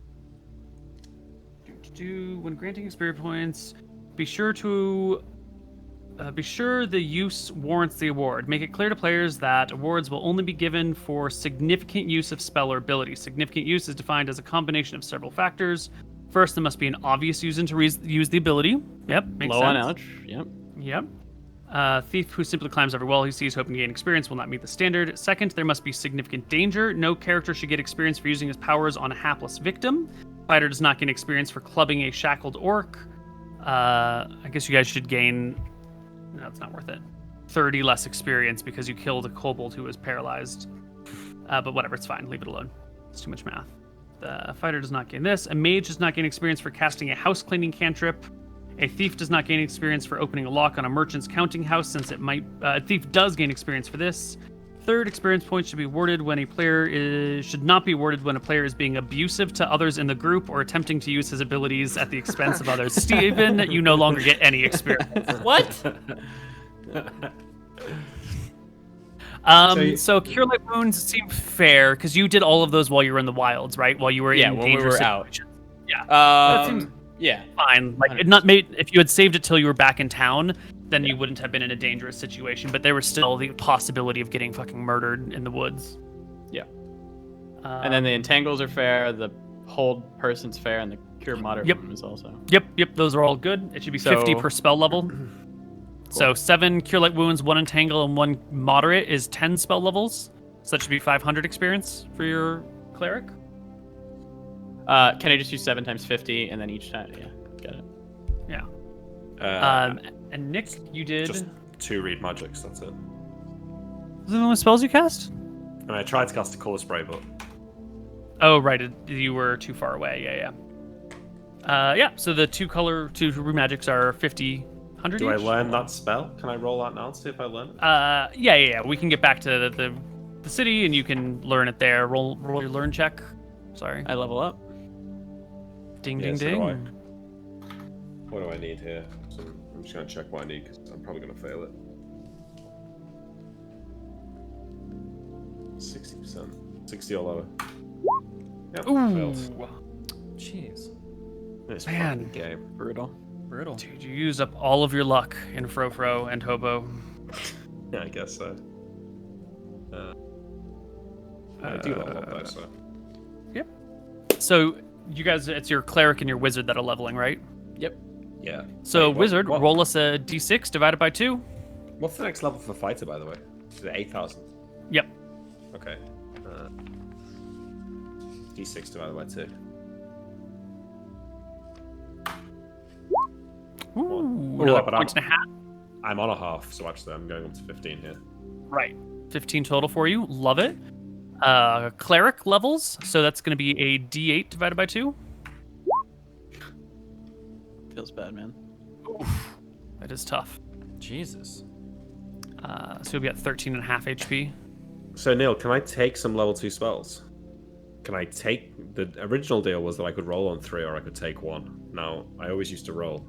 When granting experience points, be sure the use warrants the award. Make it clear to players that awards will only be given for significant use of spell or ability. Significant use is defined as a combination of several factors. First, there must be an obvious reason to use the ability. Yep, makes Low sense. on ouch. Yep. Yep. Thief who simply climbs every wall he sees hoping to gain experience will not meet the standard. Second, there must be significant danger. No character should get experience for using his powers on a hapless victim. Fighter does not gain experience for clubbing a shackled orc. I guess you guys should gain... No, it's not worth it. 30 less experience because you killed a kobold who was paralyzed. But whatever, it's fine. Leave it alone. It's too much math. The fighter does not gain this. A mage does not gain experience for casting a house cleaning cantrip. A thief does not gain experience for opening a lock on a merchant's counting house, since it might. A thief does gain experience for this. Third, experience points should be awarded when a player should not be awarded when a player is being abusive to others in the group or attempting to use his abilities at the expense of others. Steven, you no longer get any experience. What? So Cure Light Wounds seem fair because you did all of those while you were in the wilds, right? While you were in when we dangerous were out. situations. Yeah. That seems Yeah. fine. Like it not made if you had saved it till you were back in town, then you wouldn't have been in a dangerous situation. But there was still the possibility of getting fucking murdered in the woods. Yeah. And then the entangles are fair, the hold person's fair, and the cure moderate wounds also. Yep. Those are all good. It should be 50 per spell level. Cool. So 7 Cure Light Wounds, 1 Entangle, and 1 Moderate is 10 spell levels. So that should be 500 experience for your cleric. Can I just use 7 times 50 and then each time? Yeah, got it. Yeah. And Nick, you did just 2 read magics. That's it. Was it the only spells you cast? I mean, I tried to cast a color spray, but oh right, you were too far away. Yeah. So the 2 read magics are 50, 100 do I each? learn that spell? Can I roll that now to see if I learn it? Yeah. We can get back to the city and you can learn it there. Roll your learn check. Sorry. I level up. Ding, Yeah, ding, so ding. do I. What do I need here? So I'm just going to check what I need because I'm probably going to fail it. 60%. 60 or lower. Yep, failed. Jeez. This Man. fucking game. Brutal. Dude, you used up all of your luck in Frofro and Hobo. Yeah, I guess so. I do level up though, so. Yep. So you guys, it's your cleric and your wizard that are leveling, right? Yep. Yeah. So Wait, wizard, what? roll us a d6 divided by 2. What's the next level for fighter, by the way? Is it 8,000? Yep. Okay. D6 divided by 2. Ooh, Ooh, another but point and a half. I'm on a half, so actually I'm going up to 15 here. Right. 15 total for you. Love it. Cleric levels. So that's going to be a d8 divided by 2. Feels bad, man. That is tough. Jesus. So you'll be at 13.5 HP. So Neil, can I take some level 2 spells? Can I take... The original deal was that I could roll on 3 or I could take 1. Now, I always used to roll.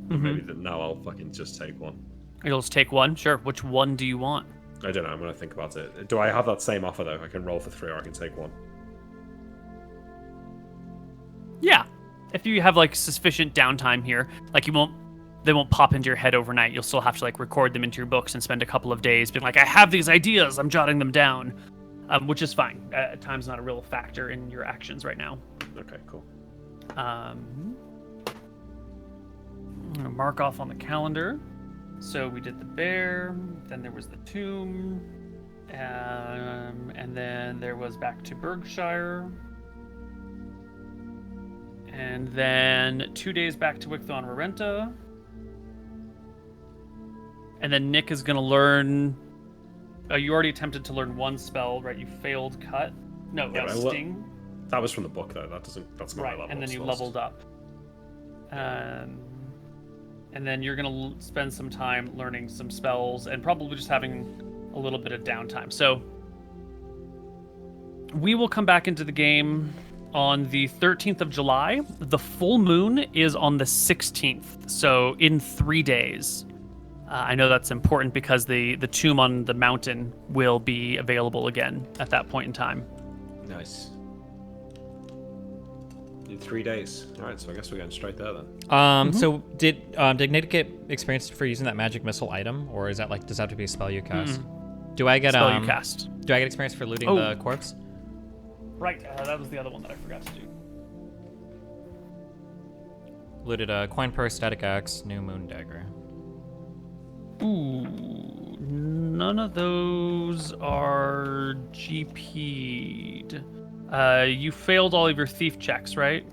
Maybe now I'll fucking just take 1. You'll just take 1? Sure. Which one do you want? I don't know, I'm going to think about it. Do I have that same offer though? I can roll for 3 or I can take 1. Yeah. If you have like sufficient downtime here, like they won't pop into your head overnight. You'll still have to like record them into your books and spend a couple of days being like, I have these ideas, I'm jotting them down, which is fine. Time's not a real factor in your actions right now. Okay, cool. I'm gonna mark off on the calendar. So we did the bear, then there was the tomb, and then there was back to Berkshire, and then 2 days back to Wickthon Rarenta, and then Nick is gonna learn. You already attempted to learn 1 spell, right? You failed cut. No, Yeah, sting. That was from the book though. That's not my Right, level. and then of you spells. leveled up. And then you're going to spend some time learning some spells and probably just having a little bit of downtime. So we will come back into the game on the 13th of July. The full moon is on the 16th, so in 3 days. I know that's important because the tomb on the mountain will be available again at that point in time. Nice. In 3 days. All right, so I guess we're going straight there then. So did Nick get experience for using that magic missile item, or is that like does that have to be a spell you cast? Do I get Spell you cast. Do I get experience for looting the corpse? Right, that was the other one that I forgot to do. Looted a coin purse, static axe, new moon dagger. Ooh, none of those are GP'd. You failed all of your thief checks, right?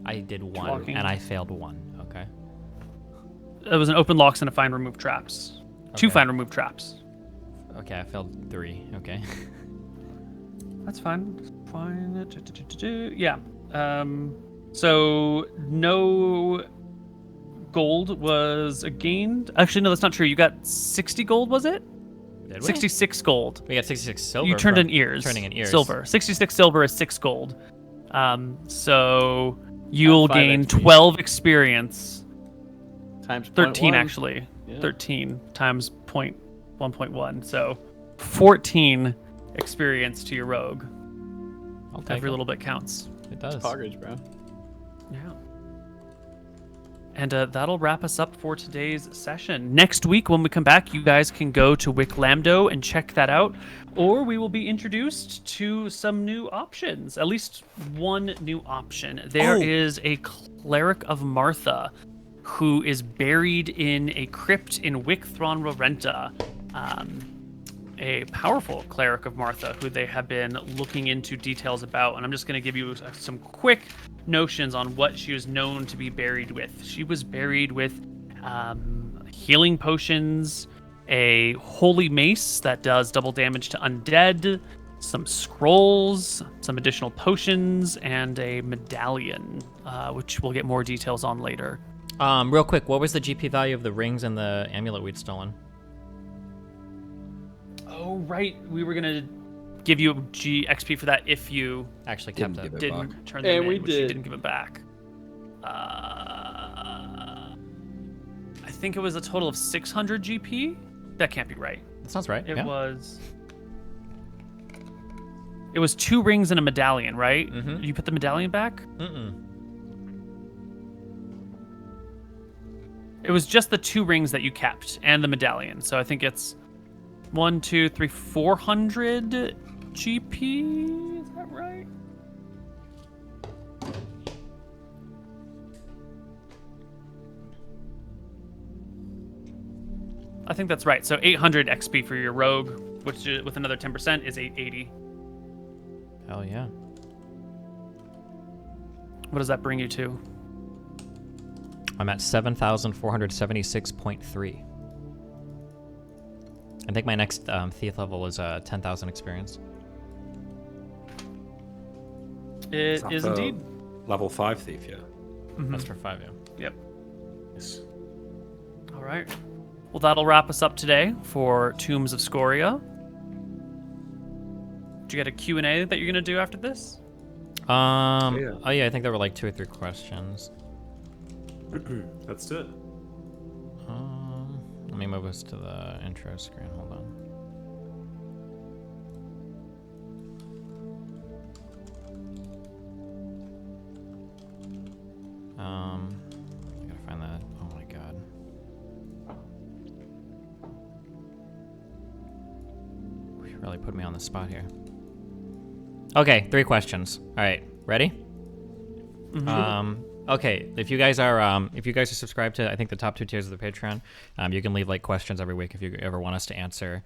I did 1, walking. and I failed 1. Okay. It was an open locks and a find remove traps. 2 Okay. find remove traps. Okay, I failed 3. Okay. That's fine. Fine. Yeah. So no gold was gained. Actually, no, that's not true. You got 60 gold, was it? Did we? 66 gold. We got 66 silver. You turned from in ears. Turning in ears. Silver. 66 silver is 6 gold. So you'll 5 gain XP. 12 experience. Times 13 0.1. actually. Yeah. 13 times 1.1. So 14 experience to your rogue. I'll take Every it. little bit counts. It does. Poggers, bro. Yeah. And that'll wrap us up for today's session. Next week, when we come back, you guys can go to Wiklamdo and check that out, or we will be introduced to some new options. At least one new option. There is a Cleric of Martha who is buried in a crypt in Wicthron Rorenta. A powerful Cleric of Martha who they have been looking into details about. And I'm just going to give you some quick notions on what she was known to be buried with. She was buried with healing potions, a holy mace that does double damage to undead, some scrolls, some additional potions, and a medallion, which we'll get more details on later. Real quick, what was the GP value of the rings and the amulet we'd stolen? Oh, right. We were going to give you XP for that if you Actually kept Didn't it. give it didn't back. turn them And in, we which you did. didn't give it back. I think it was a total of 600 GP. That can't be right. That sounds right. It yeah. was 2 rings and a medallion, right? Mhm. You put the medallion back? Mm-mm. It was just the 2 rings that you kept and the medallion. So I think it's 1, 2, 3, 400 GP. Is that right? I think that's right. So 800 XP for your rogue, which with another 10% is 880. Hell yeah. What does that bring you to? I'm at 7,476.3. I think my next thief level is 10,000 experience. It that is for indeed. Level 5 thief, yeah. That's for 5, yeah. Yep. Yes. All right. Well, that'll wrap us up today for Tombs of Scoria. Did you get a Q&A that you're going to do after this? Yeah. Oh yeah, I think there were like 2 or 3 questions. Let's do it. Let me move us to the intro screen. Hold on. I gotta find that. Oh my god. You really put me on the spot here. Okay, 3 questions. All right, ready? Okay, if you guys are subscribed to, I think, the top 2 tiers of the Patreon, you can leave like questions every week if you ever want us to answer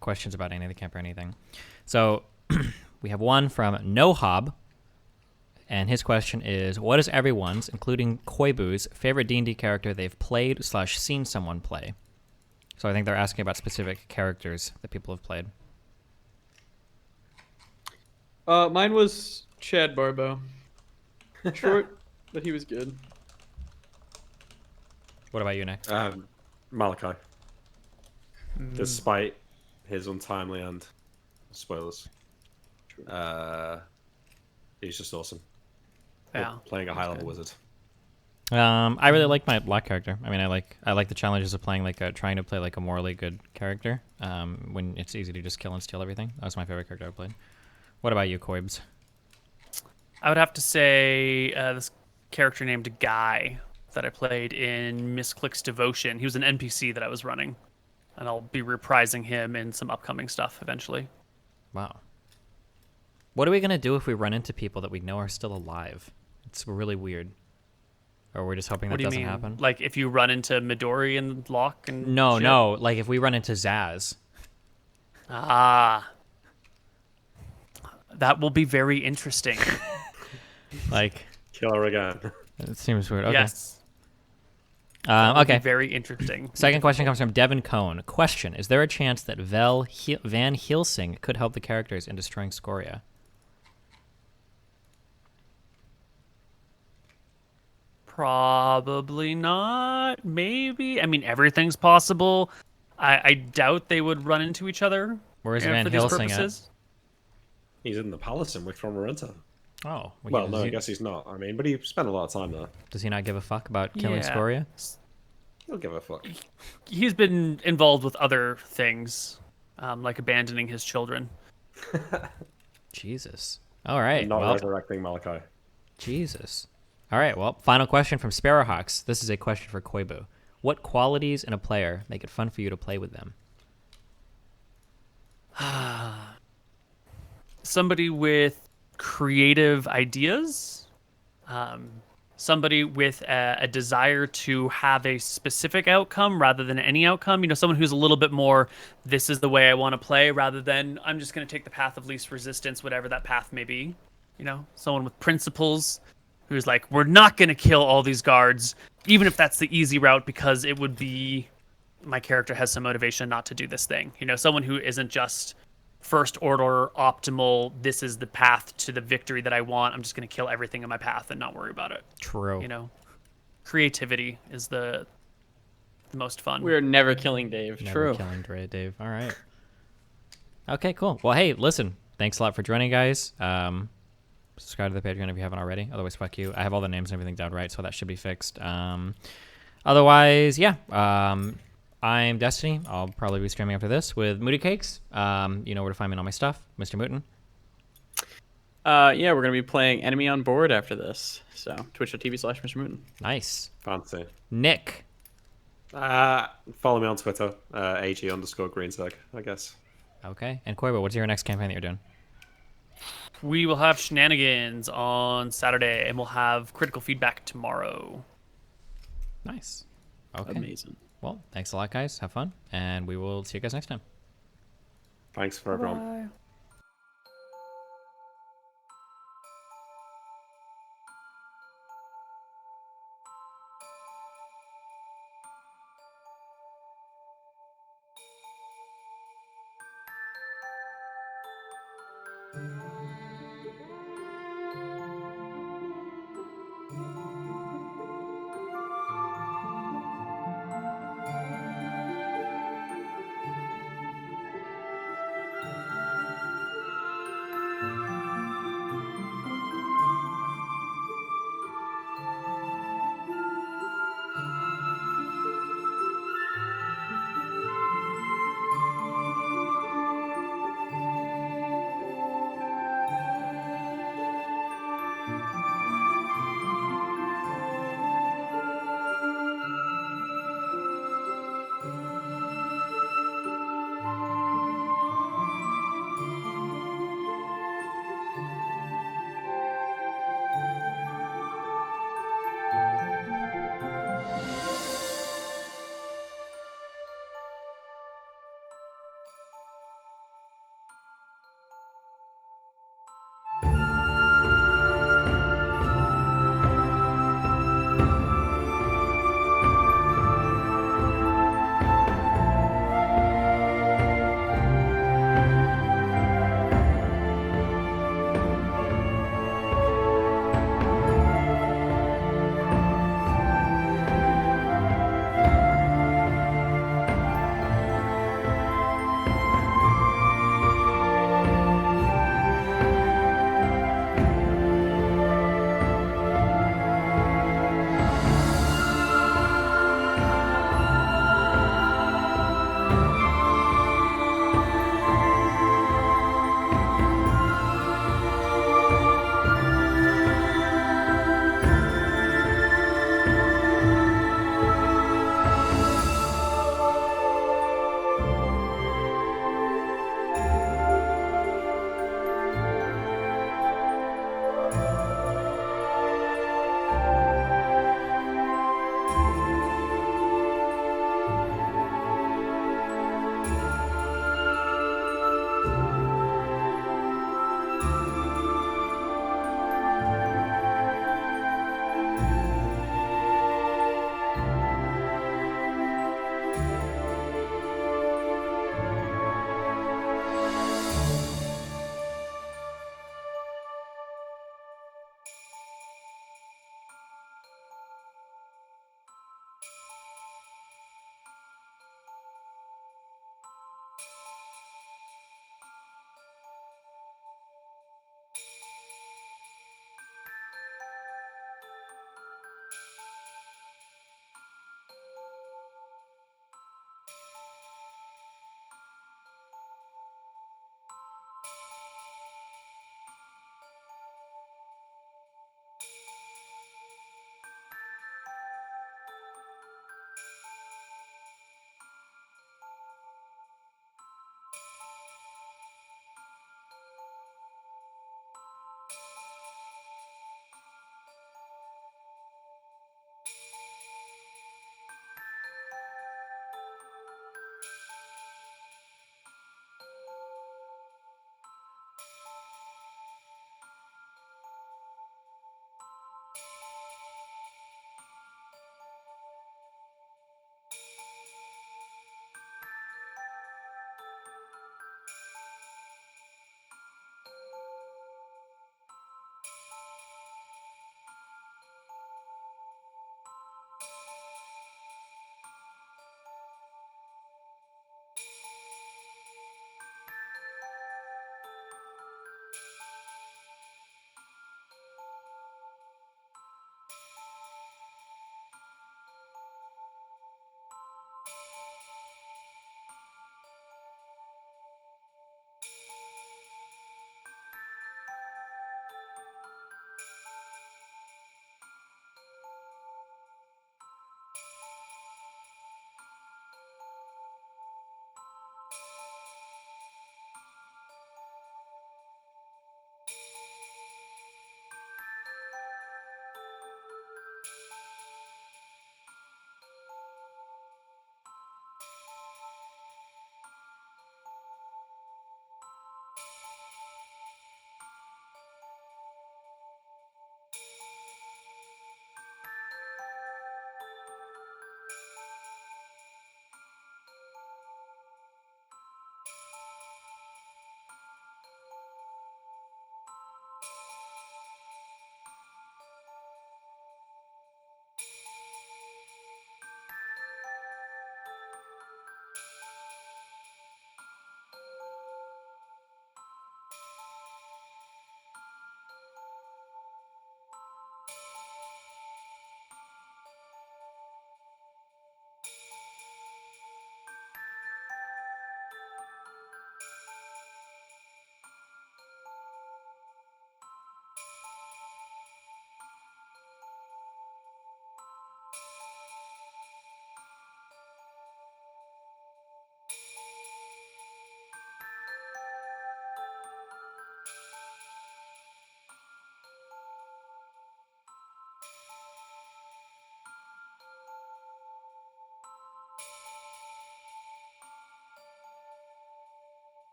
questions about any of the camp or anything. So we have one from NoHob, and his question is, what is everyone's, including Koibu's, favorite D&D character they've played / seen someone play? So I think they're asking about specific characters that people have played. Mine was Chad Barbo. Short, but he was good. What about you, Nick? Malachi. Despite his untimely end. Spoilers. He's just awesome. Yeah. Playing a high-level wizard. I really like my black character. I mean, I like the challenges of playing trying to play like a morally good character. When it's easy to just kill and steal everything. That was my favorite character I played. What about you, Koibs? I would have to say this character named Guy that I played in Misclick's Devotion. He was an NPC that I was running, and I'll be reprising him in some upcoming stuff eventually. Wow. What are we gonna do if we run into people that we know are still alive? It's really weird. Or we're just hoping What that do you doesn't mean? happen. Like if you run into Midori and Locke and No, shit? no. Like if we run into Zaz. Ah. That will be very interesting. Like Kill her again. it seems weird. Okay. Yes. That would be Okay. very interesting. Second question comes from Devin Cohn. Question: is there a chance that Van Helsing could help the characters in destroying Scoria? Probably not. Maybe. I mean, everything's possible. I doubt they would run into each other. Where's for Van these Helsing at? purposes. He's in the palace in Wicthron Rorenta. Oh. Well, no, I guess he's not. I mean, but he spent a lot of time there. Does he not give a fuck about killing Yeah. Scoria? He'll give a fuck. He's been involved with other things. like abandoning his children. Jesus. All right. Not Well, resurrecting Malachi. Jesus. All right. Well, final question from Sparrowhawks. This is a question for Koibu. What qualities in a player make it fun for you to play with them? Somebody with creative ideas, somebody with a desire to have a specific outcome rather than any outcome. Someone who's a little bit more, this is the way I want to play, rather than I'm just going to take the path of least resistance, whatever that path may be. Someone with principles who's like, we're not going to kill all these guards, even if that's the easy route, because it would be my character has some motivation not to do this thing. Someone who isn't just first order optimal, this is the path to the victory that I want, I'm just going to kill everything in my path and not worry about it. True. Creativity is the most fun. We're never killing Dave. Never True. killing Dave. All right. Okay, cool. Well, hey, listen. Thanks a lot for joining, guys. Subscribe to the Patreon if you haven't already. Otherwise, fuck you. I have all the names and everything down right, so that should be fixed. Otherwise, yeah. I'm Destiny. I'll probably be streaming after this with Moody Cakes. You know where to find me and all my stuff. MrMouton. Yeah, we're going to be playing Enemy on Board after this. So, twitch.tv/MrMouton. Nice. Fancy. Nick. Follow me on Twitter, AG_Greenseg, I guess. Okay. And Koibu, what's your next campaign that you're doing? We will have shenanigans on Saturday, and we'll have critical feedback tomorrow. Nice. Okay. Amazing. Well, thanks a lot, guys. Have fun, and we will see you guys next time. Thanks for everyone. Bye.